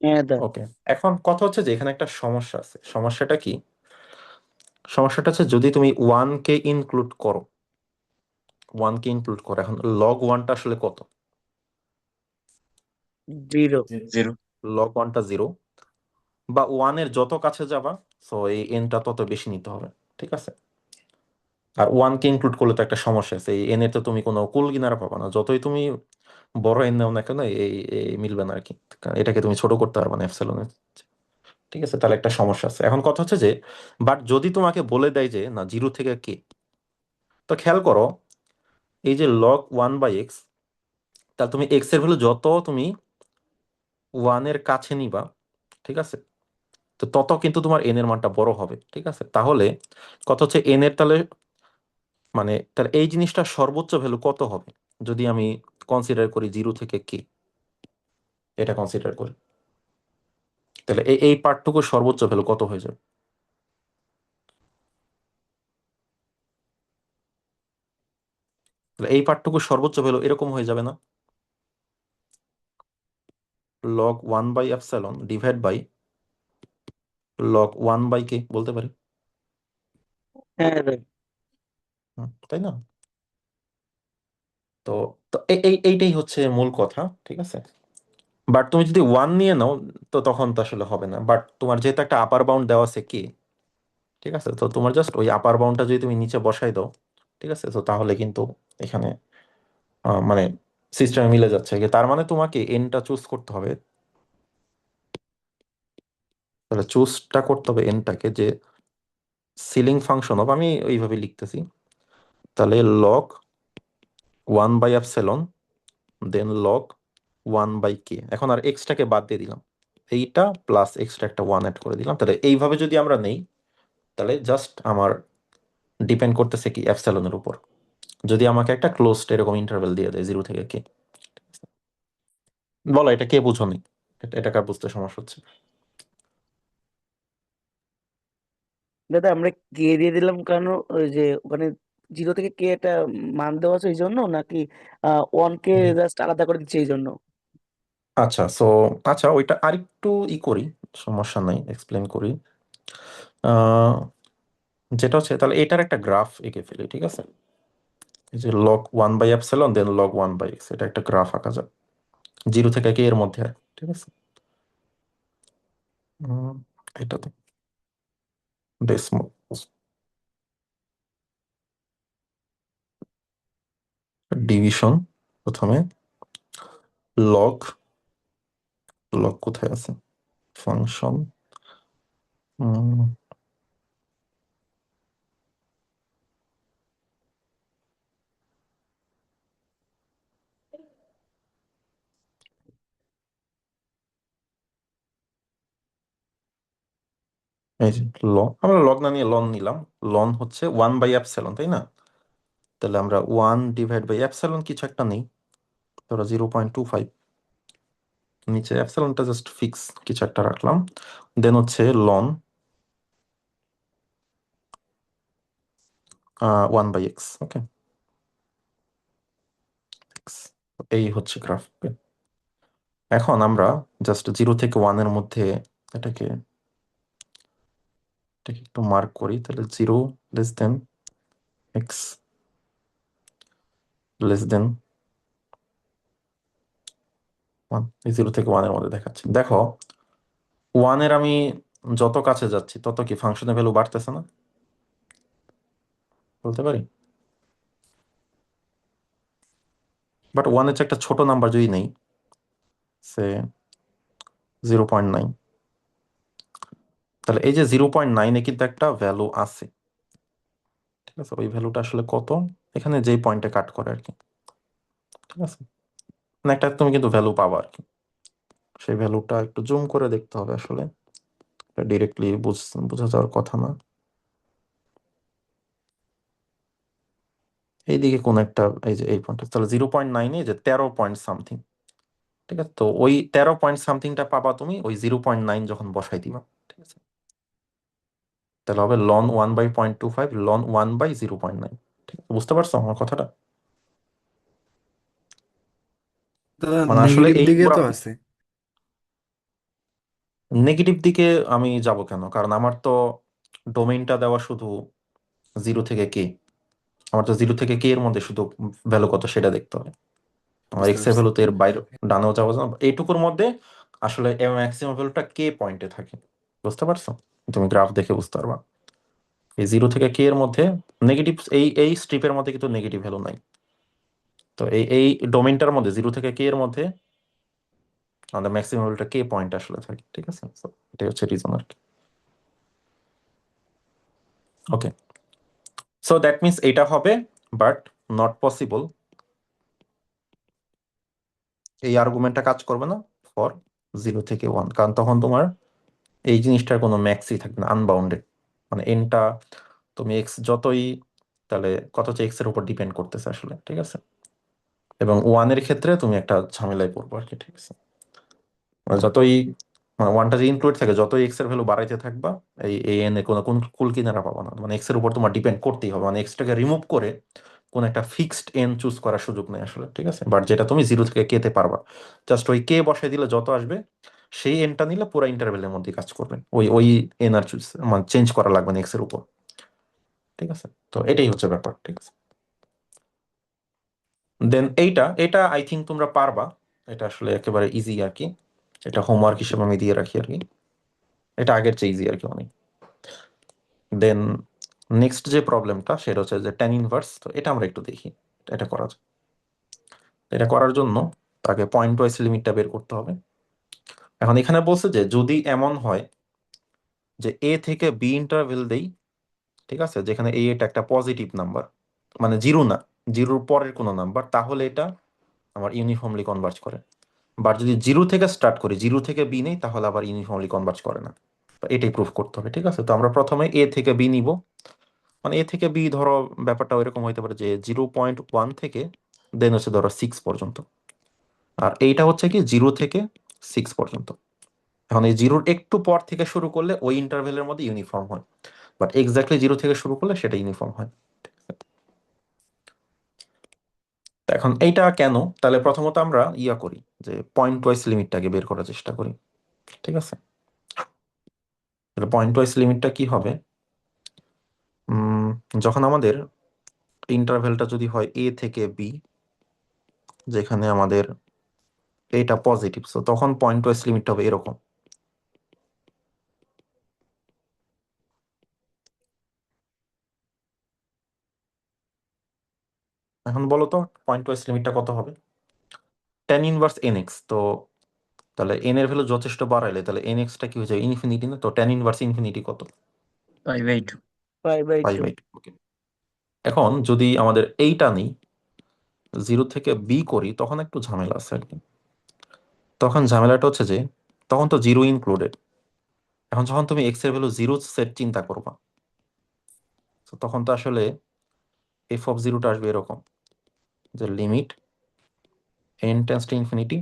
হ্যাঁ দা ওকে, এখন কথা হচ্ছে যে এখানে একটা সমস্যা আছে। সমস্যাটা কি? সমস্যাটা হচ্ছে যদি তুমি 1-কে ইনক্লুড করো, 1-কে ইনক্লুড করো, এখন লগ 1টা আসলে কত? 0 0। লগ 1টা 0, বা 1-এর যত কাছে যাবা সো এই এনটা তত বেশি নিতে হবে, ঠিক আছে। আর 1-কে ইনক্লুড করলে তো একটা সমস্যা আছে, এই এন এর তো তুমি কোনো কুল কিনারা পাবা না, যতই তুমি বড় এন নাও না কেন এই মিলবে না আর কি, কারণ এটাকে তুমি ছোট করতে পারবে না এপসিলনের। ঠিক আছে, তাহলে একটা সমস্যা আছে। এখন কথা হচ্ছে যে বাট যদি তোমাকে বলে দেয় যে না 0 থেকে কে, তো খেয়াল করো এই যে log 1/x, তাহলে তুমি x এর ভ্যালু যত তুমি 1 এর কাছে নিবা, ঠিক আছে, তো তত কিন্তু তোমার n এর মানটা বড় হবে। ঠিক আছে, তাহলে কথা হচ্ছে n এর তাহলে মানে তাহলে এই জিনিসটা সর্বোচ্চ ভ্যালু কত হবে যদি আমি কনসিডার করি 0 থেকে কে, এটা কনসিডার করি, তাহলে এই পার্টটুকু সর্বোচ্চ ভ্যালু কত হয়ে যাবে? তাহলে এই পার্টটুকু সর্বোচ্চ ভ্যালু এরকম হয়ে যাবে না, log 1/epsilon divide by log 1/k বলতে পারি। হ্যাঁ দাদা। তাই না? তো তো এইটাই হচ্ছে মূল কথা। ঠিক আছে, বাট তুমি যদি 1 নিয়ে নাও তো তখন তো আসলে হবে না। বাট তোমার যেহেতু একটা আপার বাউন্ড দেওয়া আছে কে, ঠিক আছে, তো তোমার জাস্ট ওই আপার বাউন্ডটা যদি তুমি নিচে বসাই দাও, ঠিক আছে, তো তাহলে কিন্তু এখানে মানে সিস্টেমে মিলে যাচ্ছে। তার মানে তোমাকে এনটা চুজ করতে হবে, তাহলে চুজটা করতে হবে এনটাকে, যে সিলিং ফাংশন অফ, আমি এইভাবে লিখতেছি, তাহলে log 1/epsilon দেন log 1/k। এখন আর এক্সটাকে বাদ দিয়ে দিলাম, এইটা প্লাস এক্সট্রা একটা 1 অ্যাড করে দিলাম। তাহলে এইভাবে যদি আমরা নেই তাহলে জাস্ট আমার ডিপেন্ড করতেছে কি এপসিলনের উপর, যদি আমাকে একটা ক্লোজড এরকম ইন্টারভ্যাল দিয়ে দেয় 0 থেকে কে। বলো এটা কে বুঝোনি, এটা কার বুঝতে সমস্যা হচ্ছে? দাদা আমরা কে দিয়ে দিলাম কারণ ওই যে ওখানে 0 থেকে কে একটা মান দেওয়া আছে এই জন্য, নাকি 1 কে জাস্ট আলাদা করে দিচ্ছে এই জন্য? আচ্ছা, সো আচ্ছা ওইটা আরেকটু করি, সমস্যা নাই, এক্সপ্লেন করি। আহ, যেটা হচ্ছে তাহলে এটার একটা গ্রাফ এঁকে ফেলি। ঠিক আছে, এই যে log 1/epsilon দেন log 1/x, এটা একটা গ্রাফ আঁকা যায় 0 থেকে কে এর মধ্যে। ঠিক আছে, উম, এটা তো ডেসিমাল ডিভিশন, প্রথমে লগ, লগ কোথায় আছে, ফাংশন, এই যে আমরা লগ না নিয়ে লন নিলাম। লন হচ্ছে 1/epsilon, তাই না? তাহলে আমরা 1/epsilon কিছু একটা নেই, ধরো 0.25, নিচে এপসিলনটা জাস্ট ফিক্স কিছু একটা রাখলাম, দেন হচ্ছে লন 1/x। ওকে, এই হচ্ছে গ্রাফ। এখন আমরা জাস্ট 0 থেকে 1 এর মধ্যে এটাকে এটাকে একটু মার্ক করি, তাহলে 0 less than x less than 1, এই 0 থেকে 1 এর মধ্যে দেখাচ্ছি। দেখো 1 এর আমি যত কাছে যাচ্ছি তত কি ফাংশনের ভ্যালু বাড়তেছে না, বলতে পারি? বাট 1 এর চেয়ে একটা ছোট নাম্বার যদি নেই, সে 0.9, তাহলে এই যে 0.9-এ কিন্তু একটা ভ্যালু আছে। ঠিক আছে, ওই ভ্যালুটা আসলে কত, এখানে যেই পয়েন্টে কাট করে আর কি। ঠিক আছে, মানে একটা তুমি কিন্তু ভ্যালু পাবা আর কি, সেই ভ্যালুটা একটু জুম করে দেখতে হবে, আসলে ডিরেক্টলি বোঝা যাওয়ার কথা না। এইদিকে কোন একটা, এই যে এই পয়েন্ট, তাহলে 0.9-এ যে 13 পয়েন্ট সামথিং। ঠিক আছে, তো ওই 13 পয়েন্ট সামথিংটা পাবা তুমি ওই 0.9 যখন বসাই দিবা। ঠিক আছে, তাহলে হবে লন 1/0.25 লন 1/0.9। ঠিক আছে, বুঝতে পারছো আমার কথাটা? দাদা মানে আসলে নেগেটিভ এই দিকে পুরা তো আছে। নেগেটিভ দিকে আমি যাব কেন, কারণ আমার তো ডোমেইনটা দেওয়া শুধু 0 থেকে কে, আমার তো 0 থেকে কে এর মধ্যে শুধু ভ্যালু কত সেটা দেখতে হবে। আমার বুঝতে এক্স এর পারছি। ভ্যালু তো এর বাইরে ডানেও যাওয়া যায় না। এইটুকুর মধ্যে আসলে ম্যাক্সিমাম ভ্যালুটা কে পয়েন্টে থাকে, বুঝতে পারছো? তুমি গ্রাফ দেখে বুঝতে পারবা এই 0 থেকে কে এর মধ্যে নেগেটিভ, এই স্ট্রিপের মধ্যে কিন্তু নেগেটিভ ভ্যালু নাই। তো এই ডোমেইনটার মধ্যে 0 থেকে k এর মধ্যে আমাদের ম্যাক্সিমাম ভ্যালুটা k পয়েন্ট আসলে থাকে, ঠিক আছে? So, এটাই হচ্ছে রিজন আর কি। ওকে, সো দ্যাট মিনস এটা হবে, বাট নট পসিবল, এই আর্গুমেন্টটা কাজ করবে না ফর 0 থেকে 1, কারণ তখন তোমার এই জিনিসটার কোনো ম্যাক্সই থাকবে না, আনবাউন্ডেড। মানে এনটা তুমি এক্স যতই, তাহলে কত হচ্ছে এক্স এর উপর ডিপেন্ড করতেছে আসলে, ঠিক আছে? এবং 1 এর ক্ষেত্রে তুমি একটা ঝামেলায় পড়বো আর কি, ঠিক আছে? মানে যতই, মানে 1টা যে ইনক্লুড থাকে, যতই এক্স এর ভ্যালু বাড়াইতে থাকবা, এই এন এ কোনো কোন কুল কিনারা পাবা না। মানে এক্স এর উপর তোমার ডিপেন্ড করতেই হবে, মানে এক্সটাকে রিমুভ করে কোন একটা ফিক্সড এন চুজ করার সুযোগ নেই আসলে, ঠিক আছে? বাট যেটা তুমি 0 থেকে কে তে পারবা, জাস্ট ওই কে বসাই দিলে যত আসবে সেই এনটা নিলে পুরো ইন্টারভেলের মধ্যে কাজ করবে, ওই এন আর চুজ মানে চেঞ্জ করা লাগবে না এক্স এর উপর, ঠিক আছে? তো এটাই হচ্ছে ব্যাপার, ঠিক আছে? দেন এটা আই থিঙ্ক তোমরা পারবা, এটা আসলে একেবারে ইজি আর কি, এটা হোমওয়ার্ক হিসেবে আমি দিয়ে রাখি আর কি, এটা আগের চেয়ে ইজি আর কি অনেক। দেন নেক্সট যে প্রবলেমটা সেটা হচ্ছে যে ট্যান ইনভার্স, তো এটা আমরা একটু দেখি এটা করা যায়। এটা করার জন্য তাকে পয়েন্ট ওয়াইজ লিমিটটা বের করতে হবে। এখন এখানে বলছে যে যদি এমন হয় যে এ থেকে বি ইন্টারভেল দেই, ঠিক আছে, যেখানে এ এটা একটা পজিটিভ নাম্বার, মানে জিরো না, জিরোর পরের কোনো নাম্বার, তাহলে এটা আমার ইউনিফর্মলি কনভার্জ করে। বাট যদি 0 থেকে স্টার্ট করি, 0 থেকে বি নেই, তাহলে আবার ইউনিফর্মলি কনভার্জ করে না। তো এটাই প্রুফ করতে হবে, ঠিক আছে? তো আমরা প্রথমে এ থেকে বি নিব, মানে এ থেকে বি ধরো ব্যাপারটা এরকম হইতে পারে যে 0.1 থেকে দেন হচ্ছে ধরো 6 পর্যন্ত, আর এইটা হচ্ছে কি 0 থেকে 6 পর্যন্ত। এখন এই 0-র একটু পর থেকে শুরু করলে ওই ইন্টারভেলের মধ্যে ইউনিফর্ম হয়, বাট এক্স্যাক্টলি 0 থেকে শুরু করলে সেটা ইউনিফর্ম হয়। তো এখন এইটা কেন, তাহলে প্রথমত আমরা ইয়া করি যে পয়েন্ট ওয়াইজ লিমিটটাকে বের করার চেষ্টা করি, ঠিক আছে? তাহলে পয়েন্ট ওয়াইজ লিমিটটা কি হবে, যখন আমাদের ইন্টারভেলটা যদি হয় এ থেকে বি, যেখানে আমাদের এটা পজিটিভ, সো তখন পয়েন্ট ওয়াইজ লিমিটটা হবে এরকম। এখন বলো তো পয়েন্ট ওয়াইজ লিমিটটা কত হবে? tan ইনভার্স nx, তো তাহলে n এর ভ্যালু যথেষ্ট বাড়াইলে তাহলে nx টা কি হয়ে যাবে, ইনফিনিটি না? তো tan ইনভার্স ইনফিনিটি কত? 5/2। 5/2। 5/2। ওকে, এখন যদি আমাদের এইটা নেই, 0 থেকে বি করি, তখন একটু ঝামেলা আছে আর কি। তখন ঝামেলাটা হচ্ছে যে তখন তো 0 ইনক্লুডেড। এখন যখন তুমি এক্স এর ভ্যালু 0 সেট চিন্তা করবা, তো তখন তো আসলে এফ অফ 0টা আসবে এরকম, যে limit n tends to infinity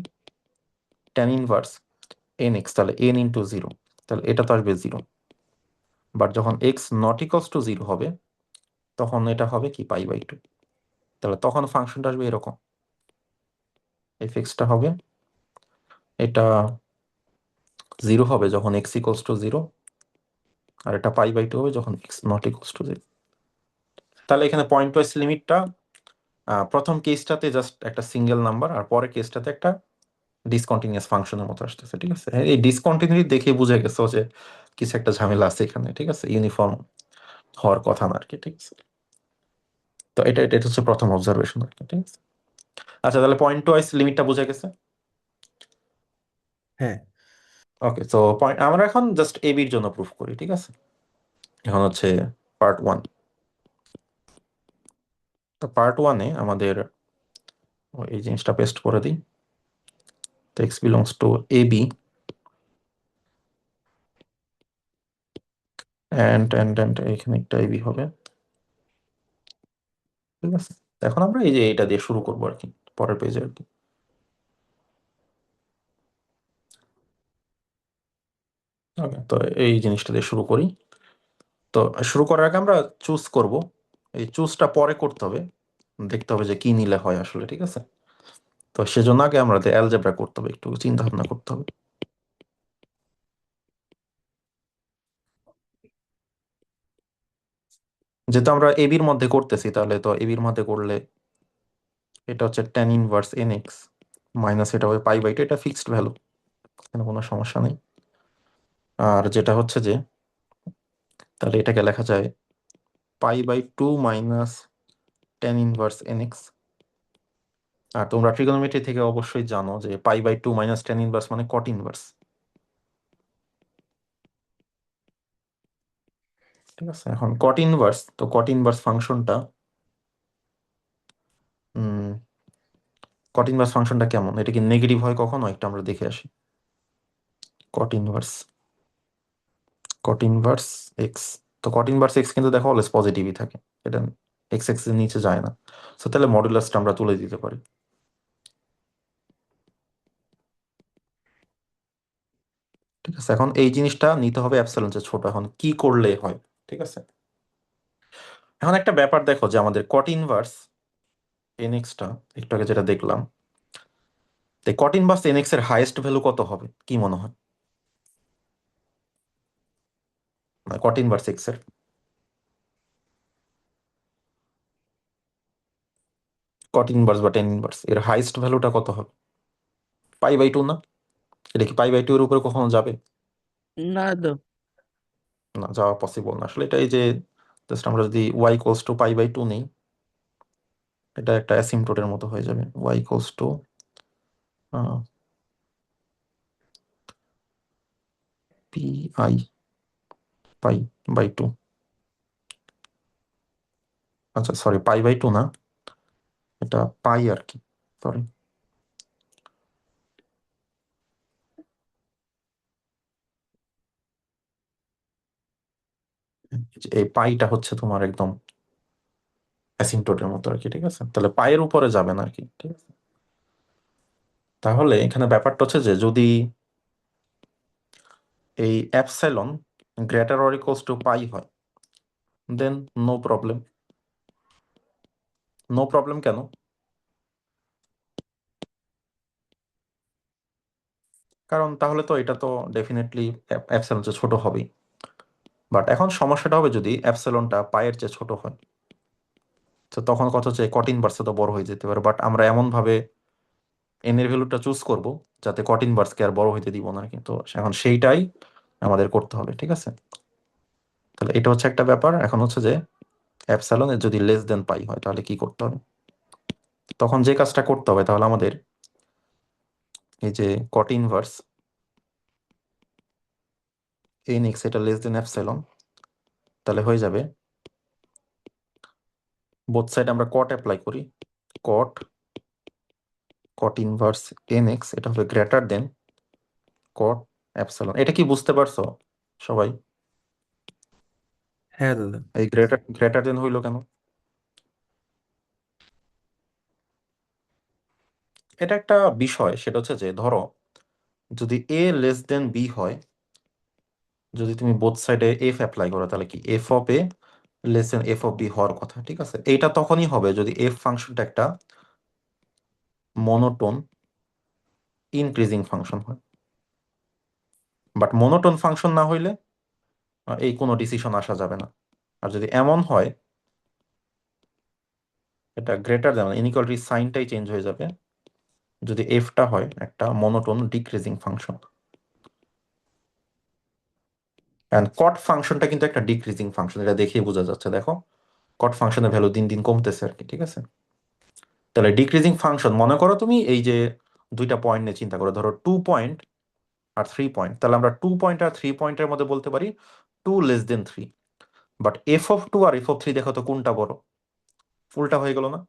tan inverse nx, তাহলে n ইন্টু 0, তাহলে এটা তো আসবে 0। বাট যখন x নট ইকুয়ালস টু 0 হবে, তখন এটা হবে কি π/2। তাহলে তখন ফাংশনটা আসবে এরকম, fx-টা হবে, এটা 0 হবে যখন x ইকুয়ালস টু 0, আর এটা π/2 হবে যখন x নট ইকুয়ালস টু 0। তাহলে এখানে পয়েন্ট ওয়াইজ লিমিটটা প্রথম কেসটাতে জাস্ট একটা সিঙ্গেল নাম্বার, আর পরের কেসটাতে একটা ডিসকন্টিনিউয়াস ফাংশনের মতো আসতেছে, ঠিক আছে? এই ডিসকন্টিনিউটি দেখে বুঝে গেছো যে কিছু একটা ঝামেলা আছে এখানে, ঠিক আছে? ইউনিফর্ম হওয়ার কথা না আর কি, ঠিক আছে? তো এটা হচ্ছে প্রথম অবজারভেশন আর কি, ঠিক আছে? আচ্ছা, তাহলে পয়েন্ট ওয়াইজ লিমিটটা বোঝা গেছে। হ্যাঁ। ওকে, তো পয়েন্ট আমরা এখন জাস্ট এ বির জন্য প্রুফ করি, ঠিক আছে? এখন হচ্ছে পার্ট 1। তো পার্ট 1-এ আমাদের এই জিনিসটা পেস্ট করে দিই। তো x belongs to a b and এখানে একটা এবি হবে, ঠিক আছে? এখন আমরা এই যে এটা দিয়ে শুরু করবো আর কি, পরের পেজে আর কি। ওকে, তো এই জিনিসটা দিয়ে শুরু করি। তো শুরু করার আগে আমরা চুজ করব, এই চুজটা পরে করতে হবে, দেখতে হবে যে কি নিলে হয় আসলে, ঠিক আছে? তো সেজন্য আগে আমাদের অ্যালজেব্রা করতে হবে, একটু চিন্তা ভাবনা করতে হবে। যেহেতু আমরা এবির মধ্যে করতেছি, তাহলে তো এবির মধ্যে করলে এটা হচ্ছে tan ইনভার্স nx মাইনাস এটা হবে π/2, এটা ফিক্সড ভ্যালু, এখানে কোনো সমস্যা নেই। আর যেটা হচ্ছে যে তাহলে এটাকে লেখা যায় π/2 মাইনাস tan ইনভার্স nx আর তোমরা ট্রিগোনোমেট্রি থেকে অবশ্যই জানো যে pi by 2 minus tan inverse মানে কট ইনভার্স। ঠিক আছে, এখন কট ইনভার্স, তো কট ইনভার্স ফাংশনটা কট ইনভার্স ফাংশনটা কেমন, এটা কি নেগেটিভ হয় কখনো, একটা আমরা দেখে আসি। কট ইনভার্স এক্স, তো কট ইনভার্স এক্স কিন্তু দেখো অলওয়েজ পজিটিভই থাকে, এটা এক্স এক্স এর নিচে যায় না। সো তাহলে মডুলাসটা আমরা তুলে দিতে পারি। ঠিক আছে, এখন এই জিনিসটা নিতে হবে অ্যাপসিলন চেয়ে ছোট। এখন কি করলে হয়, ঠিক আছে। এখন একটা ব্যাপার দেখো যে আমাদের কট ইনভার্স এন এক্সটা একটু আগে যেটা দেখলাম, তো কট ইনভার্স এন এক্স এর হাইয়েস্ট ভ্যালু কত হবে কি মনে হয়, মানে কট ইনভার্স এক্স এর কট ইনভার্স বা টেন ইনভার্স এর হাইয়েস্ট ভ্যালুটা কত হবে? পাই বাই 2 না? এটা কি পাই বাই 2 এর উপরে কখনো যাবে? না তো। না, যাওয়া পসিবল না আসলে। এটা এই যে জাস্ট আমরা যদি y equals to pi by 2 নেই, এটা একটা অ্যাসিম্পটোটের মতো হয়ে যাবে। y equals to p i pi by 2, আচ্ছা সরি পাই বাই 2 না, এটা পাই আর কি, সরি। এই পাইটা হচ্ছে তোমার একদম অ্যাসিম্পটোটের মতো আর কি, ঠিক আছে। তাহলে পায়ের উপরে যাবে না আর কি, ঠিক আছে। তাহলে এখানে ব্যাপারটা হচ্ছে যে যদি এই epsilon greater or equals to pi হয়, then no problem. No problem কেন? কারণ তাহলে তো এটা তো ডেফিনেটলি অ্যাপসাইলন চেয়ে ছোট হবেই। বাট এখন সমস্যাটা হবে যদি অ্যাপসাইলনটা পায়ের চেয়ে ছোট হয়, তো তখন কত হচ্ছে কট ইনভার্সে তো বড় হয়ে যেতে পারে। বাট আমরা এমন ভাবে এন এর ভ্যালুটা চুজ করব যাতে কট ইনভার্সকে আর বড় হইতে দিব না, কিন্তু এখন সেইটাই আমাদের করতে হবে, ঠিক আছে। তাহলে এটা হচ্ছে একটা ব্যাপার। এখন হচ্ছে যে অ্যাপসাইলন যদি লেস দেন পাই হয় তাহলে কি করতে হবে, তখন যে কাজটা করতে হবে তাহলে আমাদের এই যে কট ইনভার্স এন এক্স এটা লেস দেন অ্যাপসাইলন, তাহলে হয়ে যাবে বোথ সাইড আমরা কট অ্যাপ্লাই করি, কট কট ইনভার্স এন এক্স এটা হবে গ্রেটার দেন কট অ্যাপসাইলন। এটা কি বুঝতে পারছো সবাই? হ্যাঁ দাদা। এই গ্রেটার গ্রেটার দেন হইলো কেন? এটা একটা বিষয়, সেটা হচ্ছে যে ধরো যদি এ লেস দেন বি হয়, যদি তুমি বোথ সাইডে এফ অ্যাপ্লাই করো তাহলে কি f of a less than f of b হওয়ার কথা, ঠিক আছে। এইটা তখনই হবে যদি এফ ফাংশনটা একটা মনোটোন ইনক্রিজিং ফাংশন হয়। বাট মনোটোন ফাংশন না হইলে এই কোনো ডিসিশন আসা যাবে না। আর যদি এমন হয় এটা গ্রেটার দেন ইনইকুয়ালিটি সাইনটাই চেঞ্জ হয়ে যাবে যদি এফটা হয় একটা মনোটোন ডিক্রিজিং ফাংশন। এন্ড কট ফাংশনটা কিন্তু একটা ডিক্রিজিং ফাংশন, এটা দেখেই বোঝা যাচ্ছে। দেখো কট ফাংশনের ভ্যালু দিন দিন কমতেছে আর কি, ঠিক আছে। তাহলে ডিক্রিজিং ফাংশন মনে করো তুমি এই যে দুইটা পয়েন্ট নিয়ে চিন্তা করো, ধরো 2 পয়েন্ট আর 3 পয়েন্ট, তাহলে আমরা 2 পয়েন্ট আর 3 পয়েন্টের মধ্যে বলতে পারি 2 less than 3। But f of 2 আর এফ অফ 3 দেখো তো কোনটা বড়, উল্টা হয়ে গেল না?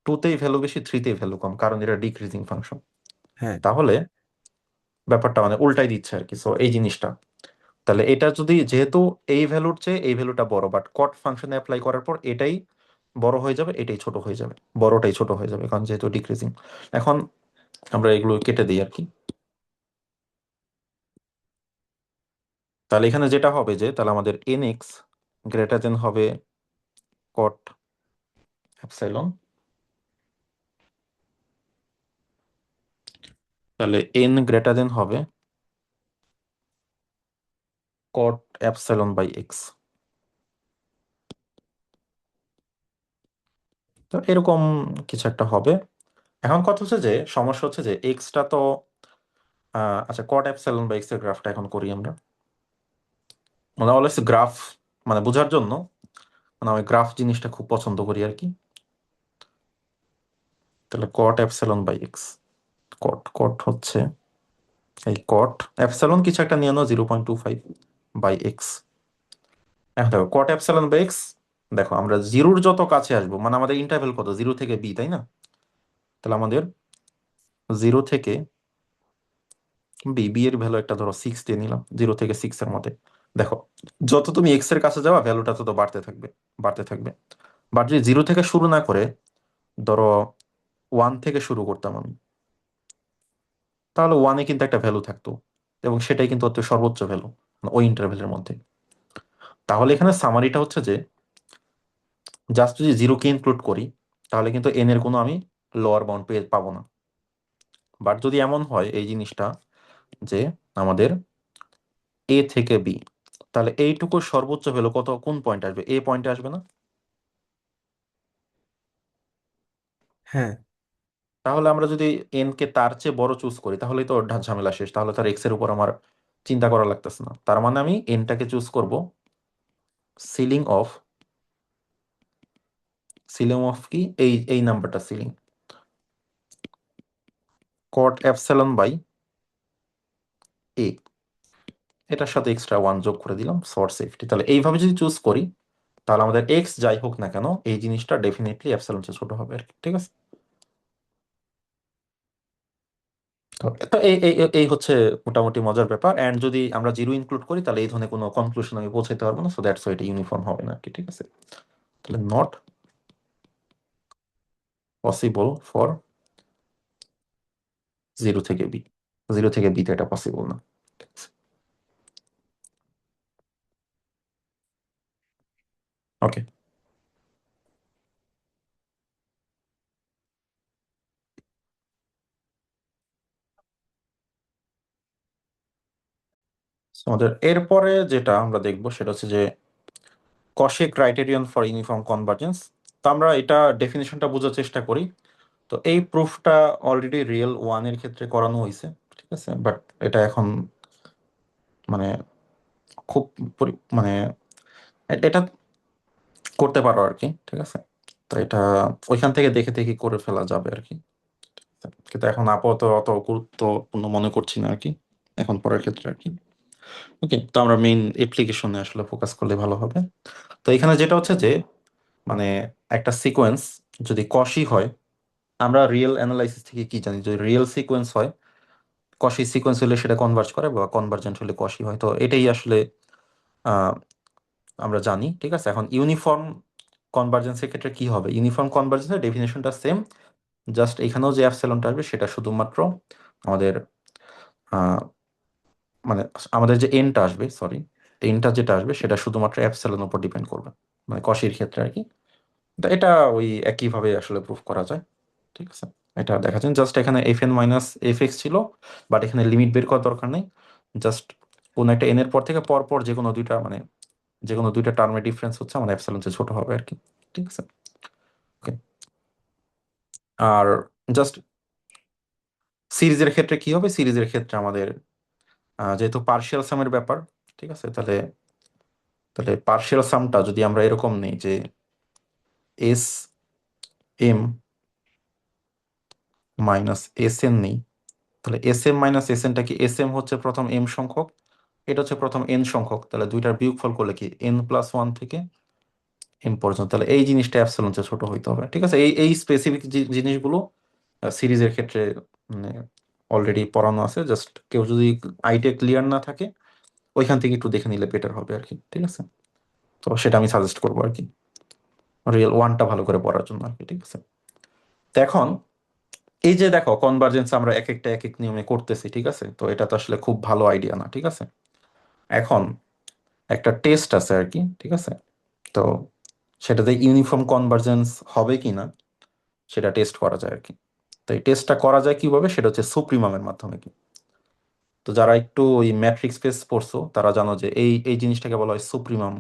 2তেই ভ্যালু বেশি, 3তেই ভ্যালু কম, কারণ এটা ডিক্রিজিং ফাংশন। হ্যাঁ তাহলে ব্যাপারটা মানে উল্টাই দিচ্ছে আর কি। সো এই জিনিসটা, তাহলে এটা যদি যেহেতু এই ভ্যালুর চেয়ে এই ভ্যালুটা বড়, বাট কট ফাংশনে অ্যাপ্লাই করার পর এটাই বড় হয়ে যাবে, এটাই ছোট হয়ে যাবে, বড়টাই ছোট হয়ে যাবে, কারণ যেহেতু ডিক্রিজিং। এখন আমরা এগুলো কেটে দিই আর কি। তাহলে এখানে যেটা হবে যে তাহলে আমাদের এন এক্স গ্রেটার দেন হবে কট অ্যাপসাইলন, তাহলে এন গ্রেটার দেন হবে কট অ্যাপসাইলন বাই এক্স। তো এরকম কিছু একটা হবে। এখন কথা হচ্ছে যে সমস্যা হচ্ছে যে এক্সটা তো আচ্ছা কট অ্যাপসাইলন বাই এক্স এর গ্রাফটা এখন করি আমরা। মানে অলওয়েজ গ্রাফ মানে বোঝার জন্য মানে আমি গ্রাফ জিনিসটা খুব পছন্দ করি আর কি। তাহলে কট এপসিলন বাই এক্স, কট হচ্ছে এই কট এপসিলন কিছু একটা নিয়ে নাও 0.25 বাই এক্স। এখন দেখো কট এপসিলন বাই এক্স, দেখো আমরা জিরোর যত কাছে আসবো, মানে আমাদের ইন্টারভ্যাল কত, 0 থেকে বি, তাই না? তাহলে আমাদের 0 থেকে বি এর ভ্যালু একটা ধরো 6 দিয়ে নিলাম, 0 থেকে 6 এর মধ্যে। দেখো যত তুমি এক্স এর কাছে যাওয়া ভ্যালুটা তত বাড়তে থাকবে, বাড়তে থাকবে। বাট যদি 0 থেকে শুরু না করে ধরো 1 থেকে শুরু করতাম আমি, তাহলে 1-এ কিন্তু একটা ভ্যালু থাকতো, এবং সেটাই কিন্তু হচ্ছে সর্বোচ্চ ভ্যালু ওই ইন্টারভ্যালের মধ্যে। তাহলে এখানে সামারিটা হচ্ছে যে জাস্ট যদি 0 কে ইনক্লুড করি তাহলে কিন্তু এন এর কোনো আমি লোয়ার বাউন্ড পাবো না। বাট যদি এমন হয় এই জিনিসটা যে আমাদের এ থেকে বি, তাহলে এইটুকুর সর্বোচ্চ ভ্যালু কত, কোন পয়েন্ট আসবে, এ পয়েন্টে আসবে না? হ্যাঁ, তাহলে আমরা যদি এন কে তার চেয়ে বড় চুজ করি তাহলেই তো ঝামেলা শেষ, তাহলে তার এক্স এর উপর আমার চিন্তা করা লাগতেছে না। তার মানে আমি এনটাকে চুজ করব সিলিং অফ, কি এই নাম্বারটা সিলিং কট এপসিলন বাই এ, এটার সাথে এক্সট্রা 1 যোগ করে দিলাম ফর সেফটি। তাহলে এইভাবে যদি চুজ করি তাহলে আমাদের এক্স যাই হোক না কেন এই জিনিসটা ডেফিনেটলি এপসিলন চেয়ে ছোট হবে আর কি, ঠিক আছে? তো তো এই হচ্ছে মোটামুটি মজার ব্যাপার। এন্ড যদি আমরা 0 ইনক্লুড করি তাহলে এই ধরনের কোনো কনক্লুশন আমি পৌঁছাতে পারবো না, সো দ্যাটস ওয়াই এটা ইউনিফর্ম হবে না আর কি, ঠিক আছে? তাহলে নট পসিবল ফর 0 থেকে বি, 0 থেকে বিতে এটা পসিবল না, ঠিক আছে? ওকে, আমাদের এরপরে যেটা আমরা দেখবো সেটা হচ্ছে যে কশে ক্রাইটেরিয়ন ফর ইউনিফর্ম কনভার্জেন্স। তো আমরা এটা ডেফিনিশনটা বোঝার চেষ্টা করি। তো এই প্রুফটা অলরেডি রিয়েল 1 এর ক্ষেত্রে করানো হয়েছে, ঠিক আছে? বাট এটা এখন মানে খুব মানে এটা করতে পারো আর কি, ঠিক আছে? তো এটা ওইখান থেকে দেখে দেখে করে ফেলা যাবে আর কি, কিন্তু এখন আপাতত অত গুরুত্বপূর্ণ মনে করছি না আর কি এখন পড়ার ক্ষেত্রে আর কি। ওকে, তো আমরা মেইন অ্যাপ্লিকেশনে আসলে ফোকাস করলে ভালো হবে। তো এখানে যেটা হচ্ছে যে মানে একটা সিকোয়েন্স যদি কষি হয়, আমরা রিয়েল অ্যানালাইসিস থেকে কি জানি, যদি রিয়েল সিকোয়েন্স হয়, কষি সিকোয়েন্স হলে সেটা কনভার্জ করে, বা কনভার্জেন্ট হলে কষি হয়। তো এটাই আসলে আহ, আমরা জানি, ঠিক আছে? এখন ইউনিফর্ম কনভার্জেন্সের ক্ষেত্রে কি হবে, ইউনিফর্ম কনভার্জেন্সের ডেফিনেশনটা সেম, জাস্ট এখানেও যে অ্যাপসিলনটা আসবে সেটা শুধুমাত্র আমাদের আহ, মানে আমাদের যে এনটা আসবে, সরি, এনটা যেটা আসবে সেটা শুধুমাত্র অ্যাপসিলনের উপর ডিপেন্ড করবে, মানে কষির ক্ষেত্রে আর কি। তো এটা ওই একইভাবে আসলে প্রুফ করা যায়, ঠিক আছে? এটা দেখা যায় জাস্ট এখানে F N minus F x ছিল, বাট এখানে লিমিট বের করার দরকার নেই। জাস্ট কোন একটা এন এর পর থেকে পরপর যে কোনো দুইটা মানে যে কোনো দুইটা টার্মের ডিফারেন্স হচ্ছে আমার অ্যাপসিলন চেয়ে ছোট হবে আর কি, ঠিক আছে? ওকে, আর জাস্ট সিরিজের ক্ষেত্রে কি হবে, সিরিজের ক্ষেত্রে আমাদের যেহেতু পার্শিয়াল সামের ব্যাপার, ঠিক আছে? তাহলে তাহলে পার্শিয়াল সামটা যদি আমরা এরকম নেই যে s m minus s n নেই, তাহলে এস এম মাইনাস এস এনটা কি, এস এম হচ্ছে প্রথম এম সংখ্যক, এটা হচ্ছে প্রথম এন সংখ্যক, তাহলে দুইটার বিয়োগফল করলে কি n+1 থেকে এম পর্যন্ত, তাহলে এই জিনিসটা অ্যাপসিলন চেয়ে ছোট হইতে হবে, ঠিক আছে? এই স্পেসিফিক জিনিসগুলো সিরিজের ক্ষেত্রে মানে অলরেডি পড়ানো আছে, জাস্ট কেউ যদি আইডিয়া ক্লিয়ার না থাকে ওইখান থেকে একটু দেখে নিলে বেটার হবে আর কি, ঠিক আছে? তো সেটা আমি সাজেস্ট করবো আর কি, রিয়েল 1টা ভালো করে পড়ার জন্য আর কি, ঠিক আছে? তো এখন এই যে দেখো কনভার্জেন্স আমরা এক একটা এক এক নিয়মে করতেছি, ঠিক আছে? তো এটা তো আসলে খুব ভালো আইডিয়া না, ঠিক আছে? এখন একটা টেস্ট আছে আর কি, ঠিক আছে? তো সেটাতে ইউনিফর্ম কনভার্জেন্স হবে কিনা সেটা টেস্ট করা যায় আর কি। তো এই টেস্টটা করা যায় কিভাবে, সেটা হচ্ছে সুপ্রিমামের মাধ্যমে কি। তো যারা একটু ওই ম্যাট্রিক্স স্পেস পড়ছো তারা জানো যে এই জিনিসটাকে বলা হয় সুপ্রিমাম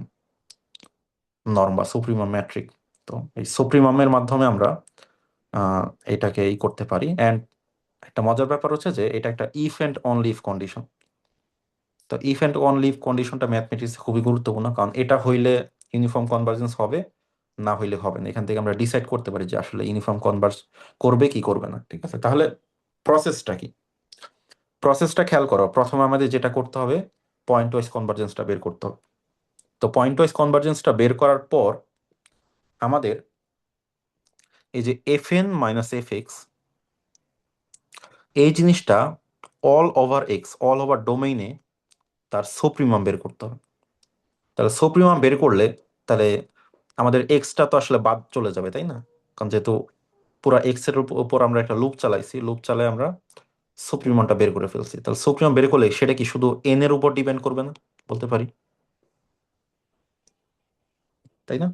নর্ম বা সুপ্রিমাম ম্যাট্রিক। তো এই সুপ্রিমামের মাধ্যমে আমরা আহ, এটাকে করতে পারি। অ্যান্ড একটা মজার ব্যাপার হচ্ছে যে এটা একটা if and only if condition. তো ইফ অ্যান্ড অনলি ইফ কন্ডিশনটা ম্যাথমেটিক্স খুবই গুরুত্বপূর্ণ, কারণ এটা হইলে ইউনিফর্ম কনভার্জেন্স হবে, না হইলে হবে না। এখান থেকে আমরা ডিসাইড করতে পারি যে আসলে ইউনিফর্ম কনভার্জ করবে কি করবে না। ঠিক আছে, তাহলে প্রসেসটা কি? প্রসেসটা খেয়াল করো। প্রথমে আমাদের যেটা করতে হবে, পয়েন্ট ওয়াইজ কনভার্জেন্সটা বের করতে হবে। তো পয়েন্ট ওয়াইজ কনভার্জেন্সটা বের করার পর আমাদের এই যে F N minus F x, এই জিনিসটা all over x, all over ডোমেইনে তার সুপ্রিমাম বের করতে হবে। তাহলে সুপ্রিমাম বের করলে তাহলে আমাদের এক্সটা তো আসলে বাদ চলে যাবে, তাই না? কারণ যেহেতু পুরো এক্স এর উপর আমরা একটা লুপ চালাইছি, লুপ চালাই আমরা সুপ্রিমামটা বের করে ফেলছি। তাহলে সুপ্রিমাম বের করলে সেটা কি শুধু এন এর উপর ডিপেন্ড করবে না? বলতে পারি, তাই না?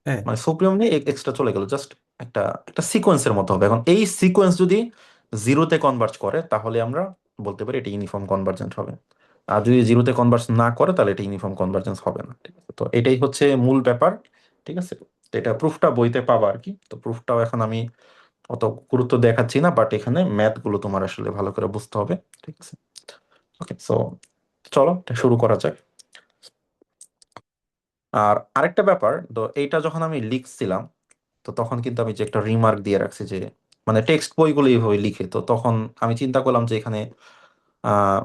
হ্যাঁ, মানে সুপ্রিমাম নিয়ে এক্সট্রা চলে গেল, জাস্ট একটা একটা সিকোয়েন্সের মতো হবে। এখন এই সিকোয়েন্স যদি জিরোতে কনভার্জ করে তাহলে আমরা বলতে পারি এটা ইউনিফর্ম কনভার্জেন্ট হবে। আর যদি জিরোতে কনভার্জ না করে তাহলে এটা ইউনিফর্ম কনভার্জেন্স হবে না। ঠিক আছে, তো এটাই হচ্ছে মূল ব্যাপার। ঠিক আছে, তো এটা প্রুফটা বইতে পাবা আর কি। তো প্রুফটাও এখন আমি অত গুরুত্ব দেখাচ্ছি না, বাট এখানে ম্যাথ গুলো তোমার আসলে ভালো করে বুঝতে হবে। ঠিক আছে, ওকে, সো চলো এটা শুরু করা যাক। আর আরেকটা ব্যাপার, তো এইটা যখন আমি লিখছিলাম তো তখন কিন্তু আমি যে একটা রিমার্ক দিয়ে রাখছি যে মানে টেক্সট বইগুলো এইভাবে লিখে, তো তখন আমি চিন্তা করলাম যে এখানে আহ,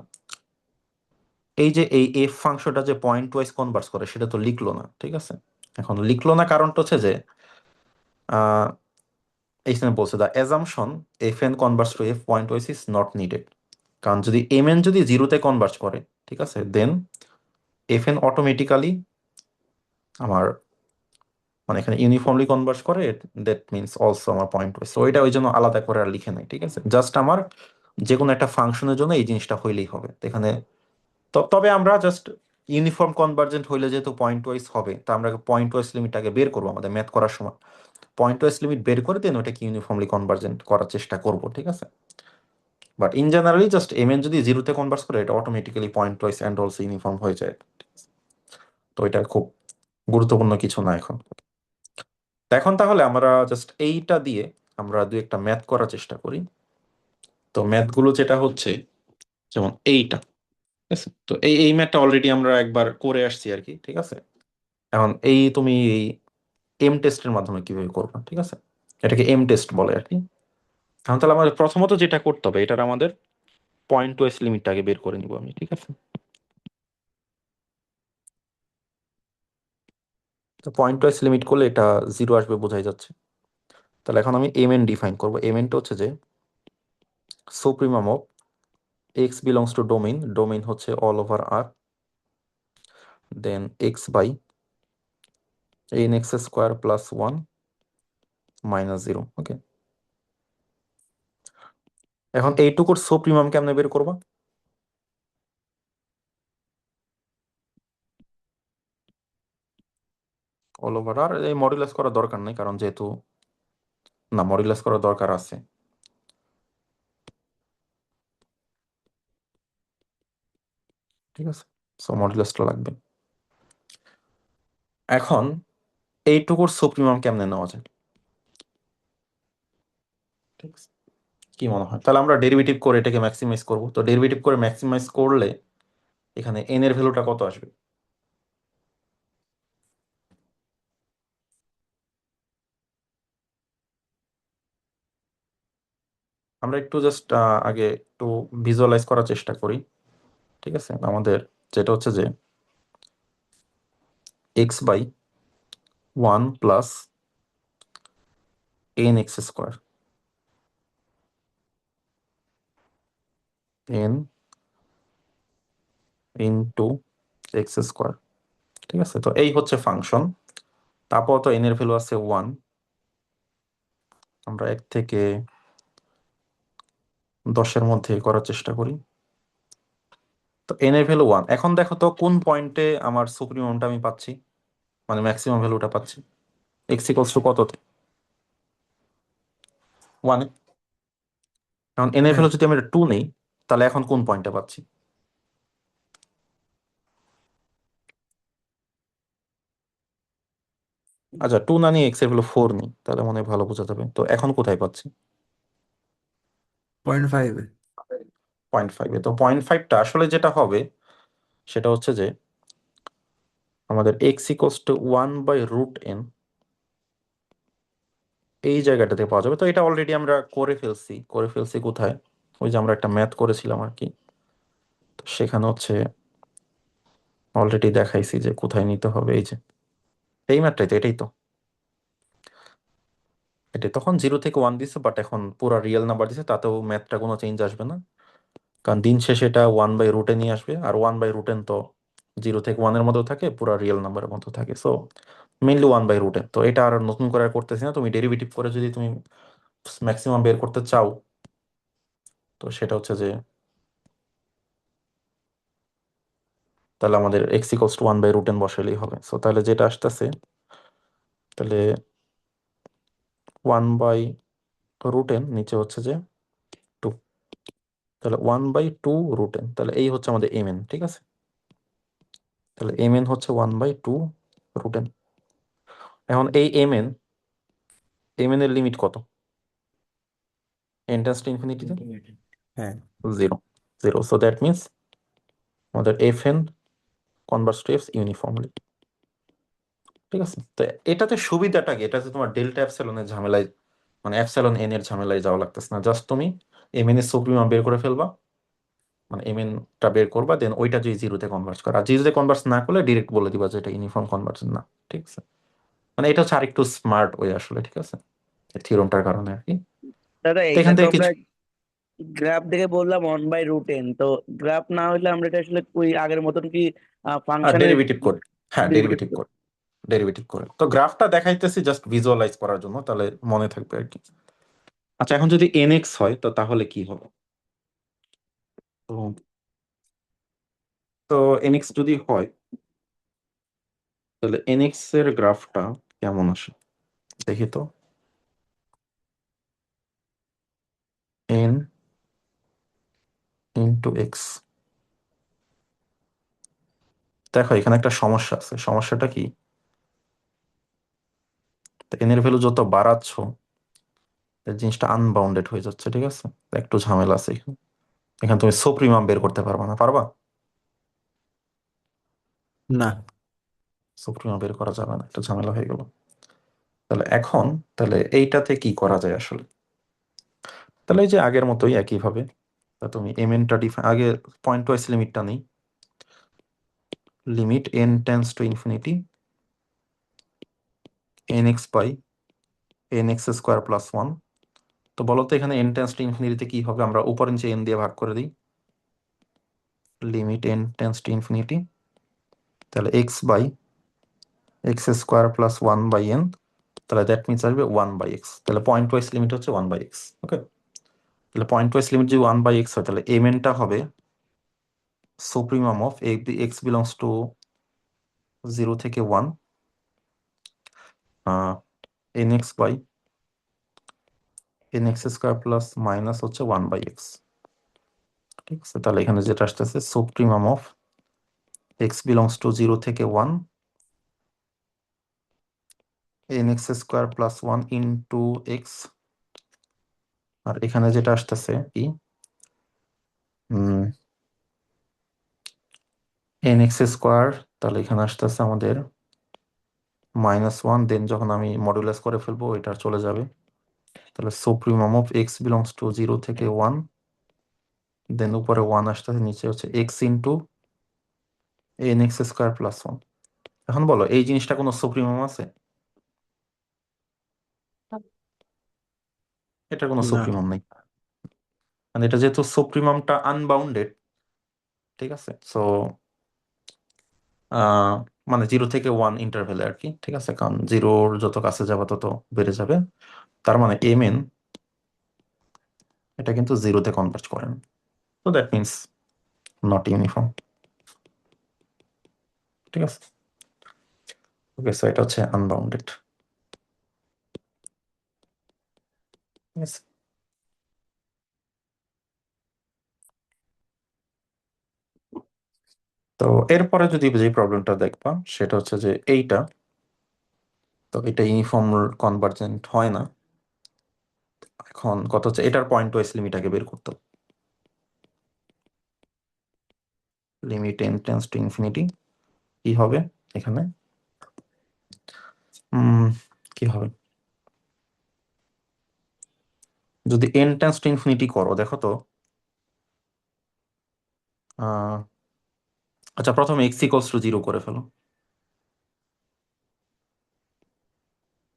এই যে এই এফ ফাংশনটা যে পয়েন্ট ওয়াইজ কনভার্স করে সেটা তো লিখলো না। ঠিক আছে, এখন লিখলো না কারণটা হচ্ছে যে আহ, এইখানে বলছে the assumption f n converges to f pointwise is not needed. কারণ যদি এম এন যদি জিরোতে কনভার্স করে, ঠিক আছে, দেন এফ এন অটোমেটিক্যালি আমার মানে এখানে ইউনিফর্মলি কনভার্স করে, দ্যাট মিনস অলসো আমার পয়েন্ট ওয়াইজ। তো এটা ওই জন্য আলাদা করে আর লিখে নাই। ঠিক আছে, জাস্ট আমার যে কোনো একটা ফাংশনের জন্য এই জিনিসটা হইলেই হবে। তো এখানে তবে আমরা জাস্ট ইউনিফর্ম কনভার্জেন্ট হইলে যেহেতু পয়েন্ট ওয়াইজ হবে, তা আমরা পয়েন্ট ওয়াইজ লিমিটটাকে বের করবো আমাদের ম্যাথ করার সময়। পয়েন্ট ওয়াইজ লিমিট বের করে দেন ওটাকে ইউনিফর্মলি কনভার্জেন্ট করার চেষ্টা করব। ঠিক আছে, but in generally just m n যদি জিরোতে কনভার্স করে এটা automatically pointwise and also uniform হয়ে যায়। তো এটা খুব গুরুত্বপূর্ণ কিছু না এখন। তো এখন তাহলে আমরা জাস্ট এইটা দিয়ে আমরা দু একটা ম্যাথ করার চেষ্টা করি। তো ম্যাথগুলো যেটা হচ্ছে যেমন এইটা, ঠিক আছে, তো এই ম্যাথটা অলরেডি আমরা একবার করে আসছি আর কি। ঠিক আছে, এখন এই তুমি এই এম টেস্টের মাধ্যমে কিভাবে করবে? ঠিক আছে, এটাকে এম টেস্ট বলে আর কি। এখন তাহলে আমাদের প্রথমত যেটা করতে হবে, এটার আমাদের পয়েন্ট ওয়াইজ লিমিটটাকে বের করে নিব আমি। ঠিক আছে, তো পয়েন্ট ওয়াইজ লিমিট করলে এটা জিরো আসবে বোঝাই যাচ্ছে। তাহলে এখন আমি এম এন ডিফাইন করবো। এম এনটা হচ্ছে যে supremum of x belongs to domain, domain হচ্ছে all over R, then x by n x square plus one minus zero. Okay, এখন এইটুকুর সুপ্রিমাম কেমনে বের করবা? অল ওভার আর এই মডুলাস করার দরকার নেই, কারণ যেহেতু না মডুলাস করার দরকার আছে। ঠিক আছে, সো মডুলাসটা লাগবে। এখন এইটুকুর সুপ্রিমাম কেমনে নেওয়া যায়? ঠিক আছে, কি মনে হয়? তাহলে আমরা ডেরিভেটিভ করে এটাকে ম্যাক্সিমাইজ করব। তো ডেরিভেটিভ করে ম্যাক্সিমাইজ করলে এখানে এন এর ভ্যালুটা কত আসবে? আমরা একটু জাস্ট আগে একটু ভিজুয়ালাইজ করার চেষ্টা করি। ঠিক আছে, আমাদের যেটা হচ্ছে যে x by one plus n x square, n into x square. ঠিক আছে, তো এই হচ্ছে ফাংশন। তারপর তো এন এর ভ্যালু আছে ওয়ান, আমরা 1 থেকে 10-এর মধ্যে করার চেষ্টা করি। তো এন এর ভ্যালু ওয়ান। এখন দেখো তো কোন পয়েন্টে আমার সুপ্রিমামটা আমি পাচ্ছি, মানে ম্যাক্সিমাম ভ্যালুটা পাচ্ছি। এক্স ইকুয়ালস টু কততে? ওয়ানে। এখন এন এর হ্যাঁ, ভ্যালু যদি আমি টু নেই তাহলে এখন কোন পয়েন্টে পাচ্ছি? আচ্ছা, টু না নিয়ে এক্স এর ভ্যালু ফোর নিই, তাহলে মনে হয় ভালো বোঝা যাবে। তো এখন কোথায় পাচ্ছি? 0.5 পয়েন্ট ফাইভে। তো পয়েন্ট ফাইভটা আসলে যেটা হবে সেটা হচ্ছে যে আমাদের এক্স ইকোয়াস টু 1/√n এই জায়গাটাতে পাওয়া যাবে। তো এটা অলরেডি আমরা করে ফেলছি কোথায়, ওই যে আমরা একটা ম্যাথ করেছিলাম আর কি, তো সেখানে হচ্ছে অলরেডি দেখাইছি যে কোথায় নিতে হবে। এই যে এই ম্যাথটাই তো, এটা তখন 0 থেকে 1 দিছে, বাট এখন পুরো রিয়েল নাম্বার দিছে, তাতেও ম্যাথটা কোনো চেঞ্জ আসবে না, কারণ দিন শেষে এটা 1/√n নিয়ে আসবে, আর 1/√n তো 0 থেকে 1 এর মধ্যেও থাকে, পুরো রিয়েল নাম্বারের মধ্যে থাকে। So mainly 1/√n। তো এটা আর নতুন করে আর করতেছি না, তুমি ডেরিভেটিভ করে যদি তুমি ম্যাক্সিমাম বের করতে চাও, তো সেটা হচ্ছে যে তাহলে আমাদের x ইকুয়ালস টু 1/√n বসাইলেই হবে। সো তাহলে যেটা আসতেছে, তাহলে 1/√n নিচে হচ্ছে যে 2, তাহলে 1/2√n, তাহলে এই হচ্ছে আমাদের mn, ঠিক আছে। তাহলে mn হচ্ছে 1/2√n। এখন এই mn এর লিমিট কত? n টেন্ডস টু ইনফিনিটিতে হ্যাঁ 0, সো দ্যাট মিনস আমাদের fn converges to f uniformly, ঠিক আছে। তো এটাতে সুবিধাটা কি, এটাতে তোমার ডেল্টা এপসিলনের ঝামেলায়, মানে এপসিলন n এর ঝামেলায় যাওয়া লাগতেছে না, জাস্ট তুমি mn এর সুপ্রিমা বের করে ফেলবা, মানে mn টা বের করবা, দেন ওইটা যদি 0-তে কনভার্ট করা, আর 0-তে কনভার্ট না করলে ডিরেক্ট বলে দিবা যে এটা ইউনিফর্ম কনভার্জন না, ঠিক আছে। মানে এটা হচ্ছে আরেকটু স্মার্ট ওয়ে আসলে, ঠিক আছে, থিওরামটার কারণে আর কি। দাদা তো এটা এখান তো থেকে আমরা কিছু গ্রাফ দেখে বললাম 1/√n, তো গ্রাফ না হলে আমরা এটা আসলে ওই আগের মতন কি ফাংশনের ডেরিভেটিভ করে, হ্যাঁ ডেরিভেটিভ? ডেরিভেটিভ করে, তো গ্রাফটা দেখাইতেছি জাস্ট ভিজুয়ালাইজ করার জন্য, তাহলে মনে থাকবে আর কি। আচ্ছা, এখন যদি nx হয় তো তাহলে কি হবে? তো তো nx যদি হয়, তাহলে nx এর গ্রাফটা কেমন আসে দেখি তো। n ইন্টু এক্স, দেখো এখানে একটা সমস্যা আছে। সমস্যাটা কি, n এর ভ্যালু যত বাড়াচ্ছ এই জিনিসটা আনবাউন্ডেড হয়ে যাচ্ছে, ঠিক আছে। একটু ঝামেলা আছে এখানে। এখানে তুমি সুপ্রিমাম বের করতে পারবা না, পারবা? না সুপ্রিমাম বের করা যাবে না, একটা ঝামেলা হয়ে গেল। তাহলে এইটাতে কি করা যায় আসলে? তাহলে এই যে আগের মতোই একইভাবে, তা তুমি mn-টা আগে পয়েন্ট ওয়াইজ লিমিটটা নেই, limit n tends to infinity nx by nx square plus 1। তো বলো তো এখানে n টেন্ডস টু ইনফিনিটিতে কি হবে, আমরা উপর নিচে n দিয়ে ভাগ করে দিই, limit n tends to infinity, তাহলে x by x square plus 1/n, তাহলে দ্যাট মিনস আসবে 1/x। তাহলে পয়েন্ট ওয়াইজ লিমিট হচ্ছে 1/x, ওকে। তাহলে পয়েন্ট ওয়াইজ লিমিট যদি 1/x হয়, তাহলে mn-টা হবে supremum of x belongs to 0 থেকে 1 nx by nx square plus minus হচ্ছে 1/x, ঠিক আছে। তাহলে এখানে যেটা আসতেছে supremum of x belongs to 0 থেকে 1 nx square plus 1 into x, আর এখানে যেটা আসতেছে কি nx স্কোয়ার, তাহলে এখানে আসতেছে আমাদের -1, দেন যখন আমি মডুলাস করে ফেলবো এটা চলে যাবে। তাহলে supremum of x belongs to 0 থেকে 1, দেন উপরে 1 আসতেছে, নিচে হচ্ছে x into nx square plus 1। এখন বলো এই জিনিসটা কোনো সুপ্রিমাম আছে? এটা কোনো না সুপ্রিমাম নেই, মানে এটা যেহেতু সুপ্রিমামটা আনবাউন্ডেড, ঠিক আছে। সো মানে 0 থেকে 1 ইন্টারভেলে আর কি, ঠিক আছে, কারণ 0-র যত কাছে যাবে তত বেড়ে যাবে। তার মানে mn এটা কিন্তু 0-তে কনভার্জ করেন, তো দ্যাট মিনস নট ইউনিফর্ম, ঠিক আছে। ওকে, সো এটা হচ্ছে আনবাউন্ডেড, ঠিক আছে। তো এরপরে যদি যে প্রবলেমটা দেখবা সেটা হচ্ছে যে এইটা, তো এটা ইউনিফর্ম কনভার্জেন্ট হয় না। এখন কথা হচ্ছে এটার পয়েন্ট ওয়াইজ লিমিট আগে বের করতে হবে। Limit n tends to infinity কি হবে, এখানে উম, কি হবে যদি n টেন্স টু ইনফিনিটি করো, দেখো তো আহ, আচ্ছা প্রথমে x ইকুয়ালস টু 0 করে ফেলো।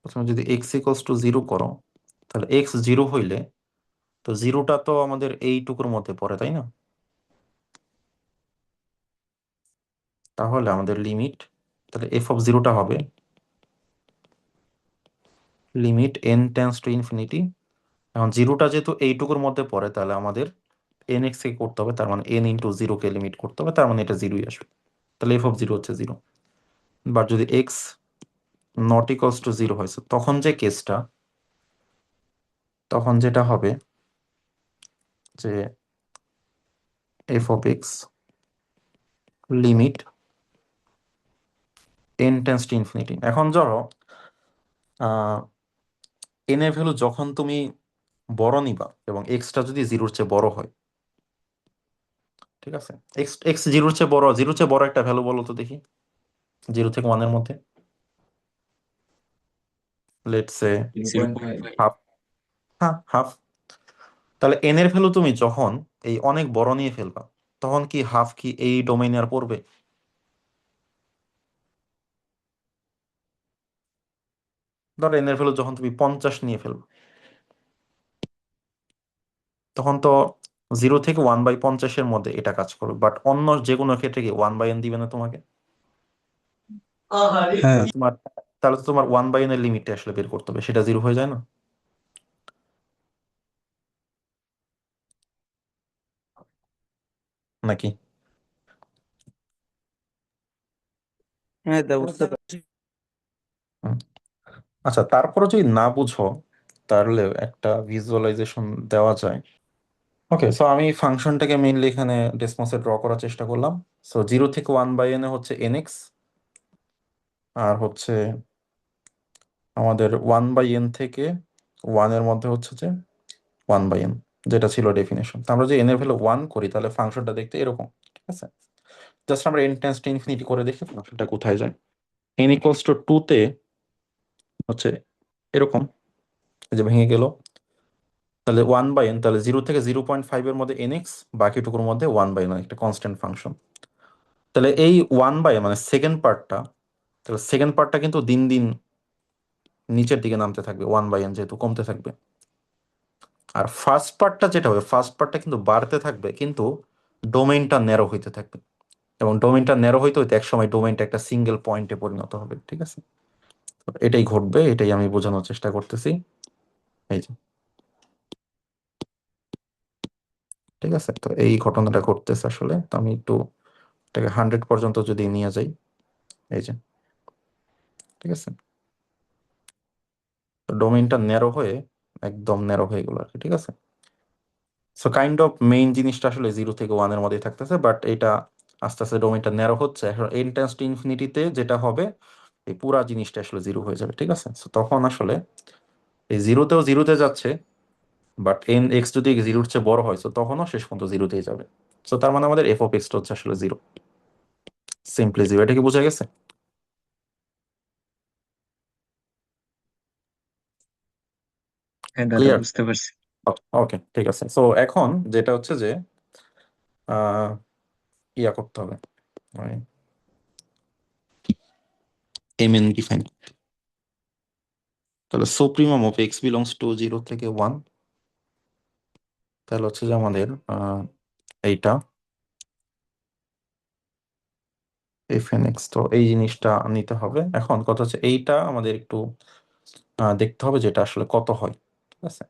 প্রথমে যদি x ইকুয়ালস টু 0 করো, তাহলে x 0 হইলে তো জিরোটা তো আমাদের এইটুকুর মধ্যে পড়ে, তাই না? তাহলে আমাদের লিমিট, তাহলে f অফ জিরোটা হবে limit n tends to infinity. এখন জিরোটা যেহেতু এইটুকুর মধ্যে পড়ে, তাহলে আমাদের nx কে করতে হবে, তার মানে n ইন্টু জিরো কে লিমিট করতে হবে, তার মানে এটা জিরোই আসবে। তাহলে f অফ জিরো হচ্ছে 0। বাট যদি x নট ইকুয়ালস টু 0 হয়েছে, তখন যে কেসটা, তখন যেটা হবে যে f of x limit n tends to infinity. এখন ধরো n এর ভ্যালু যখন তুমি বড় নিবা এবং এক্সটা যদি জিরোর চেয়ে বড় হয়, ঠিক আছে, এক্স এক্স জিরোর চেয়ে বড় একটা ভ্যালু বলো তো দেখি, 0 থেকে 1 এর মধ্যে, লেটস সে 0.5। হাফ। হ্যাঁ, হাফ। তাহলে এন এর ভ্যালু তুমি যখন এই অনেক বড় নিয়ে ফেলবা, তখন কি হাফ কি এই ডোমেইনে আর পড়বে? ধরো এন এর ভ্যালু যখন তুমি 50 নিয়ে ফেলবা, তখন তো 0 থেকে 1/50-এর মধ্যে এটা কাজ করবে, বাট অন্য যে কোনো ক্ষেত্রে কি 1/n দিবে না তোমাকে? হ্যাঁ, তাহলে তোমার তাহলে তো তোমার 1/n এর লিমিটটা আসলে বের করতে হবে, সেটা 0 হয়ে যায় না নাকি? হ্যাঁ তা বুঝতে পারছি। হুম। আচ্ছা, তারপরে যদি না বুঝো, তাহলে একটা ভিজুয়ালাইজেশন দেওয়া যায়। ওকে, সো আমি ফাংশনটাকে মেইনলি এখানে ডেসমসে ড্র করার চেষ্টা করলাম। সো 0 থেকে 1/n এ হচ্ছে nx, আর হচ্ছে আমাদের 1/n থেকে 1 এর মধ্যে হচ্ছে যে 1/n, যেটা ছিল ডেফিনেশন। আমরা যদি n এর ভ্যালু 1 করি, তাহলে ফাংশনটা দেখতে এরকম, ঠিক আছে? জাস্ট আমরা n টেন্স টু ইনফিনিটি করে দেখি ফাংশনটা কোথায় যায়। n ইকুয়ালস টু 2 তে হচ্ছে এরকম, এই যে ভেঙে গেল। তাহলে 1/n, তাহলে 0 থেকে 0.5 এর মধ্যে nx, বাকিটুকুর মধ্যে 1/n, একটা কনস্ট্যান্ট ফাংশন। তাহলে এই 1/n মানে সেকেন্ড পার্টটা, তাহলে সেকেন্ড পার্টটা কিন্তু দিন দিন নিচের দিকে নামতে থাকবে, 1/n যেহেতু কমতে থাকবে। আর ফার্স্ট পার্টটা যেটা হবে, ফার্স্ট পার্টটা কিন্তু বাড়তে থাকবে, কিন্তু ডোমেইনটা ন্যারো হইতে থাকবে, এবং ডোমেইনটা ন্যারো হইতে হইতে একসময় ডোমেইনটা একটা সিঙ্গেল পয়েন্টে পরিণত হবে, ঠিক আছে? তো এটাই ঘটবে, এটাই আমি বোঝানোর চেষ্টা করতেছি, এই যে, ঠিক আছে? তো এই ঘটনাটা ঘটতেছে আসলে। তো আমি একটু এটাকে 100 পর্যন্ত যদি নিয়ে যাই, এই যে, ঠিক আছে, তো ডোমেইনটা ন্যারো হয়ে একদম ন্যারো হয়ে গেল আর কি, ঠিক আছে? সো কাইন্ড অফ মেইন জিনিসটা আসলে 0 থেকে 1 এর মধ্যেই থাকতেছে, বাট এটা আস্তে আস্তে ডোমেইনটা ন্যারো হচ্ছে। এখন n টেন্স টু ইনফিনিটিতে যেটা হবে, এই পুরা জিনিসটা আসলে 0 হয়ে যাবে, ঠিক আছে? সো তখন আসলে এই জিরোতেও 0-তে যাচ্ছে, বাট এন এক্স যদি 0-এর চেয়ে বড় হয়, তো তখনও শেষ পর্যন্ত 0-তেই যাবে। সো তার মানে আমাদের এফ অফ এক্সটা হচ্ছে আসলে 0, সিম্পলি 0। এটা কি বোঝা গেছে? হ্যাঁ দাদা, ক্লিয়ার? বুঝতে পারছি। ওকে, ঠিক আছে। সো এখন যেটা হচ্ছে যে আহ ইয়া করতে হবে, mn ডিফাইন। তাহলে supremum of x belongs to 0 থেকে 1, তাহলে হচ্ছে যে আমাদের এইটা এফ এন এক্স, তো এই জিনিসটা নিতে হবে। এখন কথা হচ্ছে এইটা আমাদের একটু দেখতে হবে যেটা আসলে কত হয়, ঠিক আছে?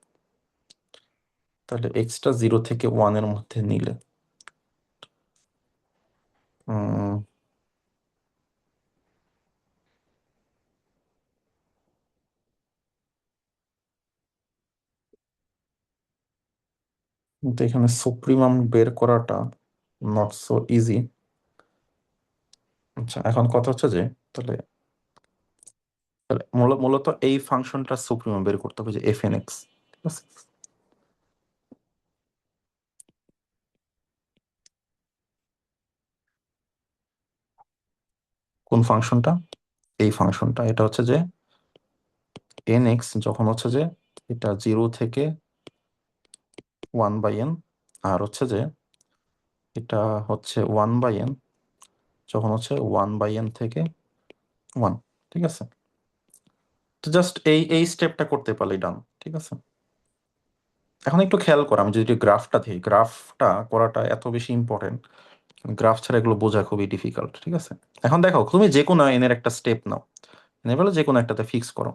তাহলে এক্সটা 0 থেকে 1 এর মধ্যে নিলে উম, কিন্তু এখানে সুপ্রিমাম বের করাটা নট সো ইজি। আচ্ছা, এখন কথা হচ্ছে যে তাহলে তাহলে মূলত এই ফাংশনটা সুপ্রিমাম বের করতে হবে, যে এফ এন এক্স, ঠিক আছে? কোন ফাংশনটা? এই ফাংশনটা। এটা হচ্ছে যে nx যখন হচ্ছে যে এটা 0 থেকে 1/n, আর হচ্ছে যে এটা হচ্ছে 1/n যখন হচ্ছে 1/n থেকে 1, ঠিক আছে? তো জাস্ট এই স্টেপটা করতে পারলেই ডান, ঠিক আছে? এখন একটু খেয়াল করো, আমি যদি গ্রাফটা দিই, গ্রাফটা করাটা এত বেশি ইম্পর্টেন্ট, গ্রাফ ছাড়া এগুলো বোঝা খুবই ডিফিকাল্ট, ঠিক আছে? এখন দেখো, তুমি যে কোনো এনের একটা স্টেপ নাও, এনে বলে যে কোনো একটাতে ফিক্স করো।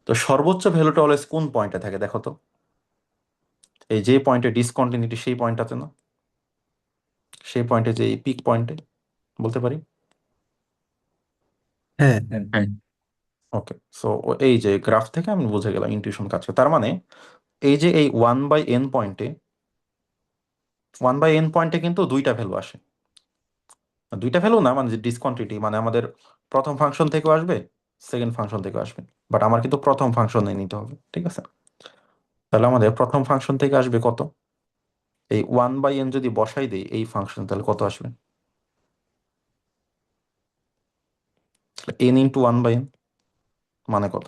তো সর্বোচ্চ ভ্যালুটা অলওয়েজ কোন পয়েন্টে থাকে দেখো তো? এই যে পয়েন্টে ডিসকন্টিনিউটি, সেই পয়েন্টটাতে না? সেই পয়েন্টে, যে এই পিক পয়েন্টে বলতে পারি। হ্যাঁ হ্যাঁ, ওকে, সো এই যে গ্রাফ থেকে আমি বুঝে গেলাম ইনটিউশন কাজ করে। তার মানে এই যে এই 1/n পয়েন্টে, 1/n পয়েন্টে কিন্তু দুইটা ভ্যালু আসে। দুইটা ভ্যালু না, মানে যে ডিসকন্টিনিউটি, মানে আমাদের প্রথম ফাংশন থেকেও আসবে, সেকেন্ড ফাংশন থেকেও আসবে, বাট আমার কিন্তু প্রথম ফাংশনে নিতে হবে, ঠিক আছে? তাহলে আমাদের প্রথম ফাংশন থেকে আসবে কত? এই 1/n যদি বসাই দেই এই ফাংশন, তাহলে কত আসবে? n ইন্টু 1/n মানে কত?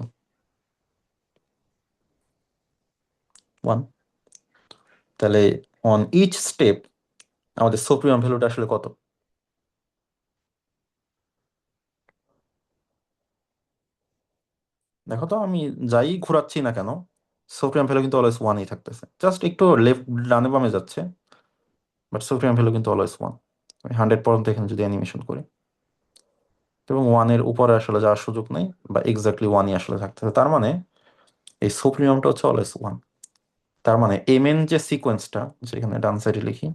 1। তাহলে অন ইচ স্টেপ আমাদের সুপ্রিমাম ভ্যালুটা আসলে কত? দেখো তো, আমি যাই ঘোরাচ্ছি না কেন, সুপ্রিমাম ভ্যালু কিন্তু অলওয়েজ 1ই থাকতেছে, জাস্ট একটু লেফট ডানে বামে যাচ্ছে, বাট সুপ্রিমাম ভ্যালু কিন্তু অলওয়েজ 1। আমি 100% এখানে যদি অ্যানিমেশন করি, এবং 1-এর উপরে আসলে যাওয়ার সুযোগ নেই, বা এক্স্যাক্টলি 1ই আসলে থাকতেছে। তার মানে এই সুপ্রিমামটা হচ্ছে অলওয়েজ 1। তার মানে mn যে সিকোয়েন্সটা, যেখানে ডান সাইডে লিখি,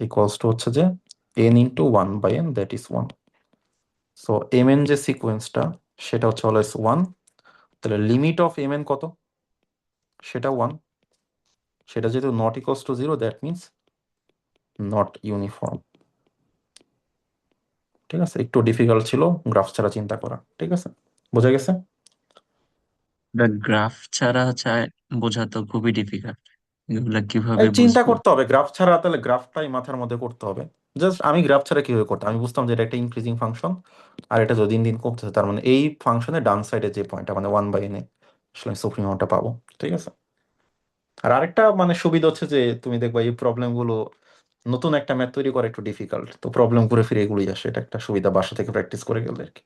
ইকুয়ালস টু হচ্ছে যে n into 1/n, that is 1। So mn যে সিকোয়েন্সটা, সেটা হচ্ছে অলওয়েজ 1। তাহলে লিমিট অফ mn কত? সেটা 1। সেটা যেহেতু not equals two 0, that means not uniform, ঠিক আছে? একটু ডিফিকাল্ট ছিল গ্রাফ ছাড়া চিন্তা করা, ঠিক আছে? বোঝা গেছে? গ্রাফ ছাড়া বোঝা তো খুবই ডিফিকাল্ট, এগুলা কিভাবে এই চিন্তা বুঝবো? করতে হবে গ্রাফ ছাড়া, তাহলে গ্রাফটাই মাথার মধ্যে করতে হবে। জাস্ট আমি গ্রাফ ছাড়া কিভাবে করতাম, আমি বুঝতাম যে এটা একটা ইনক্রিজিং ফাংশন, আর এটা যদি দিন দিন কমতেছে, তার মানে এই ফাংশনের ডান সাইডে যে পয়েন্টটা, মানে 1/n আসলে আমি সুপ্রিমামটা পাবো, ঠিক আছে? আর আরেকটা মানে সুবিধা হচ্ছে যে তুমি দেখবা এই প্রবলেম গুলো, নতুন একটা ম্যাথ তৈরি করা একটু ডিফিকাল্ট, তো প্রবলেম ঘুরে ফিরে এগুলোই আসে। এটা একটা সুবিধা বাসা থেকে প্র্যাকটিস করে গেলে আর কি,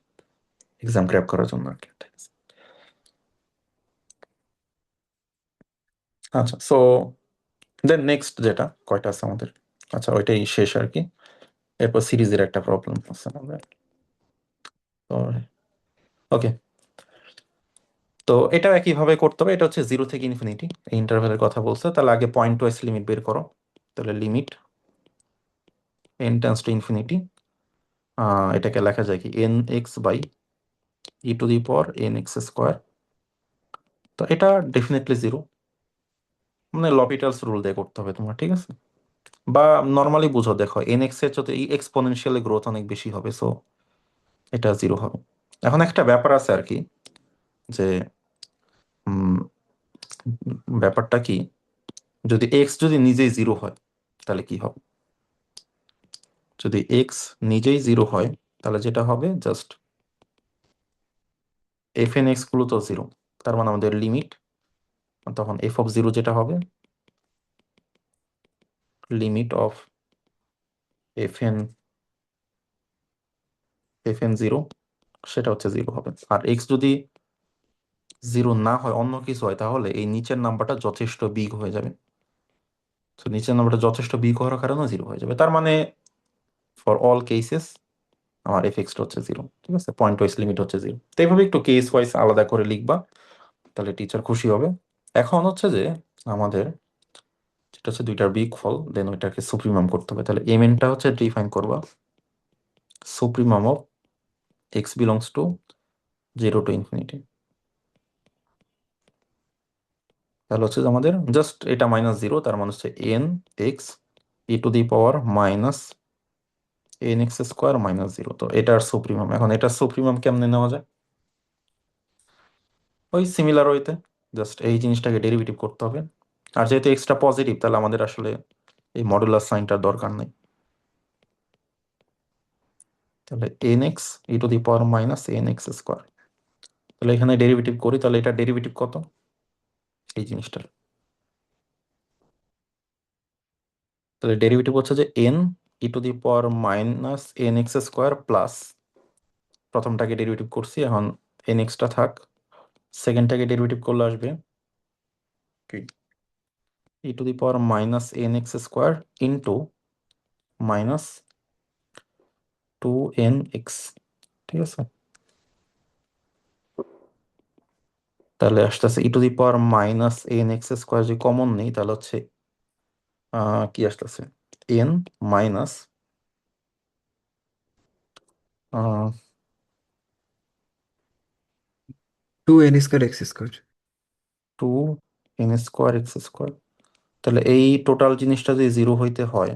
এক্সাম ক্র্যাক করার জন্য আর কি, ঠিক আছে? আচ্ছা, সো দেন নেক্সট যেটা কয়টা আছে আমাদের, আচ্ছা ওইটাই শেষ আর কি। এরপর সিরিজের একটা প্রবলেম আছে আমাদের। তো ওকে, তো এটা একইভাবে করতে হবে। এটা হচ্ছে 0 থেকে ইনফিনিটি, এই ইন্টারভ্যালের কথা বলছে। তাহলে আগে পয়েন্ট ওয়াইজ লিমিট বের করো। তাহলে limit n tends to infinity, এটাকে লেখা যায় কি nx/e⁻n x²। তো এটা ডেফিনেটলি 0, মানে লপিটালস রুল দিয়ে করতে হবে তোমার, ঠিক আছে? বা নর্মালি বুঝো, দেখো nx এর যত এই এক্সপোনেনশিয়ালি গ্রোথ অনেক বেশি হবে, সো এটা 0 হবে। এখন একটা ব্যাপার আছে আর কি, যে উম, ব্যাপারটা কি, যদি এক্স যদি নিজেই 0 হয় তাহলে কি হবে? যদি এক্স নিজেই 0 হয় তাহলে যেটা হবে, জাস্ট fn x গুলো তো 0, তার মানে আমাদের লিমিট, তখন f(0) যেটা হবে, লিমিট অফ fn 0, সেটা হচ্ছে 0 হবে। আর এক্স যদি 0 না হয়, অন্য কিছু হয়, তাহলে এই নিচের নাম্বারটা যথেষ্ট বিগ হয়ে যাবে। তো নিচের নাম্বারটা যথেষ্ট বিগ হওয়ার কারণে 0 হয়ে যাবে। তার মানে ফর অল কেসেস আমার f(x) হচ্ছে 0, ঠিক আছে? পয়েন্ট ওয়াইজ লিমিট হচ্ছে 0। তো এইভাবে একটু কেস ওয়াইজ আলাদা করে লিখবা, তাহলে টিচার খুশি হবে। এখন হচ্ছে যে আমাদের যেটা হচ্ছে দুইটার বিগ ফল, দেন ওইটাকে সুপ্রিমাম করতে হবে। তাহলে mn-টা হচ্ছে ডিফাইন করবা supremum of x belongs to 0 two infinity. তাহলে হচ্ছে যে আমাদের জাস্ট এটা -0, তার মানে হচ্ছে n(x)(e⁻n x²-0। তো এটার সুপ্রিমাম, এখন এটার সুপ্রিমাম কেমনে নেওয়া যায়? ওই সিমিলার ওয়েতে জাস্ট এই জিনিসটাকে ডেরিভেটিভ করতে হবে। আর যেহেতু এক্সট্রা পজিটিভ, তাহলে আমাদের আসলে এই মডুলাস সাইনটার দরকার নেই। তাহলে N x E to the power minus n x square. তাহলে এখানে ডেরিভেটিভ করি, তাহলে এটা ডেরিভেটিভ কত এই জিনিসটার? তাহলে ডেরিভেটিভ হচ্ছে যে n e to the power minus n x square plus, প্রথমটাকে ডেরিভেটিভ করছি, এখন এন এক্সটা থাক, সেকেন্ডটাকে ডেরিভেটিভ করলে আসবে কি e to the power minus n x square into minus 2nx, ঠিক আছে? তাহলে আসতেছে e to the power minus n x square, যদি কমন নেই তাহলে হচ্ছে কি আসতেছে N minus 2n² x²। 2n² x²। তাহলে এই টোটাল জিনিসটা যদি জিরো হইতে হয়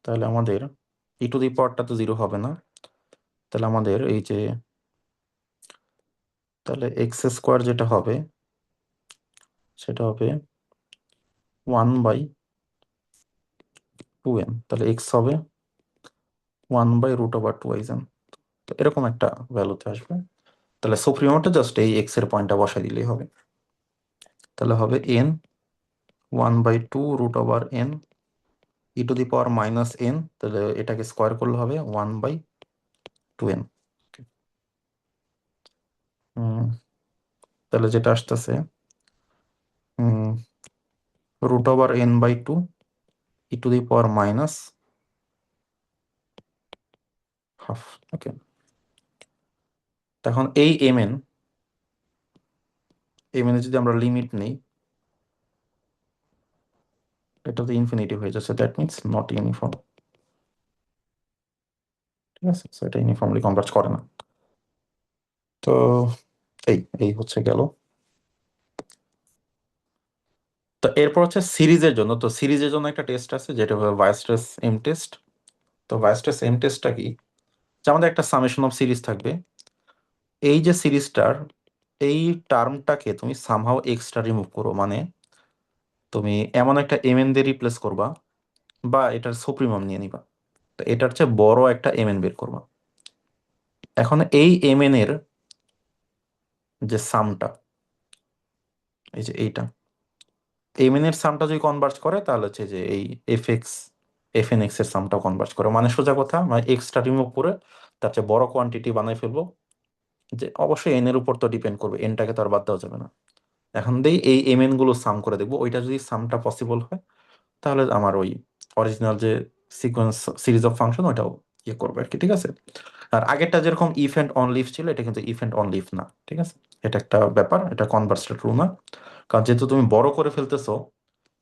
তাহলে আমাদের ই টু দি পাওয়ারটা তো জিরো হবে না, তাহলে আমাদের এই যে তাহলে x² যেটা হবে সেটা হবে 1/2n, তাহলে x হবে 1/√2n, তো এরকম একটা ভ্যালুতে আসবে। তাহলে সুপ্রিমোটা জাস্ট এই x এর পয়েন্টটা বসাই দিলেই হবে। তাহলে হবে n 1/2√n E to the power minus n, তাহলে এটাকে স্কোয়ার করলে হবে 1/2n। তাহলে যেটা আসতেছে √n/2 e to the power minus half. Okay, এখন এই mn এর যদি আমরা লিমিট নেই, এটা তো ইনফিনিটি হয়ে যাচ্ছে, দ্যাট মিনস নট ইউনিফর্ম, ঠিক আছে? সো এটা ইউনিফর্মলি কনভার্জ করে না। তো এই এই হচ্ছে গেল। তো এরপর হচ্ছে সিরিজের জন্য, তো সিরিজের জন্য একটা টেস্ট আছে যেটা হলো ভাইস্ট্রেস এম টেস্ট। তো ভাইস্ট্রেস এম টেস্টটা কি, যে আমাদের একটা সামেশন অফ সিরিজ থাকবে, এই যে সিরিজটার এই টার্মটাকে তুমি সামহাও এক্সট্রা রিমুভ করো, মানে তুমি এমন একটা mn দিয়ে রিপ্লেস করবা বা এটার সুপ্রিমম নিয়ে নিবা, তো এটার চেয়ে বড় একটা mn বের করবা। এখন এই mn এর যে সামটা, এই যে এইটা mn এর সামটা যদি কনভার্জ করে তাহলে হচ্ছে যে এই fnx এর সামটাও কনভার্জ করে, মানে সোজা কথা, মানে এক্সট্রা রিমুভ করে তার চেয়ে বড় কোয়ান্টিটি বানাই ফেলবো, যে অবশ্যই n এর উপর তো ডিপেন্ড করবে, nটাকে তো আর বাদ দেওয়া যাবে না। এখন দিয়ে এই mn গুলো সাম করে দেখবো, ওইটা যদি সামটা পসিবল হয় তাহলে আমার ওই অরিজিনাল যে সিকোয়েন্স সিরিজ অফ ফাংশন ওইটাও ইয়ে করবে আর কি, ঠিক আছে? আর আগেরটা যেরকম ইফ এন্ড অন লিফ ছিল, এটা কিন্তু ইফ এন্ড অন লিফ না, ঠিক আছে? এটা একটা ব্যাপার, এটা কনভার্সটা ট্রু না, কারণ যেহেতু তুমি বড় করে ফেলতেছো,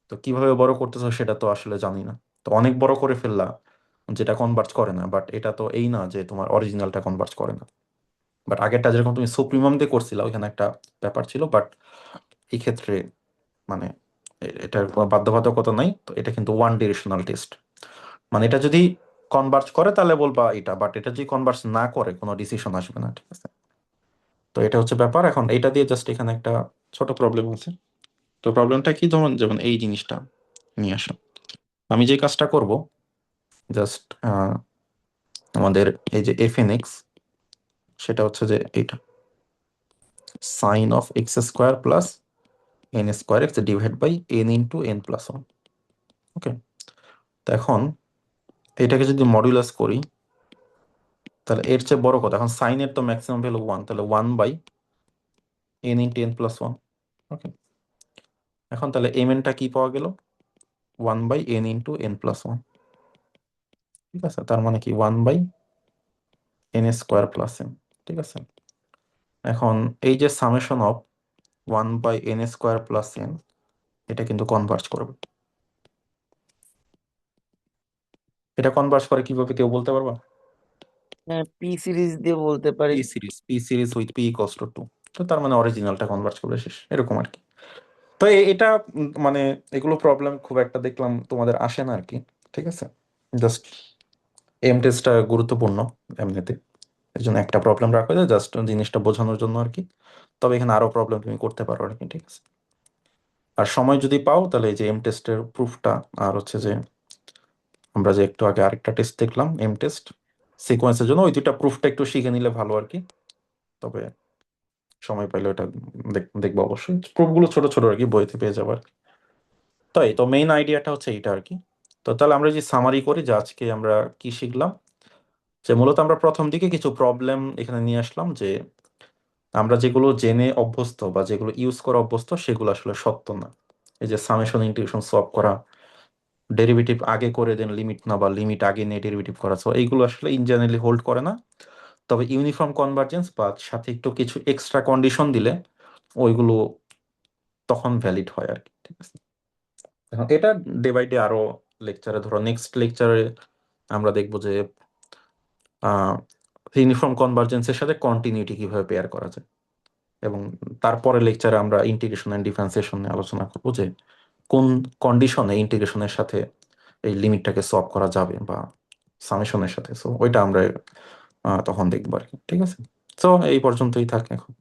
তো কিভাবে বড় করতেছো সেটা তো আসলে জানি না, তো অনেক বড় করে ফেললা যেটা কনভার্জ করে না, বাট এটা তো এই না যে তোমার অরিজিনালটা কনভার্জ করে না। বাট আগেরটা যেরকম তুমি সুপ্রিমম দিয়ে করছিলা ওইখানে একটা ব্যাপার ছিল, বাট এই ক্ষেত্রে মানে এটার কোনো বাধ্যবাধকতা নাই, তো এটা কিন্তু ওয়ান ডিরেকশনাল টেস্ট, মানে এটা যদি কনভার্জ করে তাহলে বলবা এটা, বাট এটা যদি কনভার্জ না করে কোনো ডিসিশন আসবে না, ঠিক আছে? তো এটা হচ্ছে ব্যাপার। এখন এটা দিয়ে জাস্ট এখানে একটা ছোট প্রবলেম আছে। তো প্রবলেমটা কি, যেমন যেমন এই জিনিসটা নিয়ে আসো, আমি যে কাজটা করব জাস্ট আমাদের এই যে fnx, সেটা হচ্ছে যে এইটা sine of x² plus n² x divide by n into n plus 1। Okay, তো এখন এটাকে যদি মডুলাস করি তাহলে এর চেয়ে বড় কথা, এখন সাইনের তো ম্যাক্সিমাম ভ্যালু 1, তাহলে 1/n ইন্টু n প্লাস 1। ওকে, এখন তাহলে mnটা কি পাওয়া গেল, 1/n ইন্টু n প্লাস 1, ঠিক আছে? তার মানে কি 1/n² প্লাস n, ঠিক আছে? এখন এই যে summation of 1/n² plus n, এটা কিন্তু কনভার্জ করবে। এটা কনভার্জ করে কিভাবে কেউ বলতে পারবা? হ্যাঁ, পি সিরিজ দিয়ে বলতে পারি। p series with p equals to 2, তো তার মানে অরিজিনালটা কনভার্জ করবে, শেষ, এরকম আর কি। তো এটা মানে এগুলো প্রবলেম খুব একটা দেখলাম তোমাদের আসে না আর কি, ঠিক আছে? জাস্ট এম টেস্টটা গুরুত্বপূর্ণ এমনিতে, এই জন্য একটা প্রবলেম রাখা যায় জাস্ট জিনিসটা বোঝানোর জন্য আর কি। তবে এখানে আরো প্রবলেম তুমি করতে পারো আর কি, ঠিক আছে? আর সময় যদি পাও তাহলে এই যে এম টেস্টের প্রুফটা, আর হচ্ছে যে আমরা যে একটু আগে আরেকটা টেস্ট দেখলাম এম টেস্ট সিকোয়েন্সের জন্য ওই দুইটা প্রুফটা একটু শিখে নিলে ভালো আর কি। তবে সময় পাইলে ওটা দেখবো অবশ্যই, প্রুফগুলো ছোট ছোট আর কি, বইতে পেয়ে যাবো আর কি। তাই তো মেইন আইডিয়াটা হচ্ছে এইটা আর কি। তো তাহলে আমরা যে সামারি করি যে আজকে আমরা কি শিখলাম, যে মূলত আমরা প্রথম দিকে কিছু প্রবলেম এখানে নিয়ে আসলাম, যে আমরা যেগুলো জেনে অভ্যস্ত বা যেগুলো ইউজ করা অভ্যস্ত সেগুলো আসলে সত্য না। এই যে সামেশন ইন্টিগ্রেশন সলভ করা, ডেরিভেটিভ আগে করে দেন লিমিট না, বা লিমিট আগে নিয়ে ডেরিভেটিভ করা, সো এইগুলো আসলে ইন জেনারেলি হোল্ড করে না। তবে ইউনিফর্ম কনভার্জেন্স বা সাথে একটু কিছু এক্সট্রা কন্ডিশন দিলে ওইগুলো তখন ভ্যালিড হয় আর কি, ঠিক আছে। এখন এটা ডে বাই ডে আরো লেকচারে, ধরো নেক্সট লেকচারে আমরা দেখবো যে ইউনিফর্ম কনভার্জেন্সের সাথে কন্টিনিউটি কিভাবে পেয়ার করা যায়, এবং তারপরে লেকচারে আমরা ইন্টিগ্রেশন এন্ড ডিফারেন্সিয়েশন নিয়ে আলোচনা করবো যে কোন কন্ডিশনে ইন্টিগ্রেশনের সাথে এই লিমিটটাকে সলভ করা যাবে বা সামেশনের সাথে, সো ওইটা আমরা তখন দেখবো আর কি, ঠিক আছে। সো এই পর্যন্তই থাক এখন।